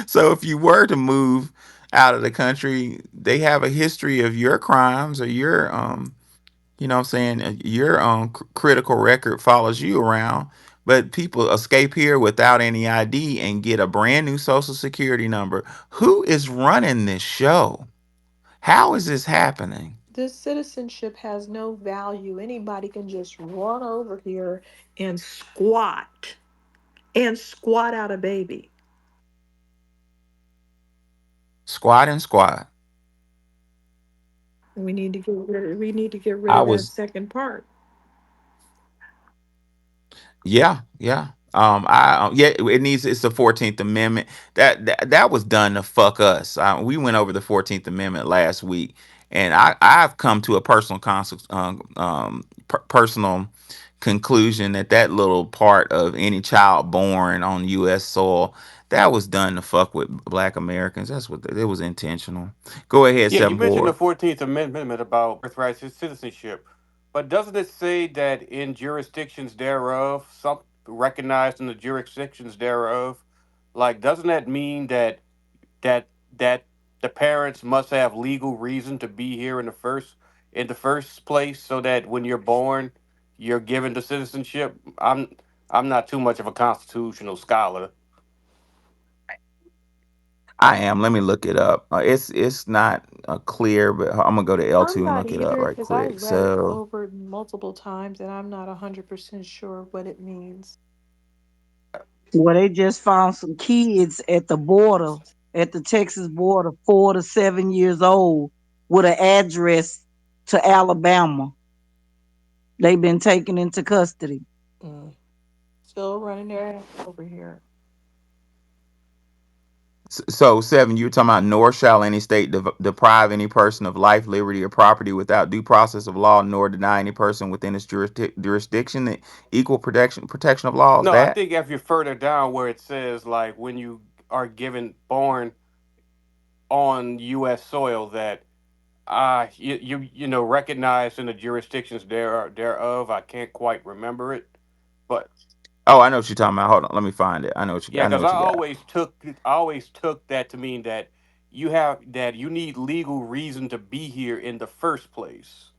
So if you were to move out of the country, they have a history of your crimes or your you know what I'm saying? Your critical record follows you around, but people escape here without any ID and get a brand new social security number. Who is running this show? How is this happening? This citizenship has no value. Anybody can just run over here and squat out a baby. Squad and squad. We need to get rid I of that was second part. Yeah, yeah. Yeah, it needs. It's the 14th Amendment that was done to fuck us. We went over the 14th Amendment last week, and I've come to a personal conclusion that that little part of any child born on U.S. soil that was done to fuck with Black Americans. That's what it was intentional. Go ahead, Yeah, you seven mentioned the four. 14th Amendment about birthright citizenship, but doesn't it say that in jurisdictions thereof, some recognized in the jurisdictions thereof, like doesn't that mean that that the parents must have legal reason to be here in the first place, so that when you're born, you're given the citizenship? I'm not too much of a constitutional scholar. I am. Let me look it up. It's not clear, but I'm gonna go to I'm L2 and not look it up either right because I quick. read it So, over multiple times and I'm not 100% sure what it means. Well, they just found some kids at the border, at the Texas border, 4 to 7 years old, with an address to Alabama. They've been taken into custody. Mm. Still running their ass over here. so seven. You were talking about nor shall any state deprive any person of life, liberty, or property without due process of law, nor deny any person within its jurisdiction the equal protection of laws. No, I That think if you're further down where it says like when you are given born on U.S. soil, that you know, recognized in the jurisdictions thereof. I can't quite remember it, but Oh, I know what you're talking about. Hold on, let me find it. I know what you. yeah, I know because what you got. I always took that to mean that you need legal reason to be here in the first place.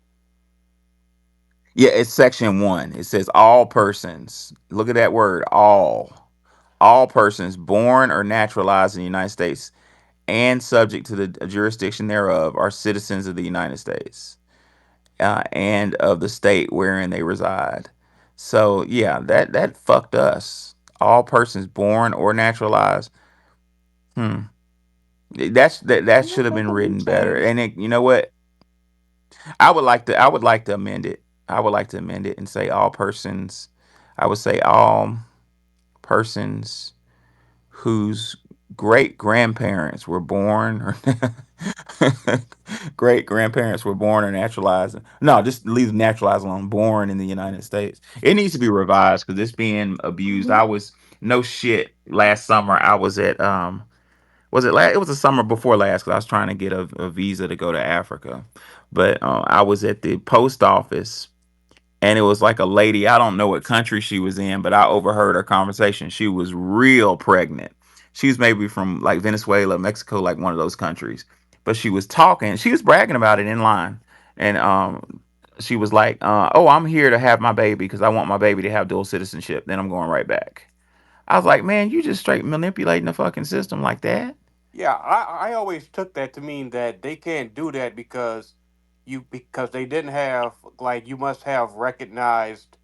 Yeah, it's section one. It says all persons. Look at that word, all. All persons born or naturalized in the United States and subject to the jurisdiction thereof are citizens of the United States and of the state wherein they reside. So yeah, that fucked us. All persons born or naturalized. Hmm. That No, should have that been can be written better. changed. And you know what? I would like to amend it. I would like to amend it and say all persons. I would say all persons whose great grandparents were born or great grandparents were born or naturalized. No, just leave naturalized alone. Born in the United States. It needs to be revised because it's being abused. Hmm. I was no shit. Last summer, I was at was it last? It was the summer before last because I was trying to get a visa to go to Africa, but I was at the post office and it was like a lady. I don't know what country she was in, but I overheard her conversation. She was real pregnant. She was maybe from like Venezuela, Mexico, like one of those countries. But she was talking. She was bragging about it in line, and she was like, "Oh, I'm here to have my baby because I want my baby to have dual citizenship. Then I'm going right back." I was like, "Man, you just straight manipulating the fucking system like that." Yeah, I always took that to mean that they can't do that because they didn't have, like, you must have recognized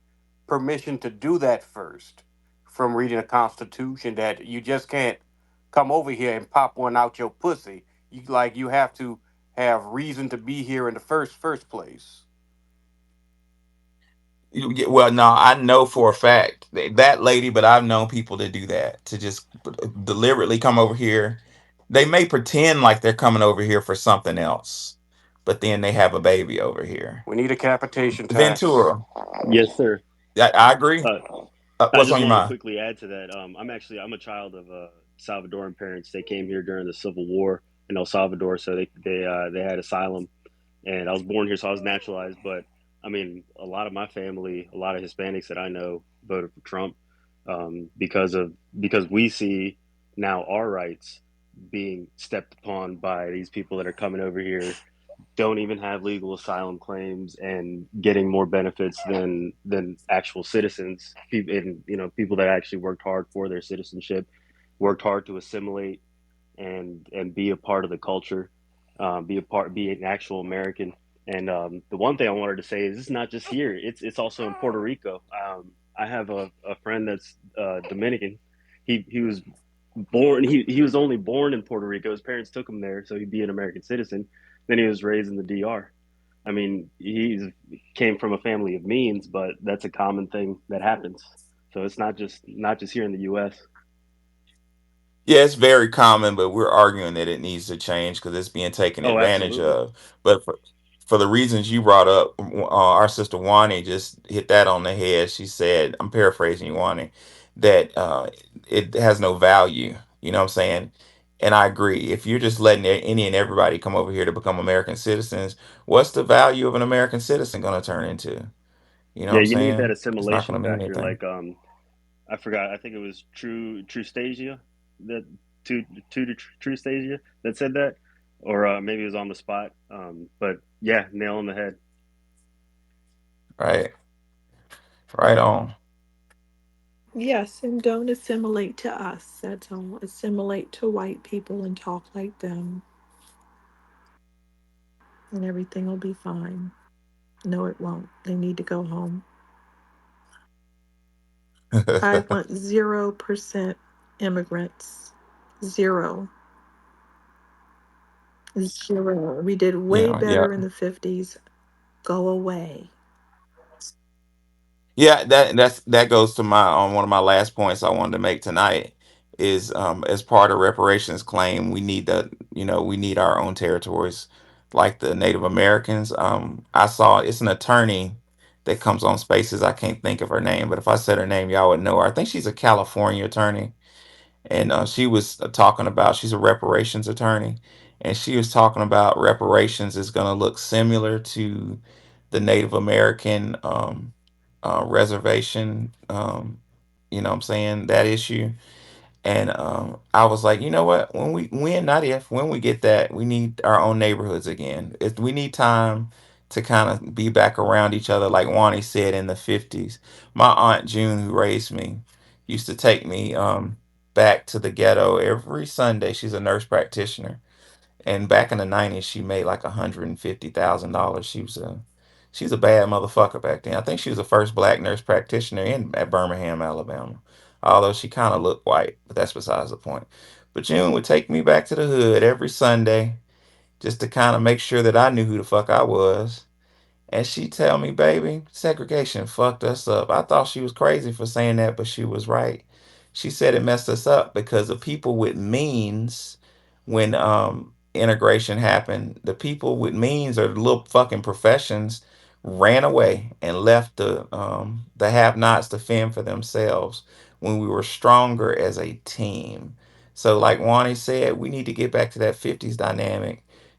permission to do that first from reading the Constitution, that you just can't come over here and pop one out your pussy. You have to have reason to be here in the first place. Well, no, I know for a fact that lady, but I've known people to do that, to just deliberately come over here. They may pretend like they're coming over here for something else, but then they have a baby over here. We need a capitation tax. Ventura, Yes, sir. I agree. Uh, I What's just on your want to mind? quickly add to that. I'm a child of Salvadoran parents. They came here during the Civil War in El Salvador, so they had asylum, and I was born here, so I was naturalized. But I mean, a lot of my family, a lot of Hispanics that I know, voted for Trump because we see now our rights being stepped upon by these people that are coming over here, don't even have legal asylum claims and getting more benefits than actual citizens, and people that actually worked hard for their citizenship, worked hard to assimilate and be a part of the culture, be an actual American. And the one thing I wanted to say is it's not just here; it's also in Puerto Rico. I have a friend that's Dominican. He was born. He was only born in Puerto Rico. His parents took him there so he'd be an American citizen. Then he was raised in the DR. I mean, he came from a family of means, but that's a common thing that happens. So it's not just here in the U.S. Yeah, it's very common, but we're arguing that it needs to change because it's being taken Oh, advantage absolutely. of. But for the reasons you brought up, our sister Wani just hit that on the head. She said, I'm paraphrasing you, Wani, that it has no value. You know what I'm saying? And I agree. If you're just letting any and everybody come over here to become American citizens, what's the value of an American citizen going to turn into? You know what Yeah, I'm you need that saying? It's not assimilation going to mean factor. anything. Like I forgot. I think it was Trustasia that Trustasia that said that, or maybe it was on the spot. But yeah, nail on the head. Right. Right on. Yes, and don't assimilate to us. That's all. Assimilate to white people and talk like them, and everything will be fine. No, it won't. They need to go home. I want 0% immigrants. Zero. Zero. We did way Yeah, yeah. better in the 50s. Go away. Yeah, that goes to my on one of my last points I wanted to make tonight is as part of reparations claim we need we need our own territories like the Native Americans. I saw it's an attorney that comes on Spaces. I can't think of her name, but if I said her name, y'all would know her. I think she's a California attorney, and she was talking about she's a reparations attorney, and she was talking about reparations is going to look similar to the Native American reservation. You know what I'm saying, that issue. And I was like, you know what? When, not if, when we get that, we need our own neighborhoods again. If we need time to kind of be back around each other, like Wani said in the 50s. My aunt June, who raised me, used to take me back to the ghetto every Sunday. She's a nurse practitioner, and back in the 90s, she made like $150,000. She's a bad motherfucker back then. I think she was the first black nurse practitioner in at Birmingham, Alabama. Although she kind of looked white, but that's besides the point. But June would take me back to the hood every Sunday just to kind of make sure that I knew who the fuck I was. And she tell me, baby, segregation fucked us up. I thought she was crazy for saying that, but she was right. She said it messed us up because the people with means, when integration happened, the people with means or the little fucking professions ran away and left the have-nots to fend for themselves when we were stronger as a team. So, like Wani said, we need to get back to that 50s dynamic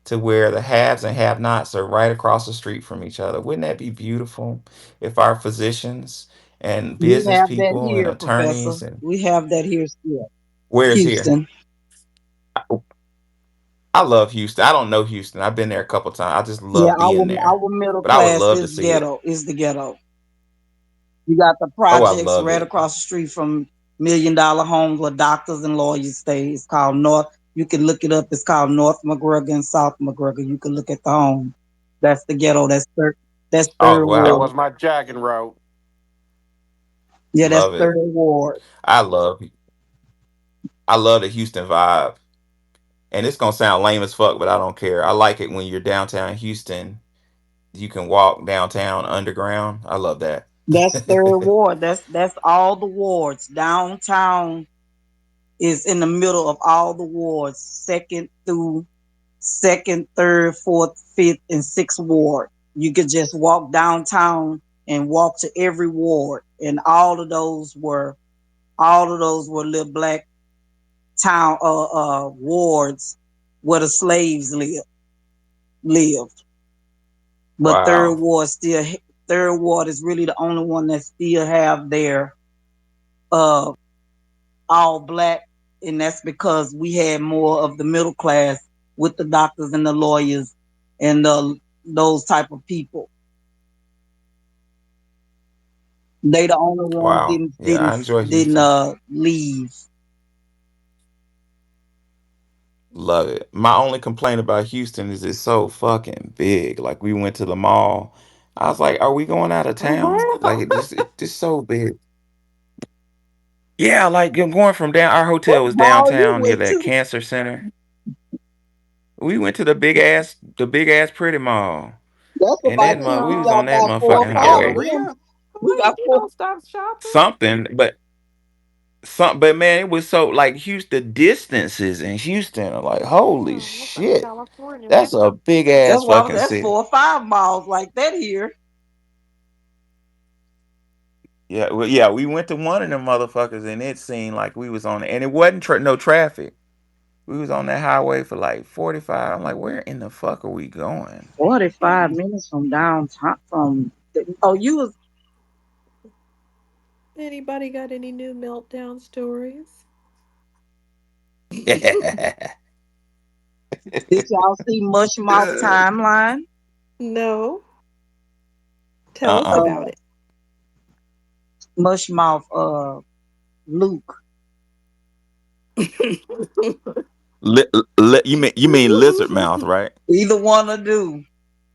to where the haves and have nots are right across the street from each other. Wouldn't that be beautiful if our physicians and We business have that people and here, Professor. attorneys and We have that here still. where's here? Houston. I love Houston. I don't know Houston. I've been there a couple times. I just Yeah, love our being there. our middle But I would class love to is see it. ghetto. Is the ghetto. You got the Oh, I projects love right it. across the street from $1 million homes where doctors and lawyers stay. It's called North. You can look it up. It's called North McGregor and South McGregor. You can look at the home. That's the ghetto. That's third. That's Oh, third That wow. ward. was my jagging route. Yeah, that's Love third it. ward. I love I love the Houston vibe. And it's gonna sound lame as fuck, but I don't care. I like it when you're downtown Houston. You can walk downtown underground. I love that. That's third ward. That's all the wards. Downtown is in the middle of all the wards. Second, third, fourth, fifth, and sixth ward. You could just walk downtown and walk to every ward, and all of those were little black town wards where the slaves lived. But Wow. third ward is really the only one that still have their uh all black, and that's because we had more of the middle class with the doctors and the lawyers and those type of people. They the only ones Wow. didn't Yeah, I didn't enjoy didn't Houston. leave. Love it. My only complaint about Houston is it's so fucking big. Like we went to the mall. I was like, are we going out of Oh, town? Like wow. it just so big. Yeah, like I'm going from down our What hotel was mall you downtown near went that to? cancer center. We went to the big ass pretty mall. That's And about that you. we We was Oh, on got that about four or motherfucking five of highway. them. Galleria? We got wait, you four. don't stop shopping? Something, but man, it was so like Houston, the distances in Houston are like, holy Yeah, looks like shit. California. That's a big That's ass why fucking that's city. 4 or 5 miles like that here. Yeah, well, yeah, we went to one of them motherfuckers and it seemed like we was on and it wasn't no traffic. We was on that highway for like 45. I'm like, where in the fuck are we going? 45 minutes from downtown. Oh, you was. Anybody got any new meltdown stories? Did y'all see Mushmouth timeline? No. Tell us Uh-uh. about Uh, it. Mushmouth, Luke. You mean lizard mouth, right? Either one or do.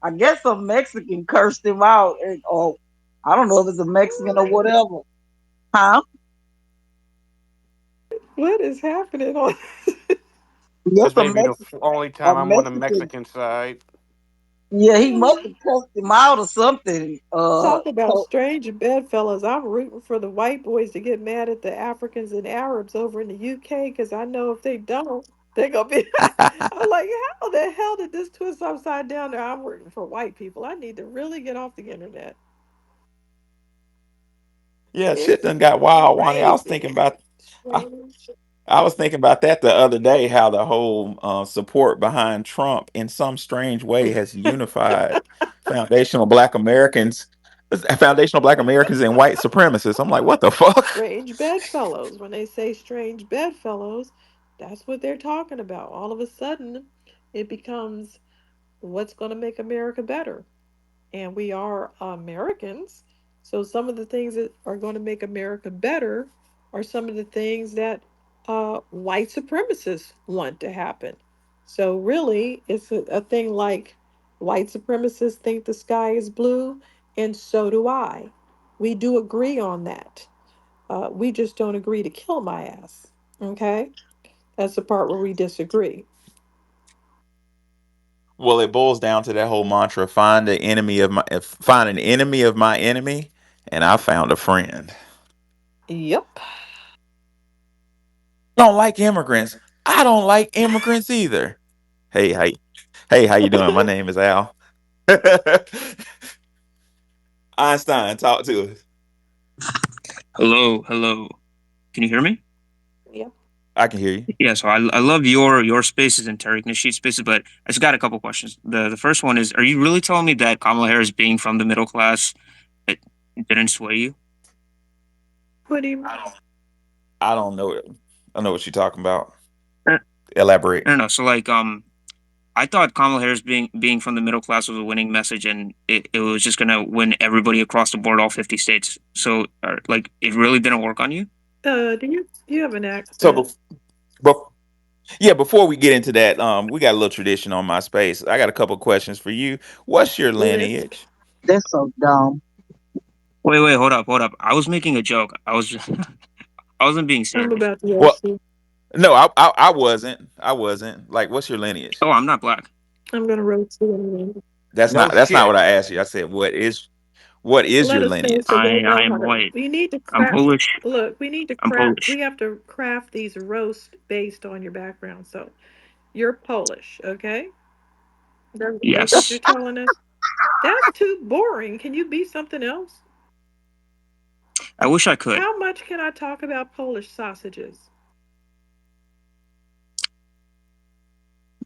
I guess some Mexican cursed him out, or I don't know if it's a Mexican or whatever. Huh? What is happening on? Yes, This may be the only a time I'm on the Mexican. Mexican side. Yeah, he must have cussed him out or something. Talk about So strange bedfellows. I'm rooting for the white boys to get mad at the Africans and Arabs over in the UK because I know if they don't, they're gonna be. I'm like, how the hell did this twist upside down? There, I'm rooting for white people. I need to really get off the internet. Yeah, shit It's done got wild, Wani. crazy. I, Strange. I was thinking about that the other day, how the whole support behind Trump in some strange way has unified foundational black Americans, foundational black Americans and white supremacists. I'm like, what the fuck? Strange bedfellows. When they say strange bedfellows, that's what they're talking about. All of a sudden, it becomes what's going to make America better. And we are Americans. So some of the things that are going to make America better are some of the things that white supremacists want to happen. So really, it's a thing like white supremacists think the sky is blue, and so do I. We do agree on that. We just don't agree to kill my ass. Okay? That's the part where we disagree. Well, it boils down to that whole mantra: find an enemy of my enemy, and I found a friend. Yep. Don't like immigrants. I don't like immigrants either. Hey, how you doing? My name is Al. Einstein, talk to us. Hello, hello. Can you hear me? Yep. I can hear you. Yeah, so I love your spaces and Tariq Nasheed spaces, but I just got a couple questions. The first one is, are you really telling me that Kamala Harris being from the middle class it didn't sway you? What do you I don't know it. I know what you're talking about. Uh, Elaborate. I don't know. So like I thought Kamala Harris being from the middle class was a winning message, and it was just gonna win everybody across the board, all 50 states. So like it really didn't work on you? do you have an So, accent? yeah, before we get into that, we got a little tradition on my space. I got a couple questions for you. What's your List. lineage? that's so dumb. Wait, hold up. I was making a joke. I was just I wasn't being I'm serious. about to Well, ask you. no, I wasn't. I wasn't. Like, what's your lineage? Oh, I'm not black. I'm gonna roast you anyway. No That's not what shit. I asked you. I said, what is Let your us know so lineage? we'll I know am how to. white. We need to I'm craft. Polish. Look, we need to I'm craft. Polish. We have to craft these roasts based on your background. So you're Polish, okay? That's what you're Yes. telling us. That's too boring. Can you be something else? I wish I could. How much can I talk about Polish sausages?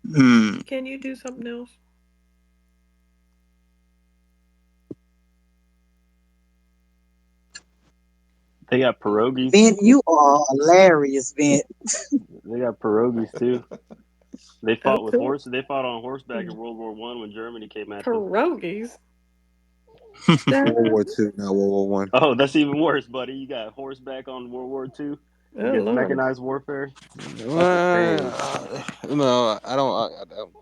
Hmm. Can you do something else? They got pierogies. Vent, you are hilarious, Vent. They got pierogies too. They Oh, fought with cool. horse. They fought on horseback in World War I when Germany came at them. Pierogies. World That War II, not World War One. Oh, that's even worse, buddy. You got horseback on World War II. Oh Against Lord. mechanized warfare? That's insane. No, I don't.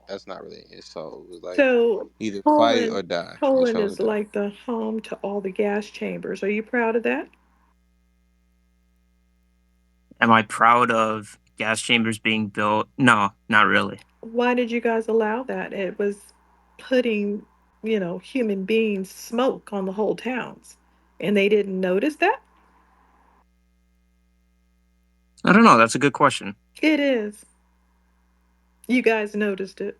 That's not really it. So it was like So either fight Poland, or die. We Poland chose to is die. like the home to all the gas chambers. Are you proud of that? Am I proud of gas chambers being built? No, not really. Why did you guys allow that? It was putting, human beings smoke on the whole towns, and they didn't notice that. I don't know. That's a good question. It is. You guys noticed it.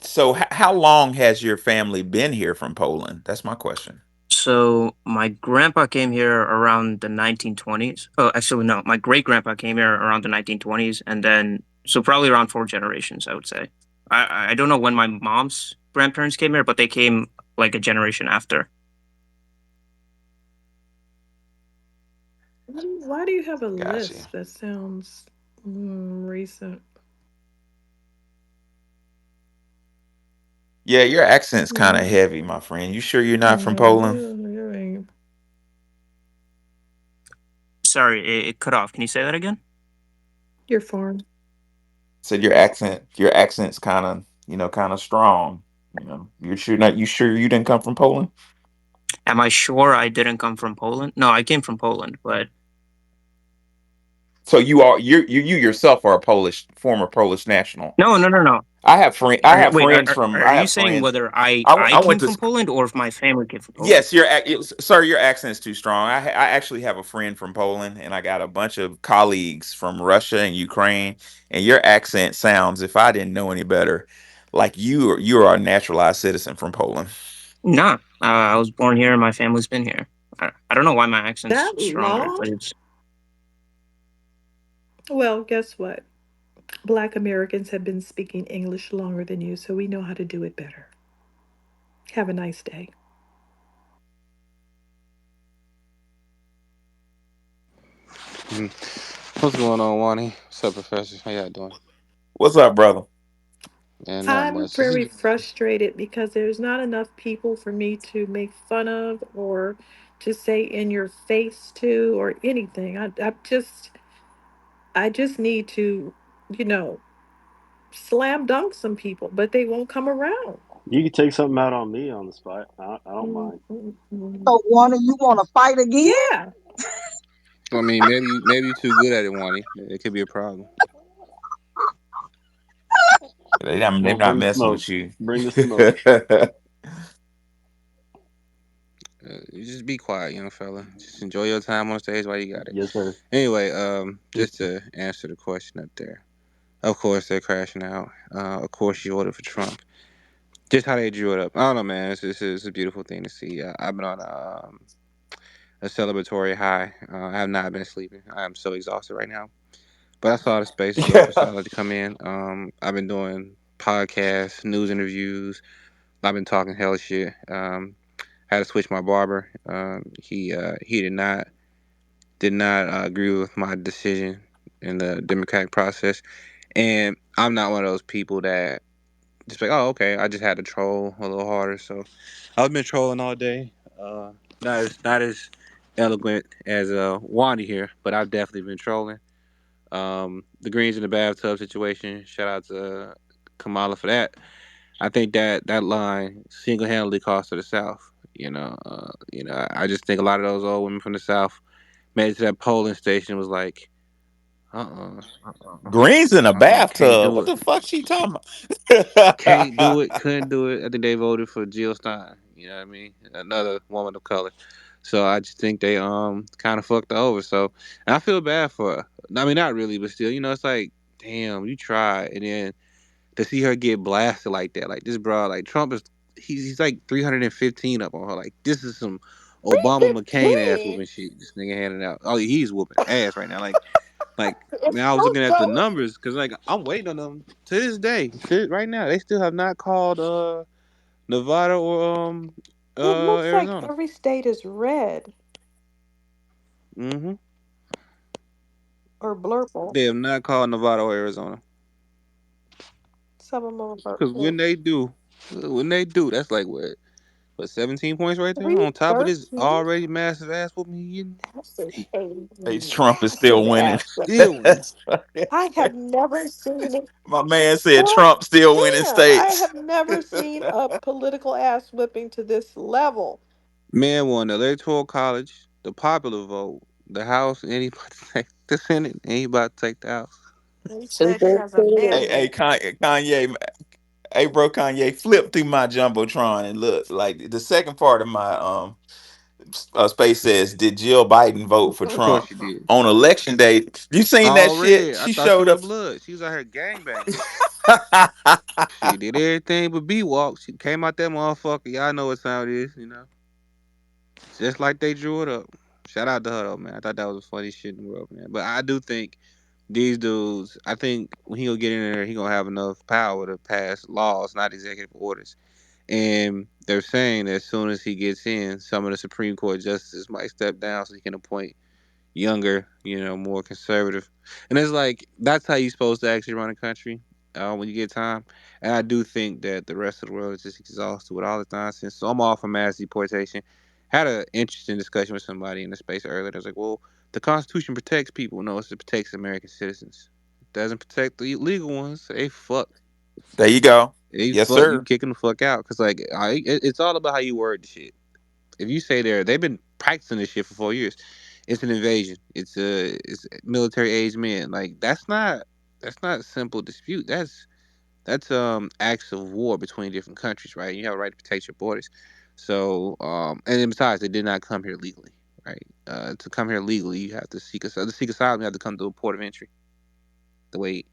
So, how long has your family been here from Poland? That's my question. So my grandpa came here around the 1920s. Oh, actually, no. My great grandpa came here around the 1920s, and then so probably around four generations, I would say. I don't know when my mom's grandparents came here, but they came like a generation after. Why do you have a Got you. list that sounds recent? Yeah, your accent's kind of Mm, heavy, my friend. You sure you're not from no, Poland? you ain't. Sorry, it cut off. Can you say that again? You're foreign. Said your accent's kind of, kind of strong. You sure you didn't come from Poland? Am I sure I didn't come from Poland? No, I came from Poland, but So you yourself are a Polish former Polish national. no, no, no, no. I have Wait, friends from are I you have saying friends. whether I I I went came to from Poland or if my family came from Poland? Yes, sir. Your accent's too strong. I actually have a friend from Poland, and I got a bunch of colleagues from Russia and Ukraine. And your accent sounds, if I didn't know any better, like you are a naturalized citizen from Poland. Nah, I was born here and my family's been here. I don't know why my accent's That stronger, long? but it's Well, guess what? Black Americans have been speaking English longer than you, so we know how to do it better. Have a nice day. Mhm. What's going on, Wani? What's up, Professor? How y'all doing? What's up, brother? And not I'm much. This is very frustrated because there's not enough people for me to make fun of or to say in your face to or anything. I just need to, you know, slam dunk some people, but they won't come around. You can take something out on me on the spot. I don't Mm, mind. mm, mm. So, Warner, you want to fight again? Yeah. I mean, maybe you're too good at it, Wani. It could be a problem. They're Well, not bring the messing smoke. with you. Bring the smoke. You just be quiet, young fella. Just enjoy your time on stage while you got it. Yes, sir. Anyway, just to answer the question up there. Of course, they're crashing out. Of course, you voted for Trump. Just how they drew it up. I don't know, man. It's a beautiful thing to see. I've been on a celebratory high. I have not been sleeping. I am so exhausted right now. But I saw the space was open, so I let to come in. I've been doing podcasts, news interviews. I've been talking hell shit. Had to switch my barber. He did not agree with my decision in the democratic process, and I'm not one of those people that just like, oh, okay, I just had to troll a little harder. So I've been trolling all day. Uh, not as eloquent as Wandy here, but I've definitely been trolling. The greens in the bathtub situation. Shout out to Kamala for that. I think that line single handedly cost her the South. I just think a lot of those old women from the South made it to that polling station was like, Greens in a can't bathtub. do What it. the fuck she talking Can't do about? it, couldn't do it. I think they voted for Jill Stein. You know what I mean? Another woman of color. So I just think they kind of fucked her over. So and I feel bad for her. I mean, not really, but still, it's like, damn, you tried, and then to see her get blasted like that, like this, bro, like Trump is, he's like 315 up on her. Like this is some Obama McCain ass 315. whooping shit. This nigga handing out. Oh, he's whooping ass right now. Like, It's man, I was so looking at the cold. numbers because like I'm waiting on them to this day. Right now, they still have not called Nevada or It looks like Arizona. every state is red Hmm. or blurple. They have not called Nevada or Arizona Some of them are because blurple. when they do, that's like what. But 17 points right there on top of this 313. already massive ass whooping he getting. That's a Hey, Trump is still massive winning. ass whipping. Still winning. That's funny. I have never seen it. My man said Well, Trump still winning damn, I states. have never seen a political ass whipping to this level. Man won the electoral college, the popular vote, the House, and he about to take the Senate, and he about to take the House. He said he Super has a cool. Hey, mandate. Kanye, hey, bro, Kanye, flip through my jumbotron and look. Like the second part of my space says, "Did Jill Biden vote for Of course Trump she did. on election day?" You seen that All shit? red. I She thought she showed was up. blood. She was out here gang banging. She did everything but be walk. She came out that motherfucker. Y'all know what time it is, you know. Just like they drew it up. Shout out to her though, man. I thought that was the funniest shit in the world, man. But I do think these dudes, I think when he'll get in there, he gonna have enough power to pass laws, not executive orders. And they're saying that as soon as he gets in, some of the Supreme Court justices might step down so he can appoint younger, more conservative. And it's like that's how you're supposed to actually run a country when you get time. And I do think that the rest of the world is just exhausted with all this nonsense. So I'm all for mass deportation. Had an interesting discussion with somebody in the space earlier. I was like, well, the Constitution protects people. No, it protects American citizens. It doesn't protect the illegal ones. They fuck. There you go. They Yes, fuck. You sir. kicking the fuck out. Cause like, it's all about how you word the shit. If you say they've been practicing this shit for 4 years, it's an invasion. It's military age men. Like that's not a simple dispute. That's acts of war between different countries, right? You have a right to protect your borders. So and then besides, they did not come here legally, right? To come here legally, you have to seek asylum. To seek asylum, you have to come to a port of entry. The way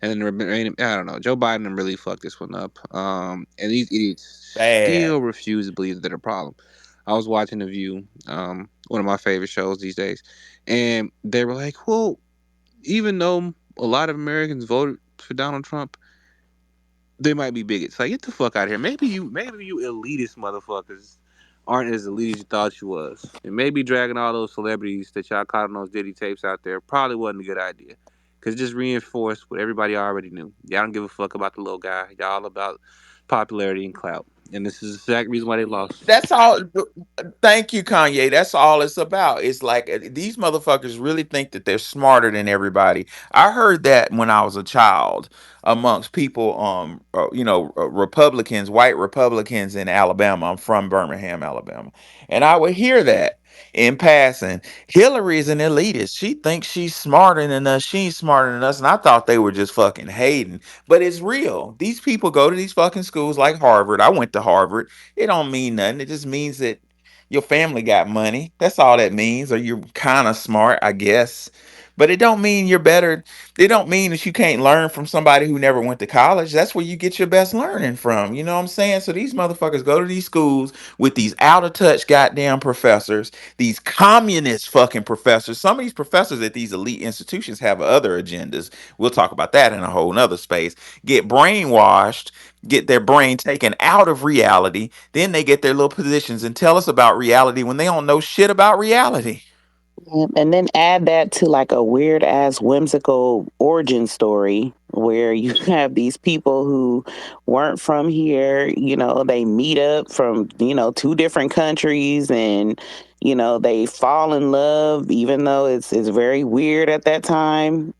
and then I don't know. Joe Biden really fucked this one up. And these idiots Bad. still refuse to believe that they're a problem. I was watching The View, one of my favorite shows these days, and they were like, "Well, even though a lot of Americans voted for Donald Trump, they might be bigots. Like, get the fuck out of here. Maybe you elitist motherfuckers aren't as elite as you thought you was. And maybe dragging all those celebrities that y'all caught on those Diddy tapes out there probably wasn't a good idea. Cause it just reinforced what everybody already knew. Y'all don't give a fuck about the little guy. Y'all all about popularity and clout. And this is the exact reason why they lost. That's all. Thank you, Kanye. That's all it's about. It's like these motherfuckers really think that they're smarter than everybody. I heard that when I was a child amongst people, Republicans, white Republicans in Alabama. I'm from Birmingham, Alabama, and I would hear that in passing. Hillary's an elitist. She thinks she's smarter than us. She ain't smarter than us, and I thought they were just fucking hating. But it's real. These people go to these fucking schools like Harvard. I went to Harvard. It don't mean nothing. It just means that your family got money. That's all that means. Or you're kind of smart, I guess. But it don't mean you're better. It don't mean that you can't learn from somebody who never went to college. That's where you get your best learning from. You know what I'm saying? So these motherfuckers go to these schools with these out of touch goddamn professors, these communist fucking professors. Some of these professors at these elite institutions have other agendas. We'll talk about that in a whole nother space. Get brainwashed, get their brain taken out of reality, then they get their little positions and tell us about reality when they don't know shit about reality. And then add that to like a weird ass whimsical origin story where you have these people who weren't from here, they meet up from, two different countries and they fall in love even though it's very weird at that time,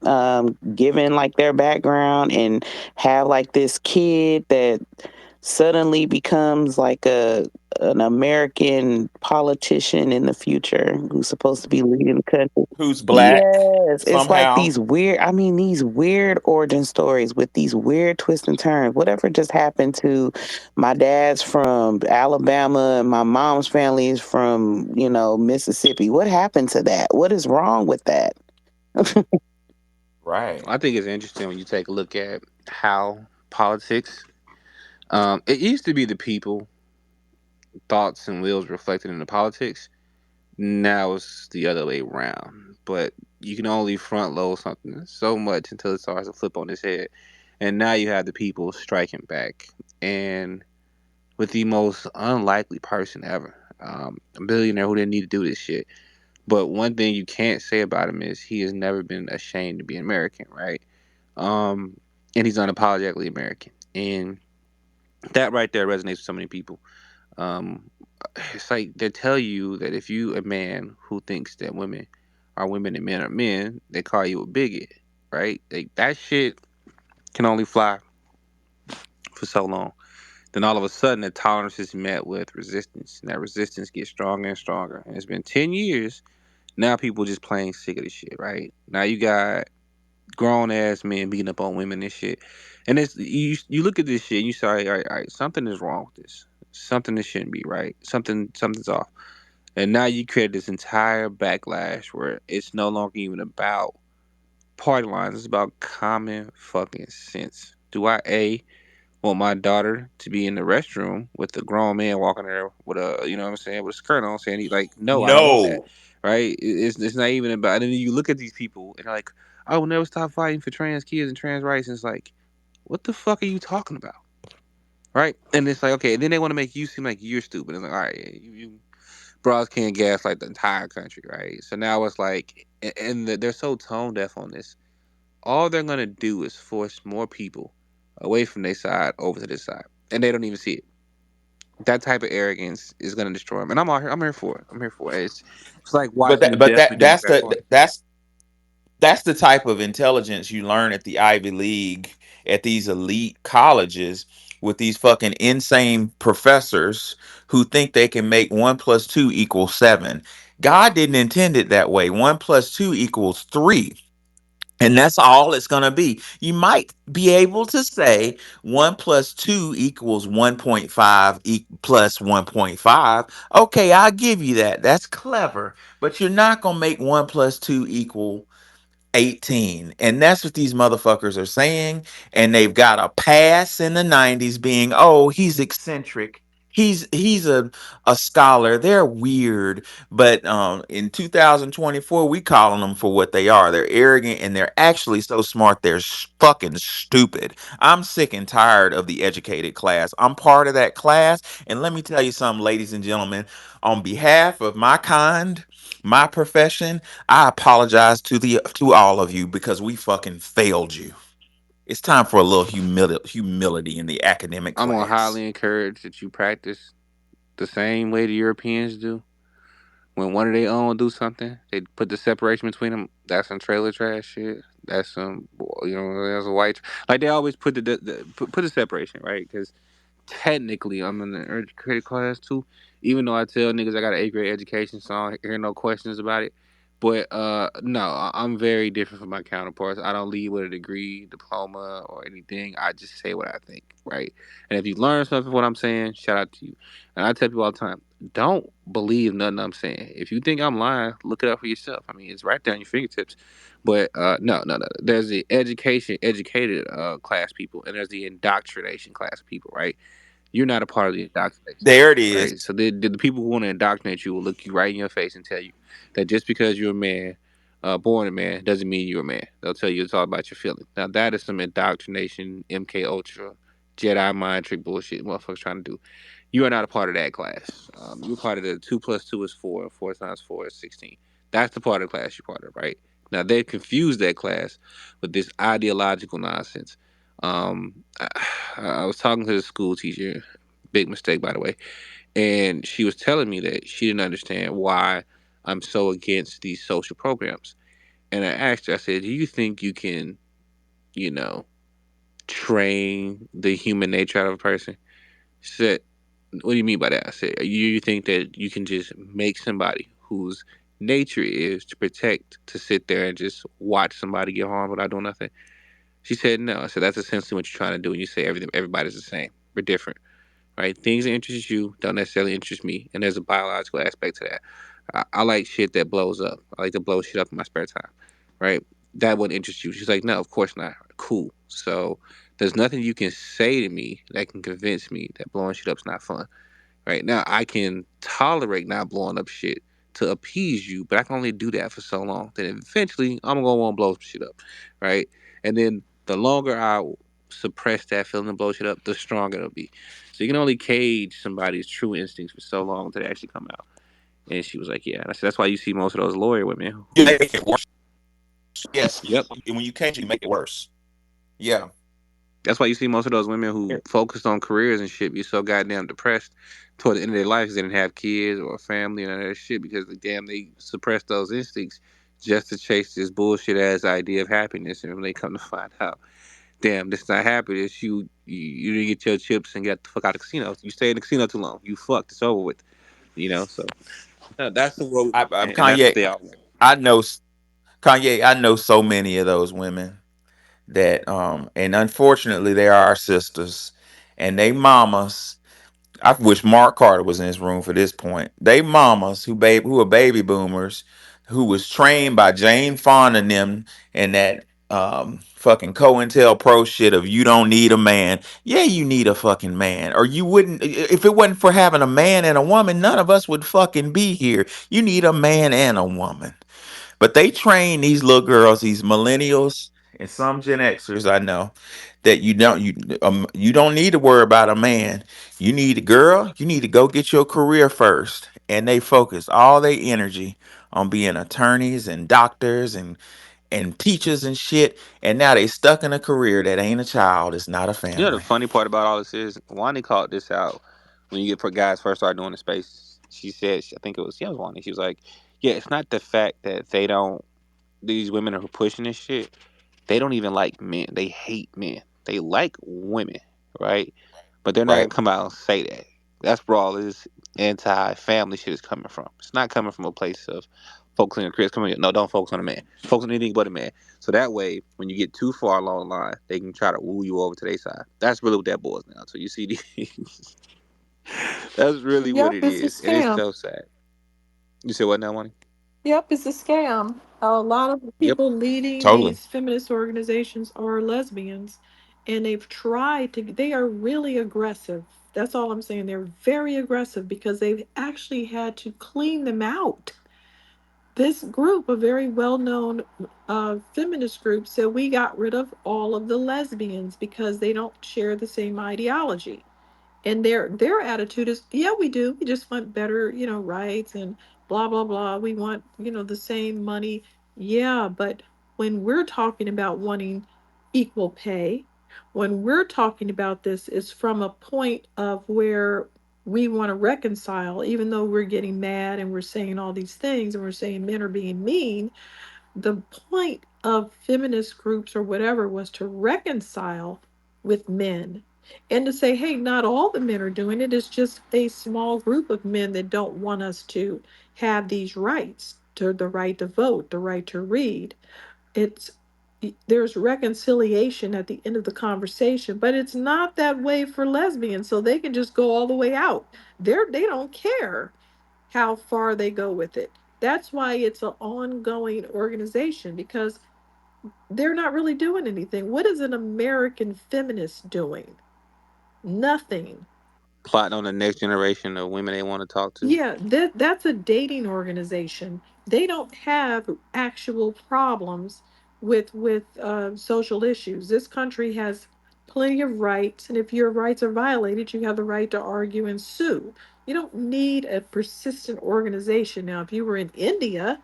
given like their background, and have like this kid that suddenly becomes like an American politician in the future who's supposed to be leading the country. Who's black Yes, it's like somehow. these weird origin stories with these weird twists and turns. Whatever just happened to my dad's from Alabama and my mom's family is from, Mississippi. What happened to that? What is wrong with that? Right. I think it's interesting when you take a look at how politics. It used to be the people thoughts and wills reflected in the politics. Now it's the other way around. But you can only front load something so much until it starts to flip on its head. And now you have the people striking back. And with the most unlikely person ever. A billionaire who didn't need to do this shit. But one thing you can't say about him is he has never been ashamed to be an American, right? Um, and he's unapologetically American. And that right there resonates with so many people. Um, it's like they tell you that if you a man who thinks that women are women and men are men, they call you a bigot, right? Like that shit can only fly for so long. Then all of a sudden, the tolerance is met with resistance, and that resistance gets stronger and stronger. And it's been 10 years. Now people just plain sick of this shit, right? Now you got grown ass men beating up on women and shit. And it's you look at this shit and you say, all right, something is wrong with this. Something that shouldn't be right. Something's off. And now you create this entire backlash where it's no longer even about party lines. It's about common fucking sense. Do I want my daughter to be in the restroom with a grown man walking there with a, you know what I'm saying, with a skirt on, saying he like, no, I don't want that, No. right? It's not even about. And then you look at these people and they're like, I will never stop fighting for trans kids and trans rights. And it's like, what the fuck are you talking about, right? And it's like, okay, and then they want to make you seem like you're stupid. It's like, all right, yeah, you bros can't gaslight the entire country, right? So now it's like, and they're so tone deaf on this. All they're gonna do is force more people away from their side over to this side, and they don't even see it. That type of arrogance is gonna destroy them, and I'm out here. I'm here for it. I'm here for it. It's like But watching the but death of the that's Democrat the Party. that's the type of intelligence you learn at the Ivy League, at these elite colleges, with these fucking insane professors who think they can make 1 plus 2 equals 7. God didn't intend it that way. 1 plus 2 equals 3. And that's all it's going to be. You might be able to say 1 plus 2 equals 1.5 plus 1.5. Okay, I'll give you that. That's clever. But you're not going to make 1 plus 2 equal 18. And that's what these motherfuckers are saying. And they've got a pass in the 90s being, oh, he's eccentric. He's a scholar. They're weird. But in 2024, we calling them for what they are. They're arrogant and they're actually so smart they're fucking stupid. I'm sick and tired of the educated class. I'm part of that class. And let me tell you something, ladies and gentlemen, on behalf of my kind, my profession, I apologize to all of you because we fucking failed you. It's time for a little humility in the academic I'm gonna class. highly encourage that you practice the same way the Europeans do. When one of their own do something, they put the separation between them. That's some trailer trash shit. That's some, you know, that's a white. Like they always put put the separation, right? Because technically I'm in the urgent credit class too. Even though I tell niggas I got an eighth grade education, so I don't hear no questions about it. But no, I'm very different from my counterparts. I don't lead with a degree, diploma, or anything. I just say what I think, right? And if you learn something from what I'm saying, shout out to you. And I tell people all the time, don't believe nothing I'm saying. If you think I'm lying, look it up for yourself. I mean, it's right there on your fingertips. But no. There's the educated class people, and there's the indoctrination class people, right? You're not a part of the indoctrination, There it is. right? So the people who want to indoctrinate you will look you right in your face and tell you that just because you're a man, born a man, doesn't mean you're a man. They'll tell you it's all about your feelings. Now that is some indoctrination, MK Ultra, Jedi mind trick bullshit motherfuckers trying to do. You are not a part of that class. You're part of the 2 plus 2 is 4, and 4 times 4 is 16. That's the part of the class you're part of, right? Now they confuse that class with this ideological nonsense. I, I was talking to the school teacher, big mistake by the way, and she was telling me that she didn't understand why I'm so against these social programs. And I asked her, I said, "Do you think you can, you know, train the human nature out of a person?" She said, what do you mean by that? I said, you think that you can just make somebody whose nature is to protect to sit there and just watch somebody get harmed without doing nothing? She said, no. I said, that's essentially what you're trying to do. And you say everybody's the same. We're different, right? Things that interest you don't necessarily interest me. And there's a biological aspect to that. I like shit that blows up. I like to blow shit up in my spare time, right? That would interest you. She's like, no, of course not. Cool. So there's nothing you can say to me that can convince me that blowing shit up's not fun. Right now, I can tolerate not blowing up shit to appease you, but I can only do that for so long. Then eventually, I'm gonna want to blow some shit up, right? And then the longer I suppress that feeling to blow shit up, the stronger it'll be. So you can only cage somebody's true instincts for so long until they actually come out. And she was like, "Yeah." And I said, "That's why you see most of those lawyer women You who, make it worse. Yes. yep, And when you cage, you make it worse. Yeah. That's why you see most of those women who focused on careers and shit be so goddamn depressed toward the end of their life because they didn't have kids or a family and all that shit because damn they suppressed those instincts just to chase this bullshit ass idea of happiness, and when they come to find out, damn, this is not happiness. You didn't get your chips and get the fuck out of the casino. You stay in the casino too long. You fucked. It's over with. So that's the world we live in, and that's what Kanye, they all want. I know Kanye. I know so many of those women that, and unfortunately, they are our sisters, and they mamas. I wish Mark Carter was in this room for this point. They mamas who are baby boomers, who was trained by Jane Fonda and them and that fucking COINTELPRO shit of you don't need a man. Yeah, you need a fucking man. Or you wouldn't if it wasn't for having a man and a woman, none of us would fucking be here. You need a man and a woman. But they train these little girls, these millennials and some Gen Xers I know, that you don't need to worry about a man. You need a girl. You need to go get your career first, and they focus all their energy on being attorneys and doctors and teachers and shit. And now they stuck in a career that ain't a child. It's not a You know the family. funny part about all this is Wani called this out when you get for guys first start doing the space. She said, I think it was Wani. She was like, "Yeah, it's not the fact that they don't. These women are pushing this shit. They don't even like men. They hate men. They like women, right? But they're not gonna Right. come out and say that. That's where all this anti-family shit is coming from. It's not coming from a place of focusing on Chris. Coming, no, don't focus on a man. Focus on anything but a man. So that way, when you get too far along the line, they can try to woo you over to their side. That's really what that boils down to. You see, that's really what Yep, it it's a is, and it's scam. so sad. You said what now, money? Yep, it's a scam. A lot of the Yep. people leading Totally. these feminist organizations are lesbians, and they've tried to, they are really aggressive. That's all I'm saying. They're very aggressive because they've actually had to clean them out. This group, a very well known feminist group, said we got rid of all of the lesbians because they don't share the same ideology, and their attitude is, yeah, we do, we just want better, rights and blah blah blah, we want, the same money. Yeah, but when we're talking about wanting equal pay, when we're talking about this, it's from a point of where we want to reconcile, even though we're getting mad and we're saying all these things and we're saying men are being mean. The point of feminist groups or whatever was to reconcile with men and to say, hey, not all the men are doing it. It's just a small group of men that don't want us to have these rights, to the right to vote, the right to read. It's there's reconciliation at the end of the conversation, but it's not that way for lesbians, so they can just go all the way out. They don't care how far they go with it. That's why it's an ongoing organization, because they're not really doing anything. What is an American feminist doing? Nothing. Plotting on the next generation of women they want to talk to. Yeah, that's a dating organization. They don't have actual problems with social issues. This country has plenty of rights, and if your rights are violated, you have the right to argue and sue. You don't need a persistent organization. Now, if you were in India,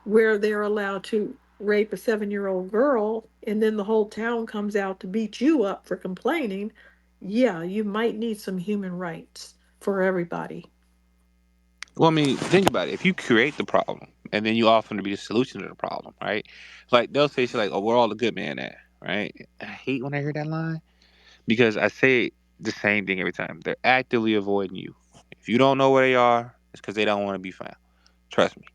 where they're allowed to rape a 7-year-old girl and then the whole town comes out to beat you up for complaining, yeah, you might need some human rights for everybody. Well, I mean, think about it. If you create the problem and then you offer to be the solution to the problem, right? Like they'll say shit like, "Oh, we're all the good man at," right? I hate when I hear that line because I say the same thing every time. They're actively avoiding you. If you don't know where they are, it's because they don't want to be found. Trust me.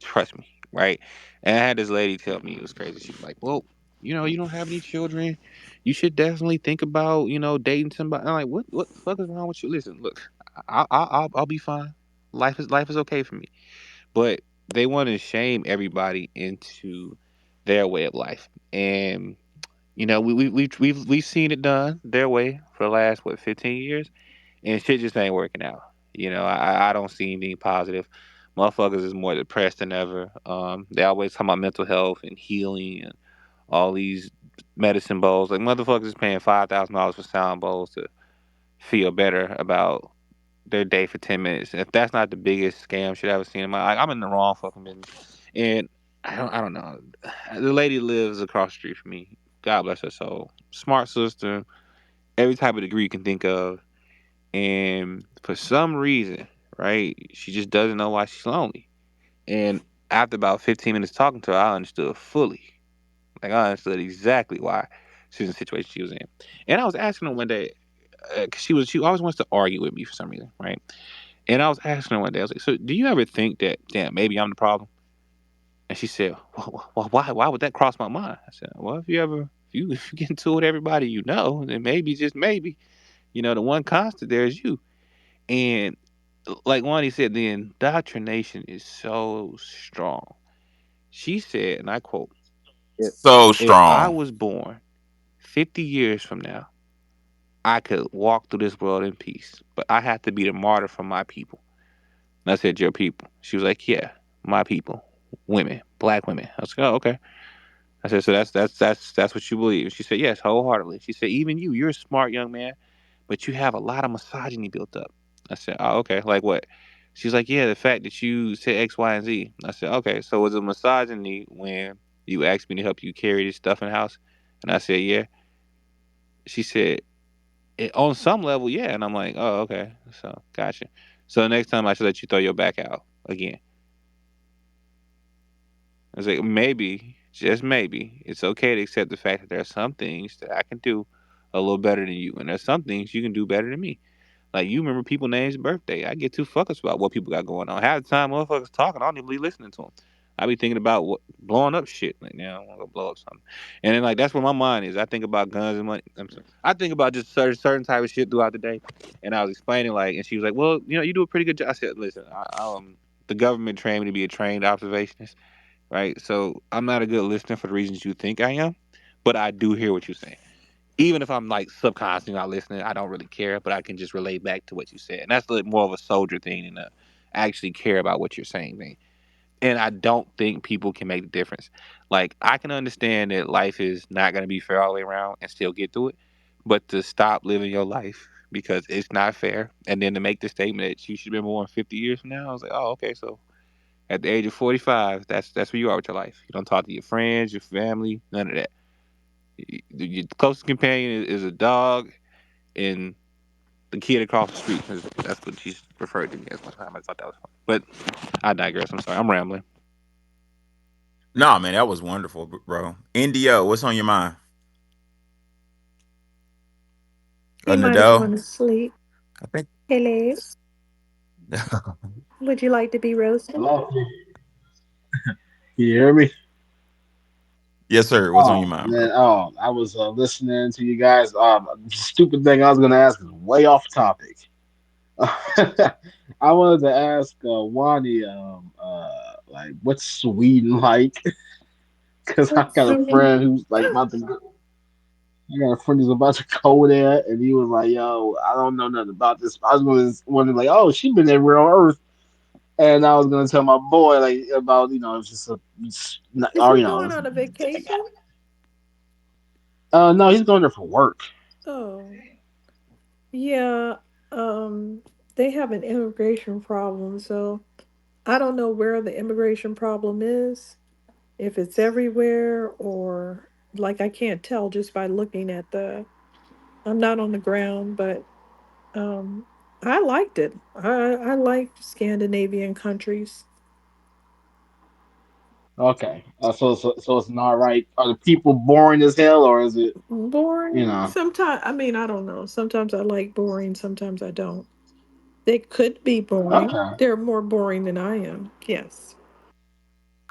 Trust me, right? And I had this lady tell me it was crazy. She was like, "Well, you don't have any children. You should definitely think about, dating somebody." I'm like, "What the fuck is wrong with you? Listen, look, I'll be fine. Life is okay for me." But they want to shame everybody into their way of life, and we've seen it done their way for the last 15 years, and shit just ain't working out. I don't see anything positive. Motherfuckers is more depressed than ever. They always talk about mental health and healing and all these medicine bowls. Like motherfuckers is paying $5,000 for sound bowls to feel better about their day for 10 minutes. If that's not the biggest scam shit I've ever seen in my life, I'm in the wrong fucking business. And I don't know. The lady lives across the street from me. God bless her soul. Smart sister, every type of degree you can think of. And for some reason, right, she just doesn't know why she's lonely. And after about 15 minutes talking to her, I understood fully. Like, I understood exactly why she was in the situation she was in. And I was asking her one day, because she always wants to argue with me for some reason, right? And I was asking her one day, I was like, so do you ever think that, damn, maybe I'm the problem? And she said, why would that cross my mind? I said, well, if you get into it with everybody you know, then maybe, just maybe, the one constant there is you. And like Wani said, the indoctrination is so strong. She said, and I quote, if, So if I strong. was born 50 years from now, I could walk through this world in peace, but I have to be the martyr for my people. And I said, your people. She was like, yeah, my people, women, black women. I was like, oh, okay. I said, so that's what you believe. She said, yes, wholeheartedly. She said, even you're a smart young man, but you have a lot of misogyny built up. I said, oh, okay. Like what? She's like, yeah, the fact that you said X, Y, and Z. I said, okay. So was it misogyny when you asked me to help you carry this stuff in the house? And I said, yeah. She said, on some level, yeah. And I'm like, oh, okay. So gotcha. So next time I should let you throw your back out again. I was like, maybe, just maybe, it's okay to accept the fact that there are some things that I can do a little better than you, and there's some things you can do better than me. Like, you remember people names' birthday. I get too fuckers about what people got going on. Half the time, motherfuckers talking, I don't even be listening to them. I be thinking about what blowing up shit. Like, now I want to go blow up something, and then like that's where my mind is. I think about guns and money. I think about just certain type of shit throughout the day. And I was explaining like, and she was like, "Well, you do a pretty good job." I said, "Listen, the government trained me to be a trained observationist, right? So I'm not a good listener for the reasons you think I am, but I do hear what you're saying. Even if I'm like subconsciously not listening, I don't really care, but I can just relate back to what you said. And that's like more of a soldier thing than a actually care about what you're saying thing. And I don't think people can make the difference. Like, I can understand that life is not going to be fair all the way around and still get through it, but to stop living your life because it's not fair, and then to make the statement that you should be born 50 years from now, I was like, oh, okay, so at the age of 45, that's where you are with your life. You don't talk to your friends, your family, none of that. Your closest companion is a dog and the kid across the street. That's what she's referred to me as one time. I thought that was funny. But I digress. I'm sorry. I'm rambling. No, man, that was wonderful, bro. Indio, what's on your mind? He might have Nado? gone to sleep. I think. Hello. Would you like to be roasted? Hello, can you hear me? Yes, sir. What's on your Oh mind, man, bro? I was listening to you guys. Stupid thing I was gonna ask is way off topic. I wanted to ask Wani, like, what's Sweden like? Because I got a friend who's like about to. I got a friend who's about to go there, and he was like, "Yo, I don't know nothing about this." I was going to wondering like, "Oh, she been everywhere on Earth," and I was gonna tell my boy like about it's just Is or he going on a it's vacation? no, he's going there for work. Oh, yeah. Um, they have an immigration problem, so I don't know where the immigration problem is. If it's everywhere or like I can't tell just by looking at the. I'm not on the ground, but um, I liked it. I liked Scandinavian countries. Okay, so it's not right. Are the people boring as hell, or is it you Boring. know? Sometimes, I mean, I don't know. Sometimes I like boring, sometimes I don't. They could be boring. Okay, They're more boring than I am. Yes.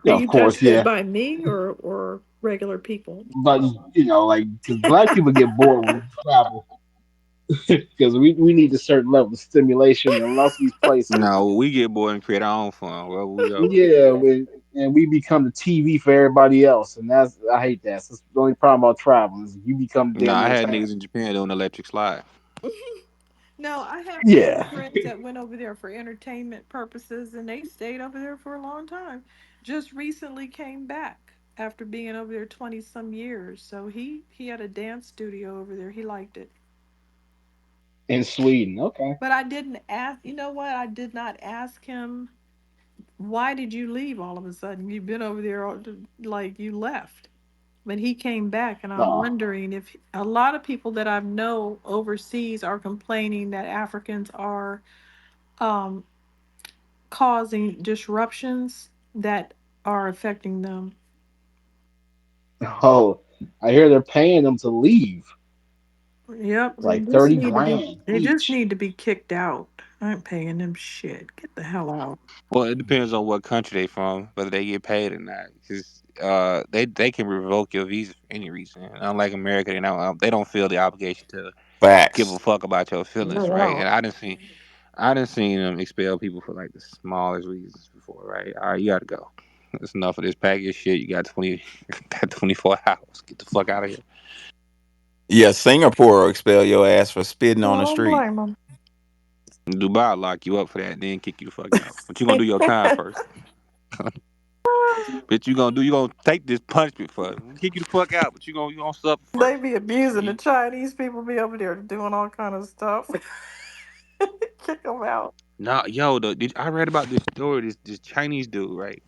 Are yeah, you of course, judging it yeah. by me or regular people? But like because black people get bored when we travel because we need a certain level of stimulation, and lots of these places, No, we get bored and create our own fun wherever we go. yeah, and we become the TV for everybody else, and that's I hate that. So that's the only problem about traveling is you become No, damn I near had niggas in Japan doing electric slide. No, I have some yeah. friends that went over there for entertainment purposes and they stayed over there for a long time. Just recently came back after being over there 20 some years. So he had a dance studio over there. He liked it. In Sweden, okay. But I didn't ask, you know what? I did not ask him, why did you leave all of a sudden? You've been over there like you left. But he came back, and I'm Uh, wondering if a lot of people that I know overseas are complaining that Africans are um, causing disruptions that are affecting them. oh, I hear they're paying them to leave, Yep, they like just 30 need to be. grand They just each. need to be kicked out. I ain't paying them shit. Get the hell out. Well, it depends on what country they from, whether they get paid or not. Because they can revoke your visa for any reason. Unlike America, they don't feel the obligation to give Facts. a fuck about your feelings, right? Yeah. And I didn't seen them expel people for like the smallest reasons before, right? All right, you gotta go. That's enough of this package shit. You got 20, got 24 hours. Get the fuck out of here. Yeah, Singapore will expel your ass for spitting I on the don't street. blame them. Dubai will lock you up for that, then kick you the fuck out. But you gonna do your time first. But you gonna take this punishment for it. Kick you the fuck out, but you gonna suffer They first. be abusing the You, Chinese people. Be over there doing all kind of stuff. Kick them out. nah, yo, I read about this story. This Chinese dude, right?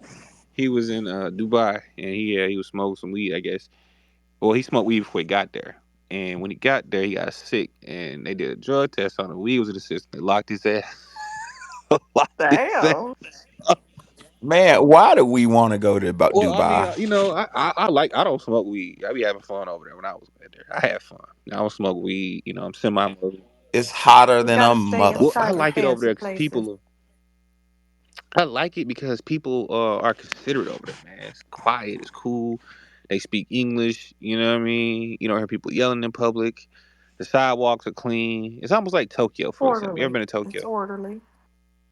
He was in Dubai and he was smoking some weed, I guess. Well, he smoked weed before he got there. And when he got there, he got sick, and they did a drug test on him. Weed was in the system. They locked his ass. Locked his ass. Damn. Man, why do we want to go to Well, I mean, Dubai? I don't smoke weed. I be having fun over there when I was there. I had fun. I don't smoke weed. I'm semi. It's hotter You than got a to stay mother. Well, I inside the like it over fancy there because places. I like it because people are considerate over there, man. It's quiet. It's cool. They speak English. You know what I mean? You don't hear people yelling in public. The sidewalks are clean. It's almost like Tokyo for example. You ever Orderly. been to It's Tokyo? orderly.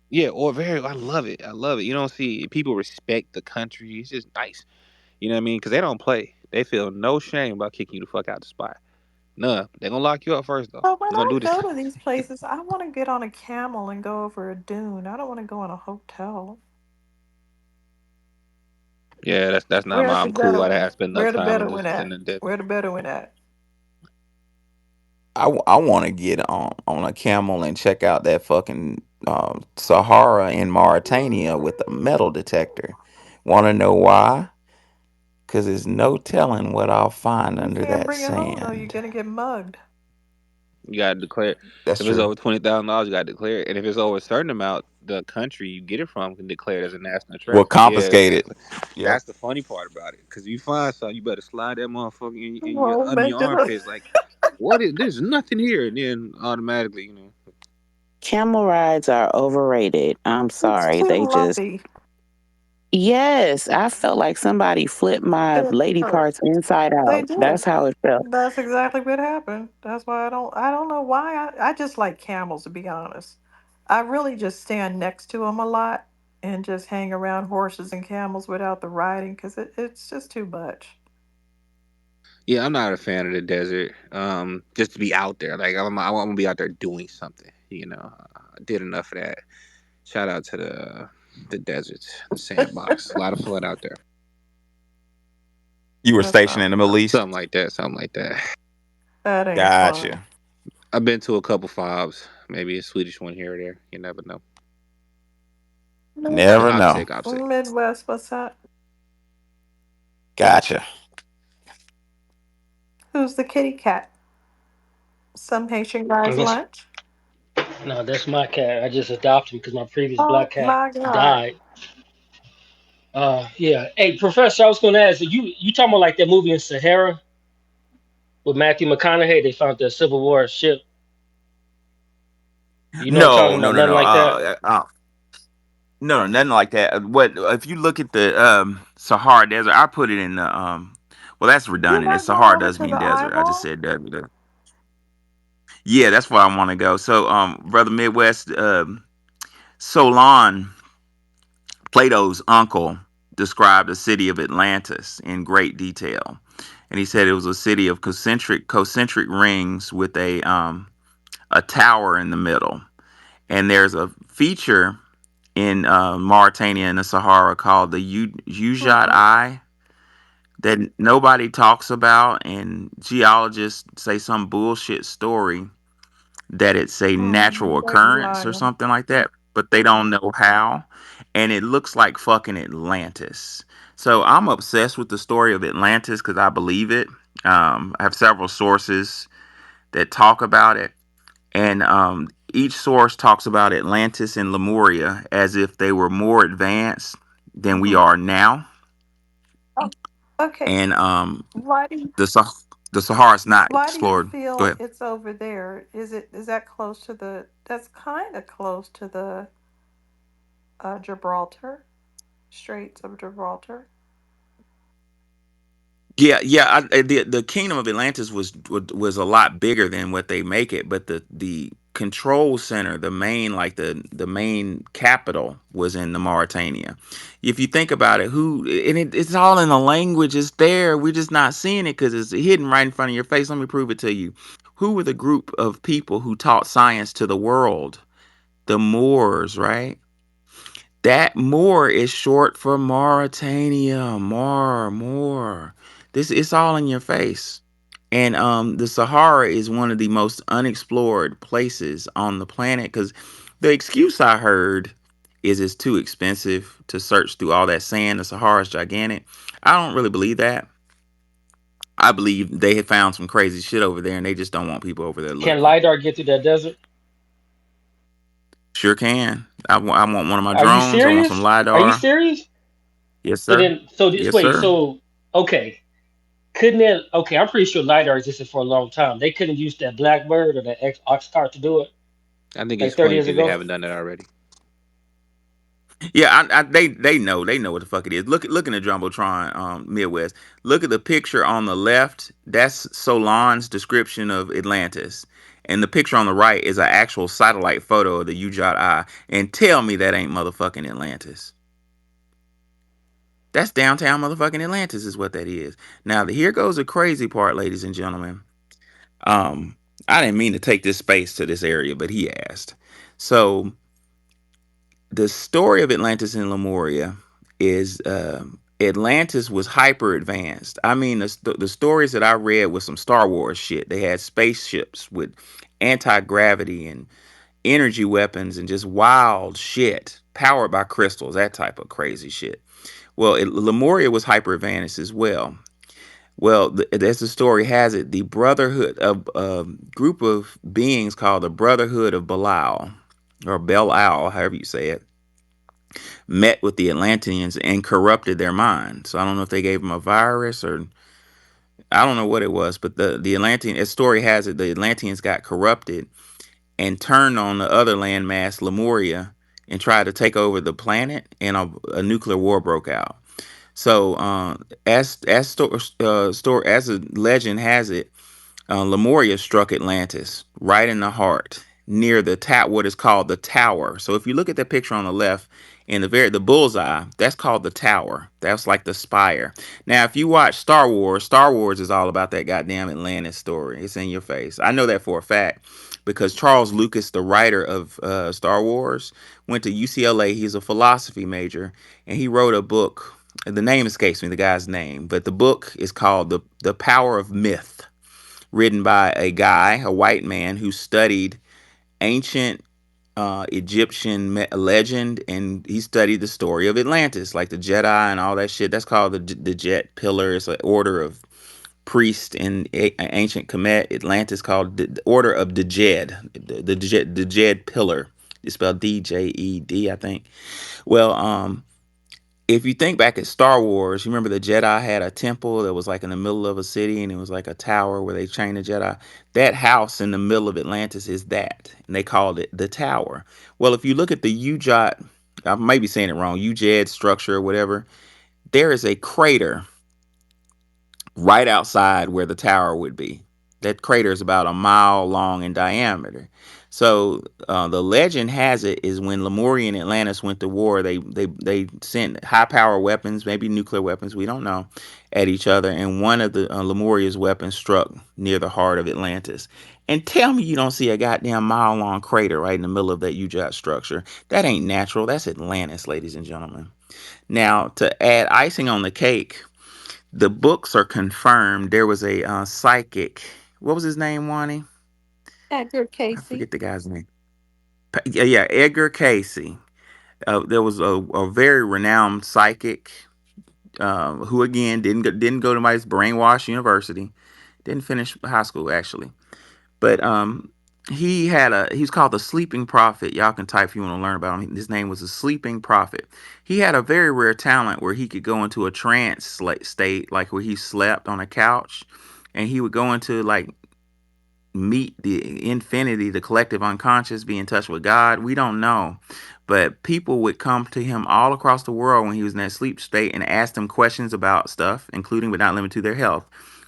Yeah, or very. I love it. I love it. You don't see people respect the country. It's just nice. You know what I mean? Because they don't play. They feel no shame about kicking you the fuck out the spot. None. They're gonna lock you up first though. But when They're gonna I do this. go to these places, I want to get on a camel and go over a dune. I don't want to go in a hotel. Yeah, that's not Where's my. the I'm cool. I Bedouin? spend enough Where the time Bedouin in at? the desert. Where the Bedouin at? I want to get on a camel and check out that fucking Sahara in Mauritania with a metal detector. Want to know why? Because there's no telling what I'll find You under can't that bring it home though. You're sand. gonna get mugged. You gotta declare That's if it's true. over $20,000, you gotta declare it. And if it's over a certain amount, the country you get it from can declare it as a national Well, treasure. Yeah, confiscated. exactly. Yep. That's the funny part about it. Because you find something, you better slide that motherfucker in your Well, under make your it look. armpits. Like, what is? There's nothing here. And then automatically, Camel rides are overrated. I'm It's sorry. too They just, lumpy. yes, I felt like somebody flipped my It lady hurt. parts inside They out. did. That's how it felt. That's exactly what happened. That's why I don't know why I just like camels to be honest. I really just stand next to them a lot and just hang around horses and camels without the riding because it's just too much. yeah, I'm not a fan of the desert. Just to be out there. Like, I want to be out there doing something. I did enough of that. Shout out to the deserts, the sandbox. A lot of fun out there. You were That's stationed not in the Middle fun. East. Something like that. Something like that. That ain't fun. Gotcha. I've been to a couple fobs, maybe a Swedish one here or there. You never know. Never Midwest. know. Opposite. Midwest, what's that? Gotcha. Who's the kitty cat? Some Haitian I guy's guess lunch? no, that's my cat. I just adopted him because my previous Oh black cat my God. died. Yeah. Hey, Professor, I was going to ask you talking about like that movie in Sahara with Matthew McConaughey? They found the Civil War ship. You know what I'm No, talking no, about? no, Nothing no. like that. No, nothing like that. What if you look at the Sahara Desert? I put it in the Well, that's You're redundant. It's not going Sahara over does to mean the desert. I just eyeball? said desert. Yeah, that's where I want to go. So, brother Midwest, Solon, Plato's uncle, described the city of Atlantis in great detail, and he said it was a city of concentric rings with a tower in the middle. And there's a feature in Mauritania and the Sahara called the Ujat Mm-hmm. Eye that nobody talks about, and geologists say some bullshit story that it's a natural Mm, they be occurrence or lying. something like that, but they don't know how. and it looks like fucking Atlantis. So I'm obsessed with the story of Atlantis because I believe it. I have several sources that talk about it, and each source talks about Atlantis and Lemuria as if they were more advanced than we Mm-hmm. are now, Oh, okay. and Why do you, the the Sahara's not why do you explored. Go feel ahead. it's over there? Is that close to the? That's kind of close to the Gibraltar, Straits of Gibraltar. Yeah, yeah. The kingdom of Atlantis was a lot bigger than what they make it, but the control center, the main the main capital, was in the Mauritania. If you think about it, it's all in the language. It's there. We're just not seeing it because it's hidden right in front of your face. Let me prove it to you. Who were the group of people who taught science to the world? The Moors, right? That more is short for Mauritania. More. This it's all in your face. And the Sahara is one of the most unexplored places on the planet because the excuse I heard is it's too expensive to search through all that sand. The Sahara is gigantic. I don't really believe that. I believe they have found some crazy shit over there and they just don't want people over there Can looking. lidar get through that desert? Sure can. I want one of my Are you drones. I want some serious? Are you LiDAR. serious? Yes, So sir. then, so this Yes, wait, sir. so okay, couldn't it? Okay, I'm pretty sure lidar existed for a long time. They couldn't use that Blackbird or that X Oxcart to do it I think like it's 30 funny years because they ago. haven't done that already. Yeah, they know what the fuck it is. Look in the jumbotron, Midwest. Look at the picture on the left. That's Solon's description of Atlantis, and the picture on the right is an actual satellite photo of the Ujat Eye. And tell me that ain't motherfucking Atlantis. That's downtown motherfucking Atlantis, is what that is. Now here goes the crazy part, ladies and gentlemen. Um, I didn't mean to take this space to this area, but he asked. So the story of Atlantis and Lemuria is Atlantis was hyper advanced. I mean, the stories that I read was some Star Wars shit. They had spaceships with anti gravity and energy weapons and just wild shit powered by crystals, that type of crazy shit. Well, Lemuria was hyper advanced as well. Well, as the story has it, the Brotherhood of group of beings called the Brotherhood of Belial or Belial, however you say it, met with the Atlanteans and corrupted their mind. So I don't know if they gave them a virus or I don't know what it was, but the Atlantean, as story has it, the Atlanteans got corrupted and turned on the other landmass, Lemuria, and tried to take over the planet, and a nuclear war broke out. So, as a legend has it, Lemuria struck Atlantis right in the heart near what is called the tower. So if you look at the picture on the left in the bullseye, that's called the tower. That's like the spire. Now, if you watch Star Wars is all about that goddamn Atlantis story. It's in your face. I know that for a fact because Charles Lucas, the writer of Star Wars, went to UCLA. He's a philosophy major, and he wrote a book. The name escapes me, the guy's name, but the book is called the Power of Myth, written by a guy, a white man who studied ancient Egyptian legend, and he studied the story of Atlantis, like the Jedi and all that shit. That's called the Jet Pillar. It's an order of priests in ancient Kemet. Atlantis called the Order of Djed, the Djed Pillar. It's spelled Djed, I think. Well, if you think back at Star Wars, you remember the Jedi had a temple that was like in the middle of a city and it was like a tower where they trained the Jedi. That house in the middle of Atlantis is that, and they called it the tower. Well, if you look at the Ujat, I might be saying it wrong, Ujed structure or whatever, there is a crater right outside where the tower would be. That crater is about a mile long in diameter. So the legend has it is when Lemuria and Atlantis went to war, they sent high power weapons, maybe nuclear weapons, we don't know, at each other, and one of the Lemuria's weapons struck near the heart of Atlantis. And tell me you don't see a goddamn mile long crater right in the middle of that UJOT structure. That ain't natural. That's Atlantis, ladies and gentlemen. Now, to add icing on the cake, the books are confirmed. There was a psychic. What was his name, Wani? Edgar I Casey. forget the guy's name. Yeah, Edgar Casey. There was a very renowned psychic who again didn't go to my brainwash university, didn't finish high school actually, but he was called the Sleeping Prophet. Y'all can type if you want to learn about him. His name was the Sleeping Prophet. He had a very rare talent where he could go into a trance state, like where he slept on a couch, and he would go into like meet the infinity, the collective unconscious, be in touch with God. We don't know. But people would come to him all across the world when he was in that sleep state and ask him questions about stuff, including but not limited to their health.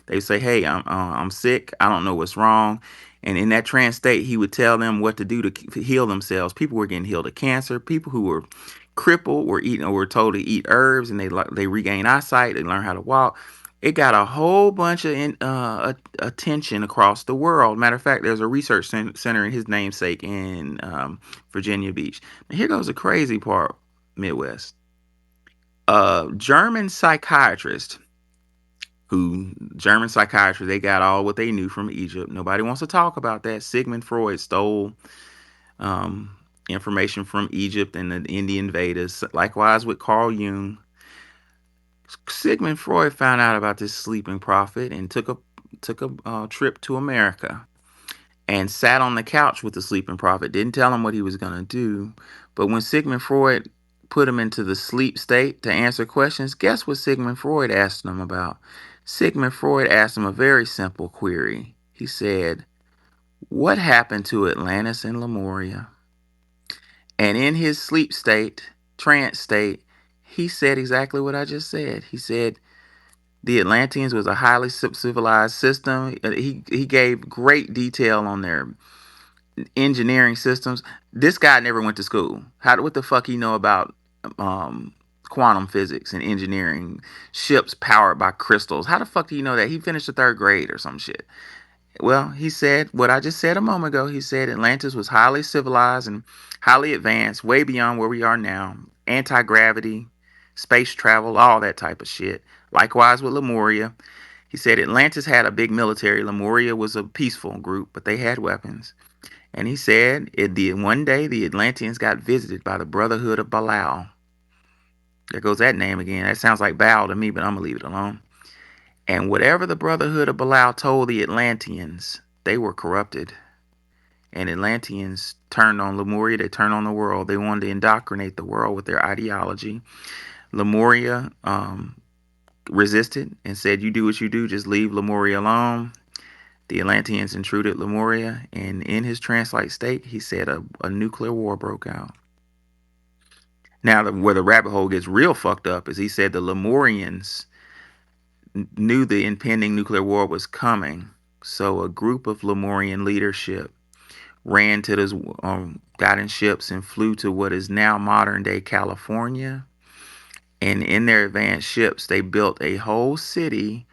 They would say, "Hey, I'm sick. I don't know what's wrong." And in that trance state, he would tell them what to do to heal themselves. People were getting healed of cancer. People who were crippled were eating or were told to eat herbs, and they regain eyesight. They learn how to walk. It got a whole bunch of attention across the world. Matter of fact, there's a research center in his namesake in Virginia Beach. Now, here goes the crazy part, Midwest. German psychiatrist German psychiatrists, they got all what they knew from Egypt. Nobody wants to talk about that. Sigmund Freud stole um, information from Egypt and the Indian Vedas. Likewise with Carl Jung. Sigmund Freud found out about this sleeping prophet and took a trip to America and sat on the couch with the sleeping prophet. Didn't tell him what he was going to do, but when Sigmund Freud put him into the sleep state to answer questions, guess what Sigmund Freud asked him about? Sigmund Freud asked him a very simple query. He said, "What happened to Atlantis and Lemuria?" And in his sleep state, trance state, he said exactly what I just said. He said the Atlanteans was a highly civilized system. He gave great detail on their engineering systems. This guy never went to school. What the fuck he know about um, quantum physics and engineering? Ships powered by crystals. How the fuck do you know that? He finished the third grade or some shit. Well, he said what I just said a moment ago. He said Atlantis was highly civilized and highly advanced, way beyond where we are now. Anti gravity, space travel, all that type of shit. Likewise with Lemuria. He said Atlantis had a big military. Lemuria was a peaceful group, but they had weapons. And he said one day the Atlanteans got visited by the Brotherhood of Belial. There goes that name again. That sounds like Baal to me, but I'm gonna leave it alone. And whatever the Brotherhood of Belial told the Atlanteans, they were corrupted. And Atlanteans turned on Lemuria, they turned on the world. They wanted to indoctrinate the world with their ideology. Lemuria resisted and said, "You do what you do, just leave Lemuria alone." The Atlanteans intruded Lemuria, and in his trance-like state, he said a nuclear war broke out. Now, where the rabbit hole gets real fucked up is he said the Lemurians knew the impending nuclear war was coming, so a group of Lemurian leadership ran to this, got in ships and flew to what is now modern day California. And in their advanced ships, they built a whole city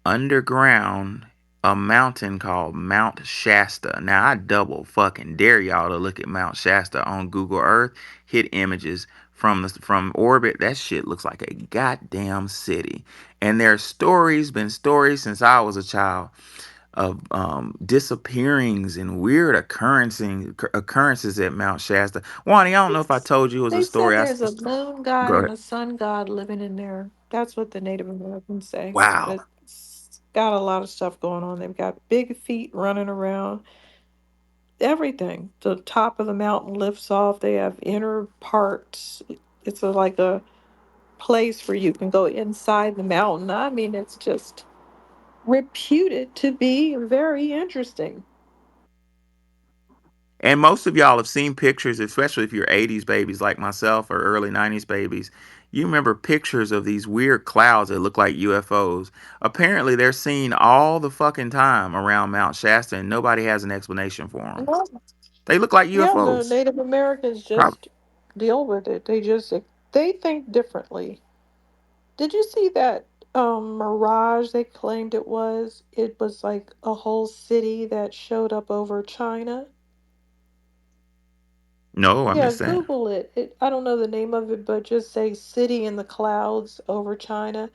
underground, a mountain called Mount Shasta. Now I double fucking dare y'all to look at Mount Shasta on Google Earth, hit images from orbit. That shit looks like a goddamn city. And there's been stories since I was a child of disappearings and weird occurrences at Mount Shasta. Wani, I don't know if I told you it was a They story. said there's a moon god Go and ahead. a sun god living in there. That's what the Native Americans say. Wow. It's got a lot of stuff going on. They've got big feet running around. Everything. The top of the mountain lifts off. They have inner parts. Like a place where you can go inside the mountain. I mean, it's just reputed to be very interesting. And most of y'all have seen pictures, especially if you're 80s babies like myself or early 90s babies. You remember pictures of these weird clouds that look like UFOs. Apparently, they're seen all the fucking time around Mount Shasta, and nobody has an explanation for them. Well, They look like yeah, the UFOs. Native Americans Prob- just deal with it. They think differently. Did you see that mirage they claimed it was? It was like a whole city that showed up over China. no, I Yeah, missed that. Google it. I don't know the name of it, but just say city in the clouds over China,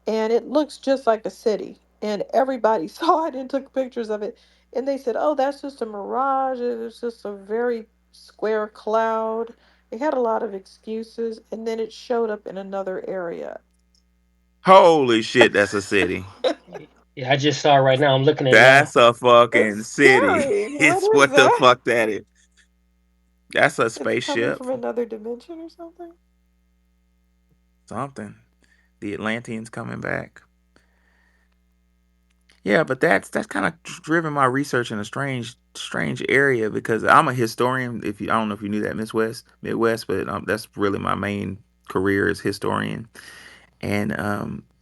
and it looks just like a city. And everybody saw it and took pictures of it. And they said, "Oh, that's just a mirage. It was just a very square cloud." They had a lot of excuses, and then it showed up in another area. Holy shit, that's a city. Yeah, I just saw it right now. I'm looking at it now. That's a It's fucking city. scary. What It's is what the that? fuck that is. That's a It's coming spaceship. from another dimension or something? Something. The Atlanteans coming back. Yeah, but that's kind of driven my research in a strange area because I'm a historian. If you, I don't know if you knew that, Midwest, but that's really my main career as historian. And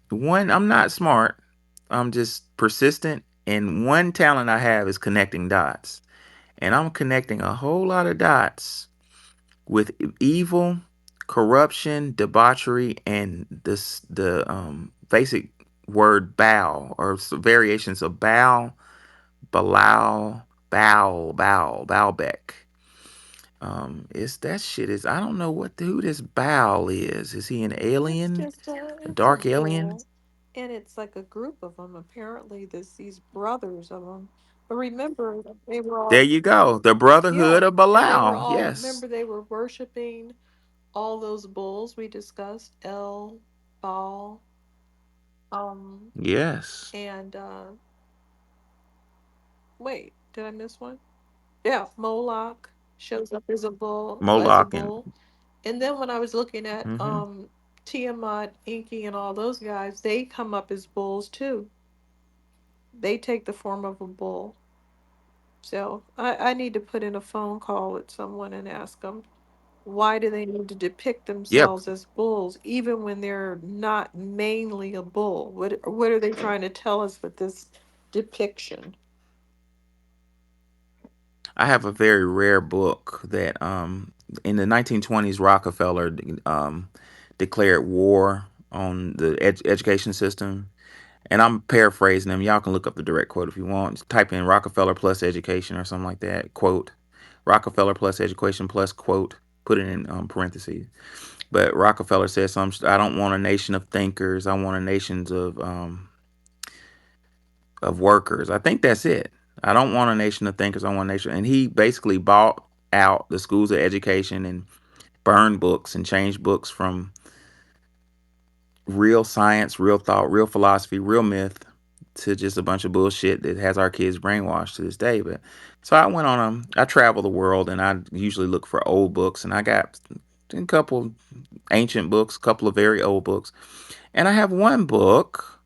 one, I'm not smart. I'm just persistent. And one talent I have is connecting dots. And I'm connecting a whole lot of dots with evil, corruption, debauchery, and this the basic word bow or variations of bow, Balau, Baalbec. It's that shit is I don't know who this Baal is. Is he an alien? A It's a dark alien? bull, and it's like a group of them. Apparently, there's these brothers of them. But remember, they were There all, you go. The Brotherhood yeah, of and they were Belial. all, Yes. remember, they were worshiping all those bulls we discussed, El, Baal, um, Yes. and wait, did I miss one? Yeah, Moloch shows up as a bull, Moloch and and then when I was looking at hmm Tiamat, Inky, and all those guys, they come up as bulls too. They take the form of a bull. So I need to put in a phone call with someone and ask them why do they need to depict Yep. themselves as bulls, even when they're not mainly a bull? What are they trying to tell us with this depiction? I have a very rare book that in the 1920s Rockefeller declared war on the education system. And I'm paraphrasing them. Y'all can look up the direct quote if you want. Just type in Rockefeller plus education or something like that. Quote Rockefeller plus education plus quote. Put it in parentheses. But Rockefeller says something. I don't want a nation of thinkers. I want a nation of workers. I think that's it. I don't want a nation of thinkers. I want a nation. And he basically bought out the schools of education and burned books and changed books from real science, real thought, real philosophy, real myth to just a bunch of bullshit that has our kids brainwashed to this day. But so I went on I travel the world and I usually look for old books and I got a couple ancient books, a couple of very old books. And I have one book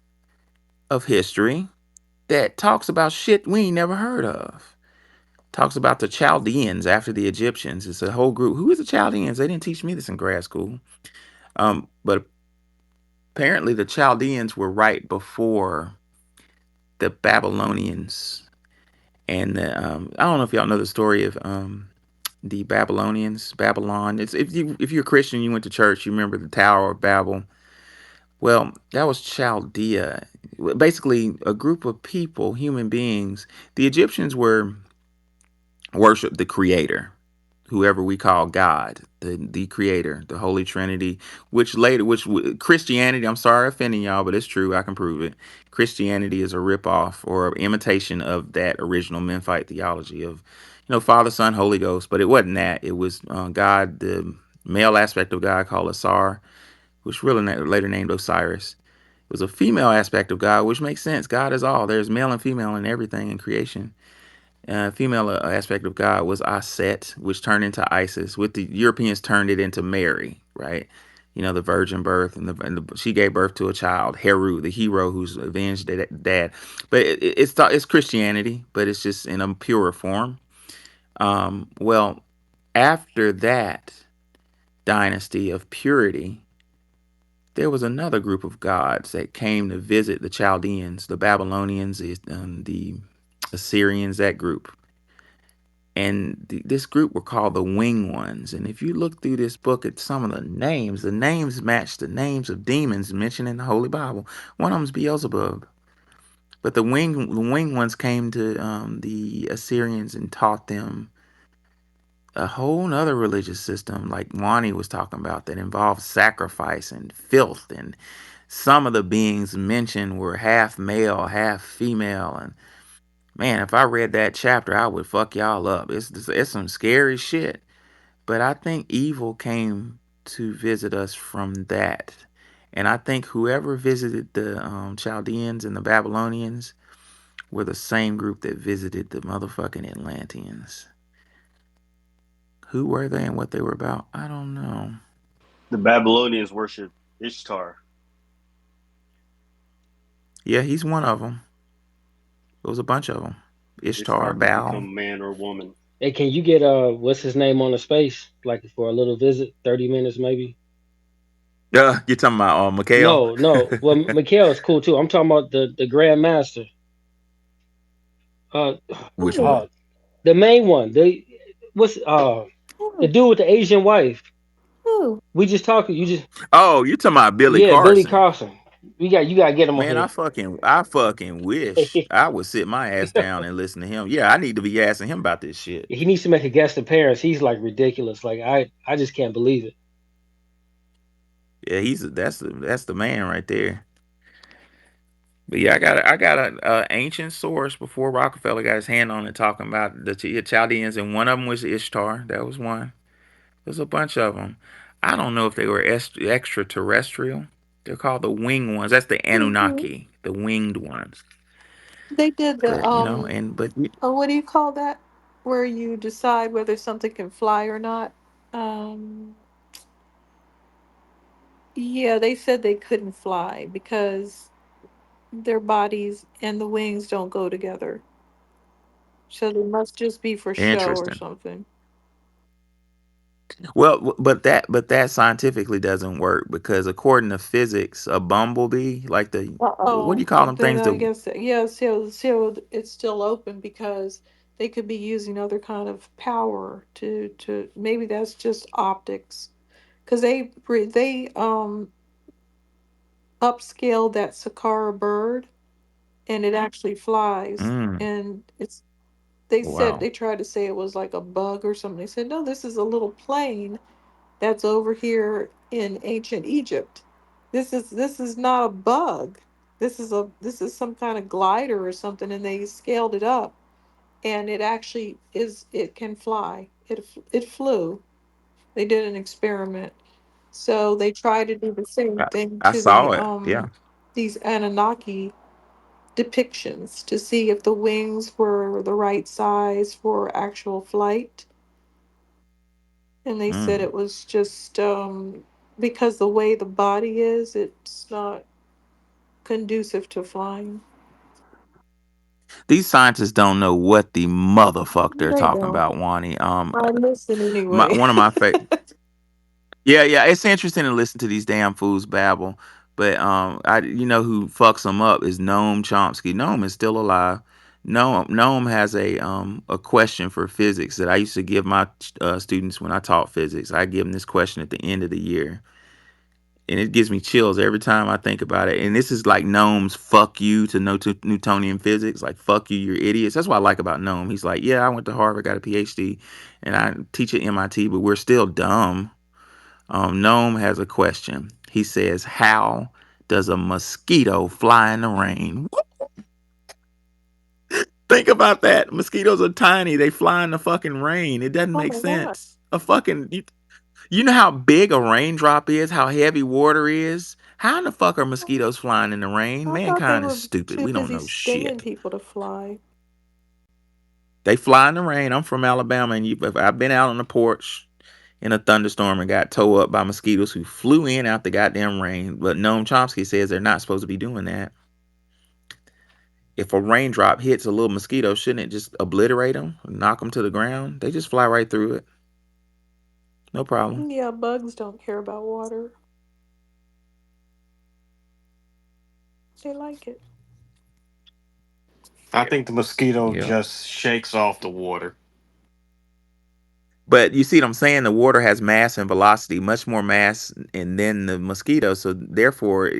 of history that talks about shit we ain't never heard of. Talks about the Chaldeans after the Egyptians. It's a whole group. Who is the Chaldeans? They didn't teach me this in grad school. But apparently the Chaldeans were right before the Babylonians. And I don't know if y'all know the story of the Babylonians, Babylon. It's if you're a Christian, you went to church, you remember the Tower of Babel. Well, that was Chaldea. Basically, a group of people, human beings. The Egyptians were worship the creator, whoever we call God, the creator, the Holy Trinity, Christianity, I'm sorry offending y'all, but it's true, I can prove it. Christianity is a ripoff or imitation of that original Memphite theology of, Father, Son, Holy Ghost, but it wasn't that. It was God, the male aspect of God called Asar, which really later named Osiris. It was a female aspect of God, which makes sense. God is all. There's male and female in everything in creation. Female aspect of God was Aset, which turned into Isis. With the Europeans, turned it into Mary, right? The virgin birth, and she gave birth to a child, Heru, the hero who's avenged dad. But it's Christianity, but it's just in a purer form. Well, after that dynasty of purity, there was another group of gods that came to visit the Chaldeans, the Babylonians, the Assyrians, that group. And this group were called the Wing Ones. And if you look through this book at some of the names match the names of demons mentioned in the Holy Bible. One of them is Beelzebub. But the wing ones came to the Assyrians and taught them a whole nother religious system, like Wani was talking about, that involved sacrifice and filth. And some of the beings mentioned were half male, half female. And man, if I read that chapter, I would fuck y'all up. It's some scary shit. but I think evil came to visit us from that. And I think whoever visited the Chaldeans and the Babylonians were the same group that visited the motherfucking Atlanteans. Who were they and what they were about? I don't know. The Babylonians worship Ishtar. Yeah, he's one of them. There was a bunch of them. Ishtar, Ishtar could Baal. become man or woman. Hey, can you get what's his name on the space like for a little visit, 30 minutes maybe? You're talking about Mikhail? No, no. Well, Mikhail is cool too. I'm talking about the Grand Master. Uh, Which Who? one? uh, the main one. What's the Who? dude with the Asian wife? Who? We just talking. You just Oh, you're talking about Billy yeah, Billy Carson. Carlson. You gotta get him on Man, here. I fucking wish I would sit my ass down and listen to him. Yeah, I need to be asking him about this shit. He needs to make a guest appearance. He's like ridiculous. Like I just can't believe it. Yeah, that's the man right there. But yeah, I got a ancient source before Rockefeller got his hand on it talking about the Chaldeans, and one of them was Ishtar. That was one. There's a bunch of them. I don't know if they were extraterrestrial. They're called the winged ones. That's the Hmm. Anunnaki, the winged ones. They did the But and but what do you call that? Where you decide whether something can fly or not. Um, yeah, they said they couldn't fly because their bodies and the wings don't go together. So they must just be for show or interesting. something. Well, but that scientifically doesn't work because according to physics, a bumblebee, like the what do Oh, you call them then things? I The guess yeah. So it's still open because they could be using other kind of power to maybe that's just optics because they upscaled that Sakara bird and it actually flies mm, and it's they said wow, they tried to say it was like a bug or something. They said no, this is a little plane that's over here in ancient Egypt. This is not a bug. This is some kind of glider or something, and they scaled it up, and it actually is. It can fly. It flew. They did an experiment, so they tried to do the same I, thing I to the saw it. Yeah. these Anunnaki depictions to see if the wings were the right size for actual flight, and they said Mm. it was just because the way the body is, it's not conducive to flying. These scientists don't know what the motherfuck they're They talking don't. about, Wani. I listen My anyway. one of my favorite. Yeah, yeah, it's interesting to listen to these damn fools babble. But you know who fucks them up is Noam Chomsky. Noam is still alive. Noam has a question for physics that I used to give my students when I taught physics. I give them this question at the end of the year, and it gives me chills every time I think about it. And this is like Noam's "fuck you" to Newtonian physics, like "fuck you, you're idiots." That's what I like about Noam. He's like, "Yeah, I went to Harvard, got a PhD, and I teach at MIT, but we're still dumb." Gnome has a question. He says, "How does a mosquito fly in the rain?" Think about that. Mosquitoes are tiny. They fly in the fucking rain. It doesn't Oh make my god! sense. You know how big a raindrop is, how heavy water is? How in the fuck are mosquitoes flying in the rain? I thought they Mankind is were stupid. too We don't busy know stinging shit. people to fly. They fly in the rain. I'm from Alabama, and I've been out on the porch in a thunderstorm and got towed up by mosquitoes who flew in out the goddamn rain. But Noam Chomsky says they're not supposed to be doing that. If a raindrop hits a little mosquito, shouldn't it just obliterate them, knock them to the ground? They just fly right through it, no problem. Yeah, bugs don't care about water. They like it. I think the mosquito Yeah. just shakes off the water. But you see what I'm saying? The water has mass and velocity, much more mass and then the mosquito. So therefore,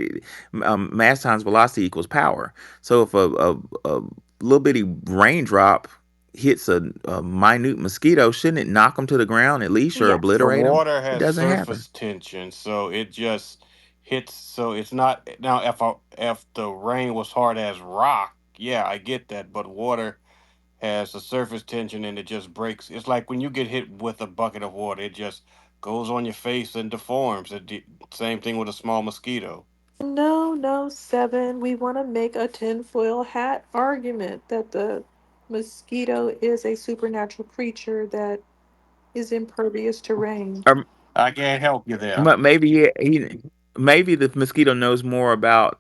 mass times velocity equals power. So if a little bitty raindrop hits a minute mosquito, shouldn't it knock them to the ground at least or Yes. The obliterate them? water It has doesn't happen. surface tension, so it just hits. So it's not now. If the rain was hard as rock, yeah, I get that. But water has a surface tension and it just breaks. It's like when you get hit with a bucket of water, it just goes on your face and deforms. Same thing with a small mosquito. No, no, seven. We want to make a tinfoil hat argument that the mosquito is a supernatural creature that is impervious to rain. Or I can't help you there. maybe maybe the mosquito knows more about,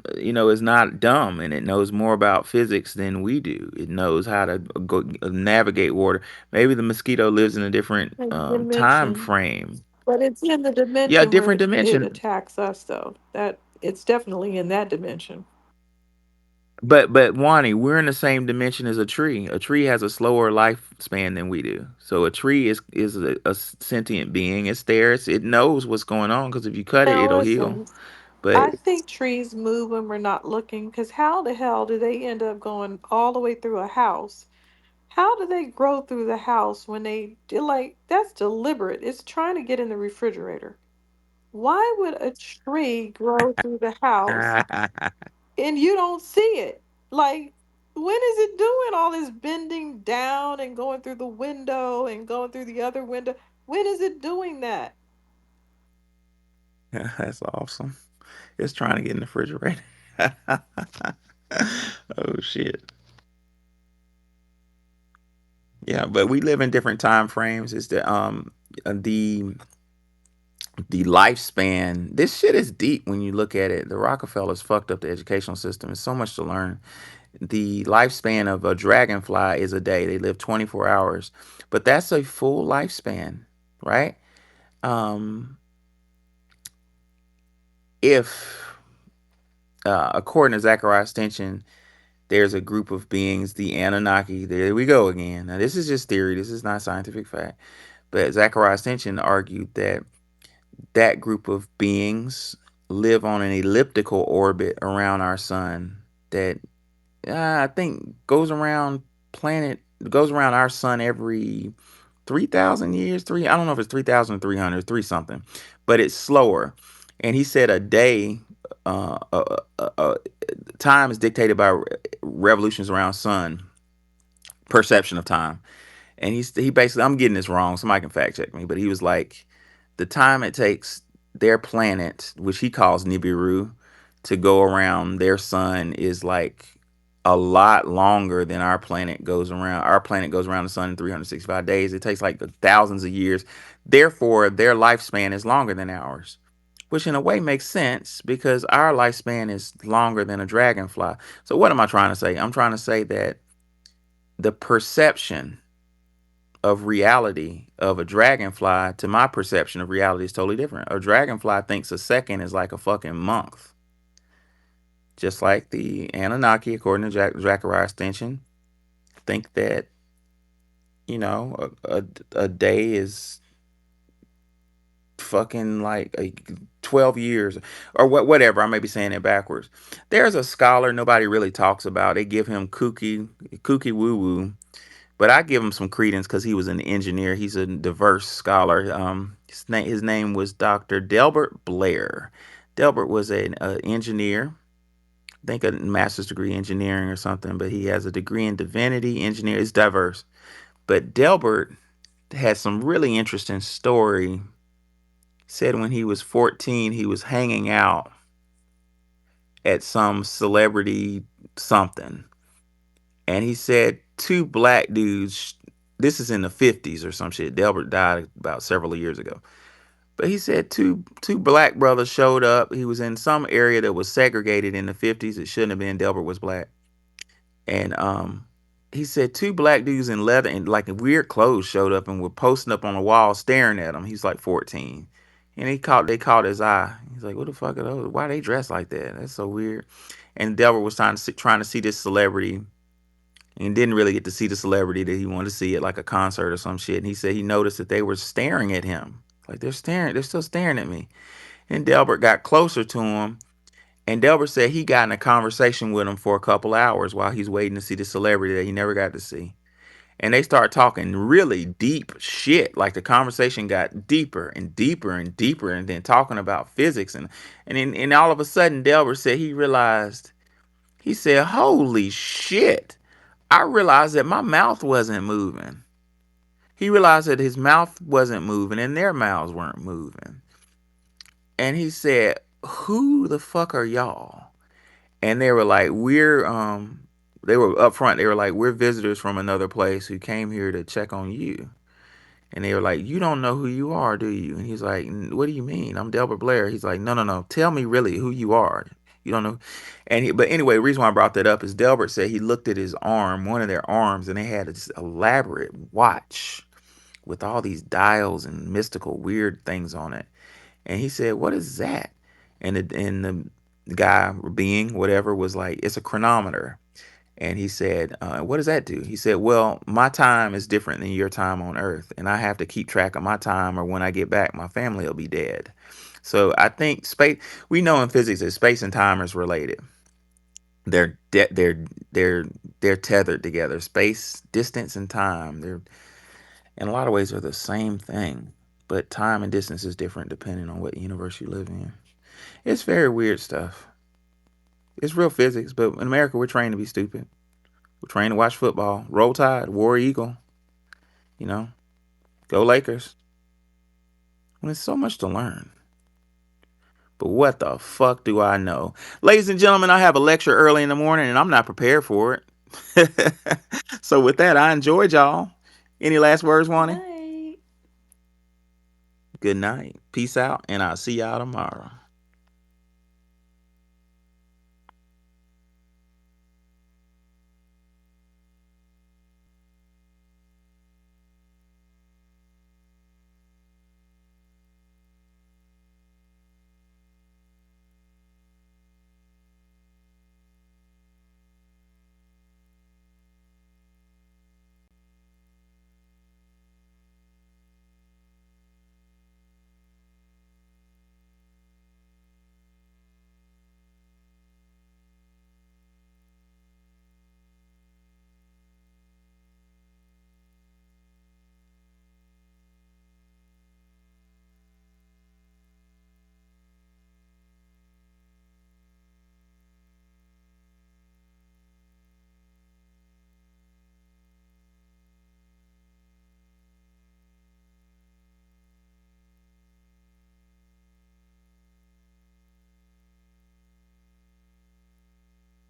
is not dumb, and it knows more about physics than we do. It knows how to go navigate water. Maybe the mosquito lives in a different And time dimension. frame. But it's in the Yeah, a dimension different where it dimension. attacks us, though. That it's definitely in that dimension. But Wani, we're in the same dimension as a tree. A tree has a slower lifespan than we do. So a tree is a sentient being. It's there. It knows what's going on, because if you cut it, Now, it'll heal. listen, I But think trees move when we're not looking, because how the hell do they end up going all the way through a house? How do they grow through the house when like, that's deliberate. It's trying to get in the refrigerator. Why would a tree grow through the house and you don't see it? Like, when is it doing all this bending down and going through the window and going through the other window? When is it doing that? that's awesome. It's trying to get in the refrigerator. Oh shit. Yeah, but we live in different time frames. It's the lifespan. This shit is deep when you look at it. The Rockefellers fucked up the educational system. There's so much to learn. The lifespan of a dragonfly is a day. They live 24 hours, but that's a full lifespan, right? Um, if according to Zechariah Extension, there's a group of beings, the Anunnaki. There we go again. Now, this is just theory. This is not scientific fact. But Zechariah Extension argued that that group of beings live on an elliptical orbit around our sun that I think goes around our sun every 3,000 years. I don't know if it's 3,300, three something, but it's slower. And he said a day, uh, uh, uh, uh, time is dictated by revolutions around sun, perception of time. And he basically, I'm getting this wrong. Somebody can fact check me, but he was like, the time it takes their planet, which he calls Nibiru, to go around their sun is like a lot longer than our planet goes around. Our planet goes around the sun in 365 days. It takes like thousands of years. Therefore, their lifespan is longer than ours, which in a way makes sense because our lifespan is longer than a dragonfly. So, what am I trying to say? I'm trying to say that the perception of reality of a dragonfly to my perception of reality is totally different. A dragonfly thinks a second is like a fucking month. Just like the Anunnaki, according to Zachariah Extension, think that, a day is fucking like 12 years or whatever. I may be saying it backwards. There's a scholar nobody really talks about. They give him kooky woo woo. But I give him some credence because he was an engineer. He's a diverse scholar. His name was Dr. Delbert Blair. Delbert was an engineer, I think a master's degree in engineering or something, but he has a degree in divinity, engineer. It's diverse. But Delbert had some really interesting story. Said when he was 14, he was hanging out at some celebrity something, and he said two black dudes. This is in the 50s or some shit. Delbert died about several years ago. But he said two black brothers showed up. He was in some area that was segregated in the 50s. It shouldn't have been. Delbert was black. And he said two black dudes in leather and like weird clothes showed up and were posting up on the wall staring at him. He's like 14. And they caught his eye. He's like, what the fuck are those? Why are they dressed like that? That's so weird. And Delbert was trying to see this celebrity and didn't really get to see the celebrity that he wanted to see at like a concert or some shit. And he said he noticed that they were staring at him. Like they're still staring at me. And Delbert got closer to him. And Delbert said he got in a conversation with him for a couple hours while he's waiting to see the celebrity that he never got to see. And they started talking really deep shit. Like the conversation got deeper and deeper and deeper, and then talking about physics. And all of a sudden, Delbert said he realized, he said, holy shit. I realized that my mouth wasn't moving. He realized that his mouth wasn't moving and their mouths weren't moving. And he said, "Who the fuck are y'all?" And they were like, they were up front. They were like, "We're visitors from another place who came here to check on you." And they were like, "You don't know who you are, do you?" And he's like, "What do you mean? I'm Delbert Blair." He's like, "No, no, no. Tell me really who you are. You don't know." But anyway, the reason why I brought that up is Delbert said he looked at his arm, one of their arms, and they had this elaborate watch with all these dials and mystical weird things on it. And he said, "What is that?" And the guy being whatever was like, "It's a chronometer." And he said, "What does that do?" He said, "Well, my time is different than your time on Earth, and I have to keep track of my time, or when I get back, my family will be dead." So I think space. We know in physics that space and time is related. They're de- they're they're tethered together. Space, distance, and time. They're in a lot of ways are the same thing, but time and distance is different depending on what universe you live in. It's very weird stuff. It's real physics, but in America, we're trained to be stupid. We're trained to watch football. Roll Tide, War Eagle, you know, go Lakers. When there's so much to learn. But what the fuck do I know? Ladies and gentlemen, I have a lecture early in the morning and I'm not prepared for it. So with that, I enjoyed y'all. Any last words, Wani? Night. Good night. Peace out, and I'll see y'all tomorrow.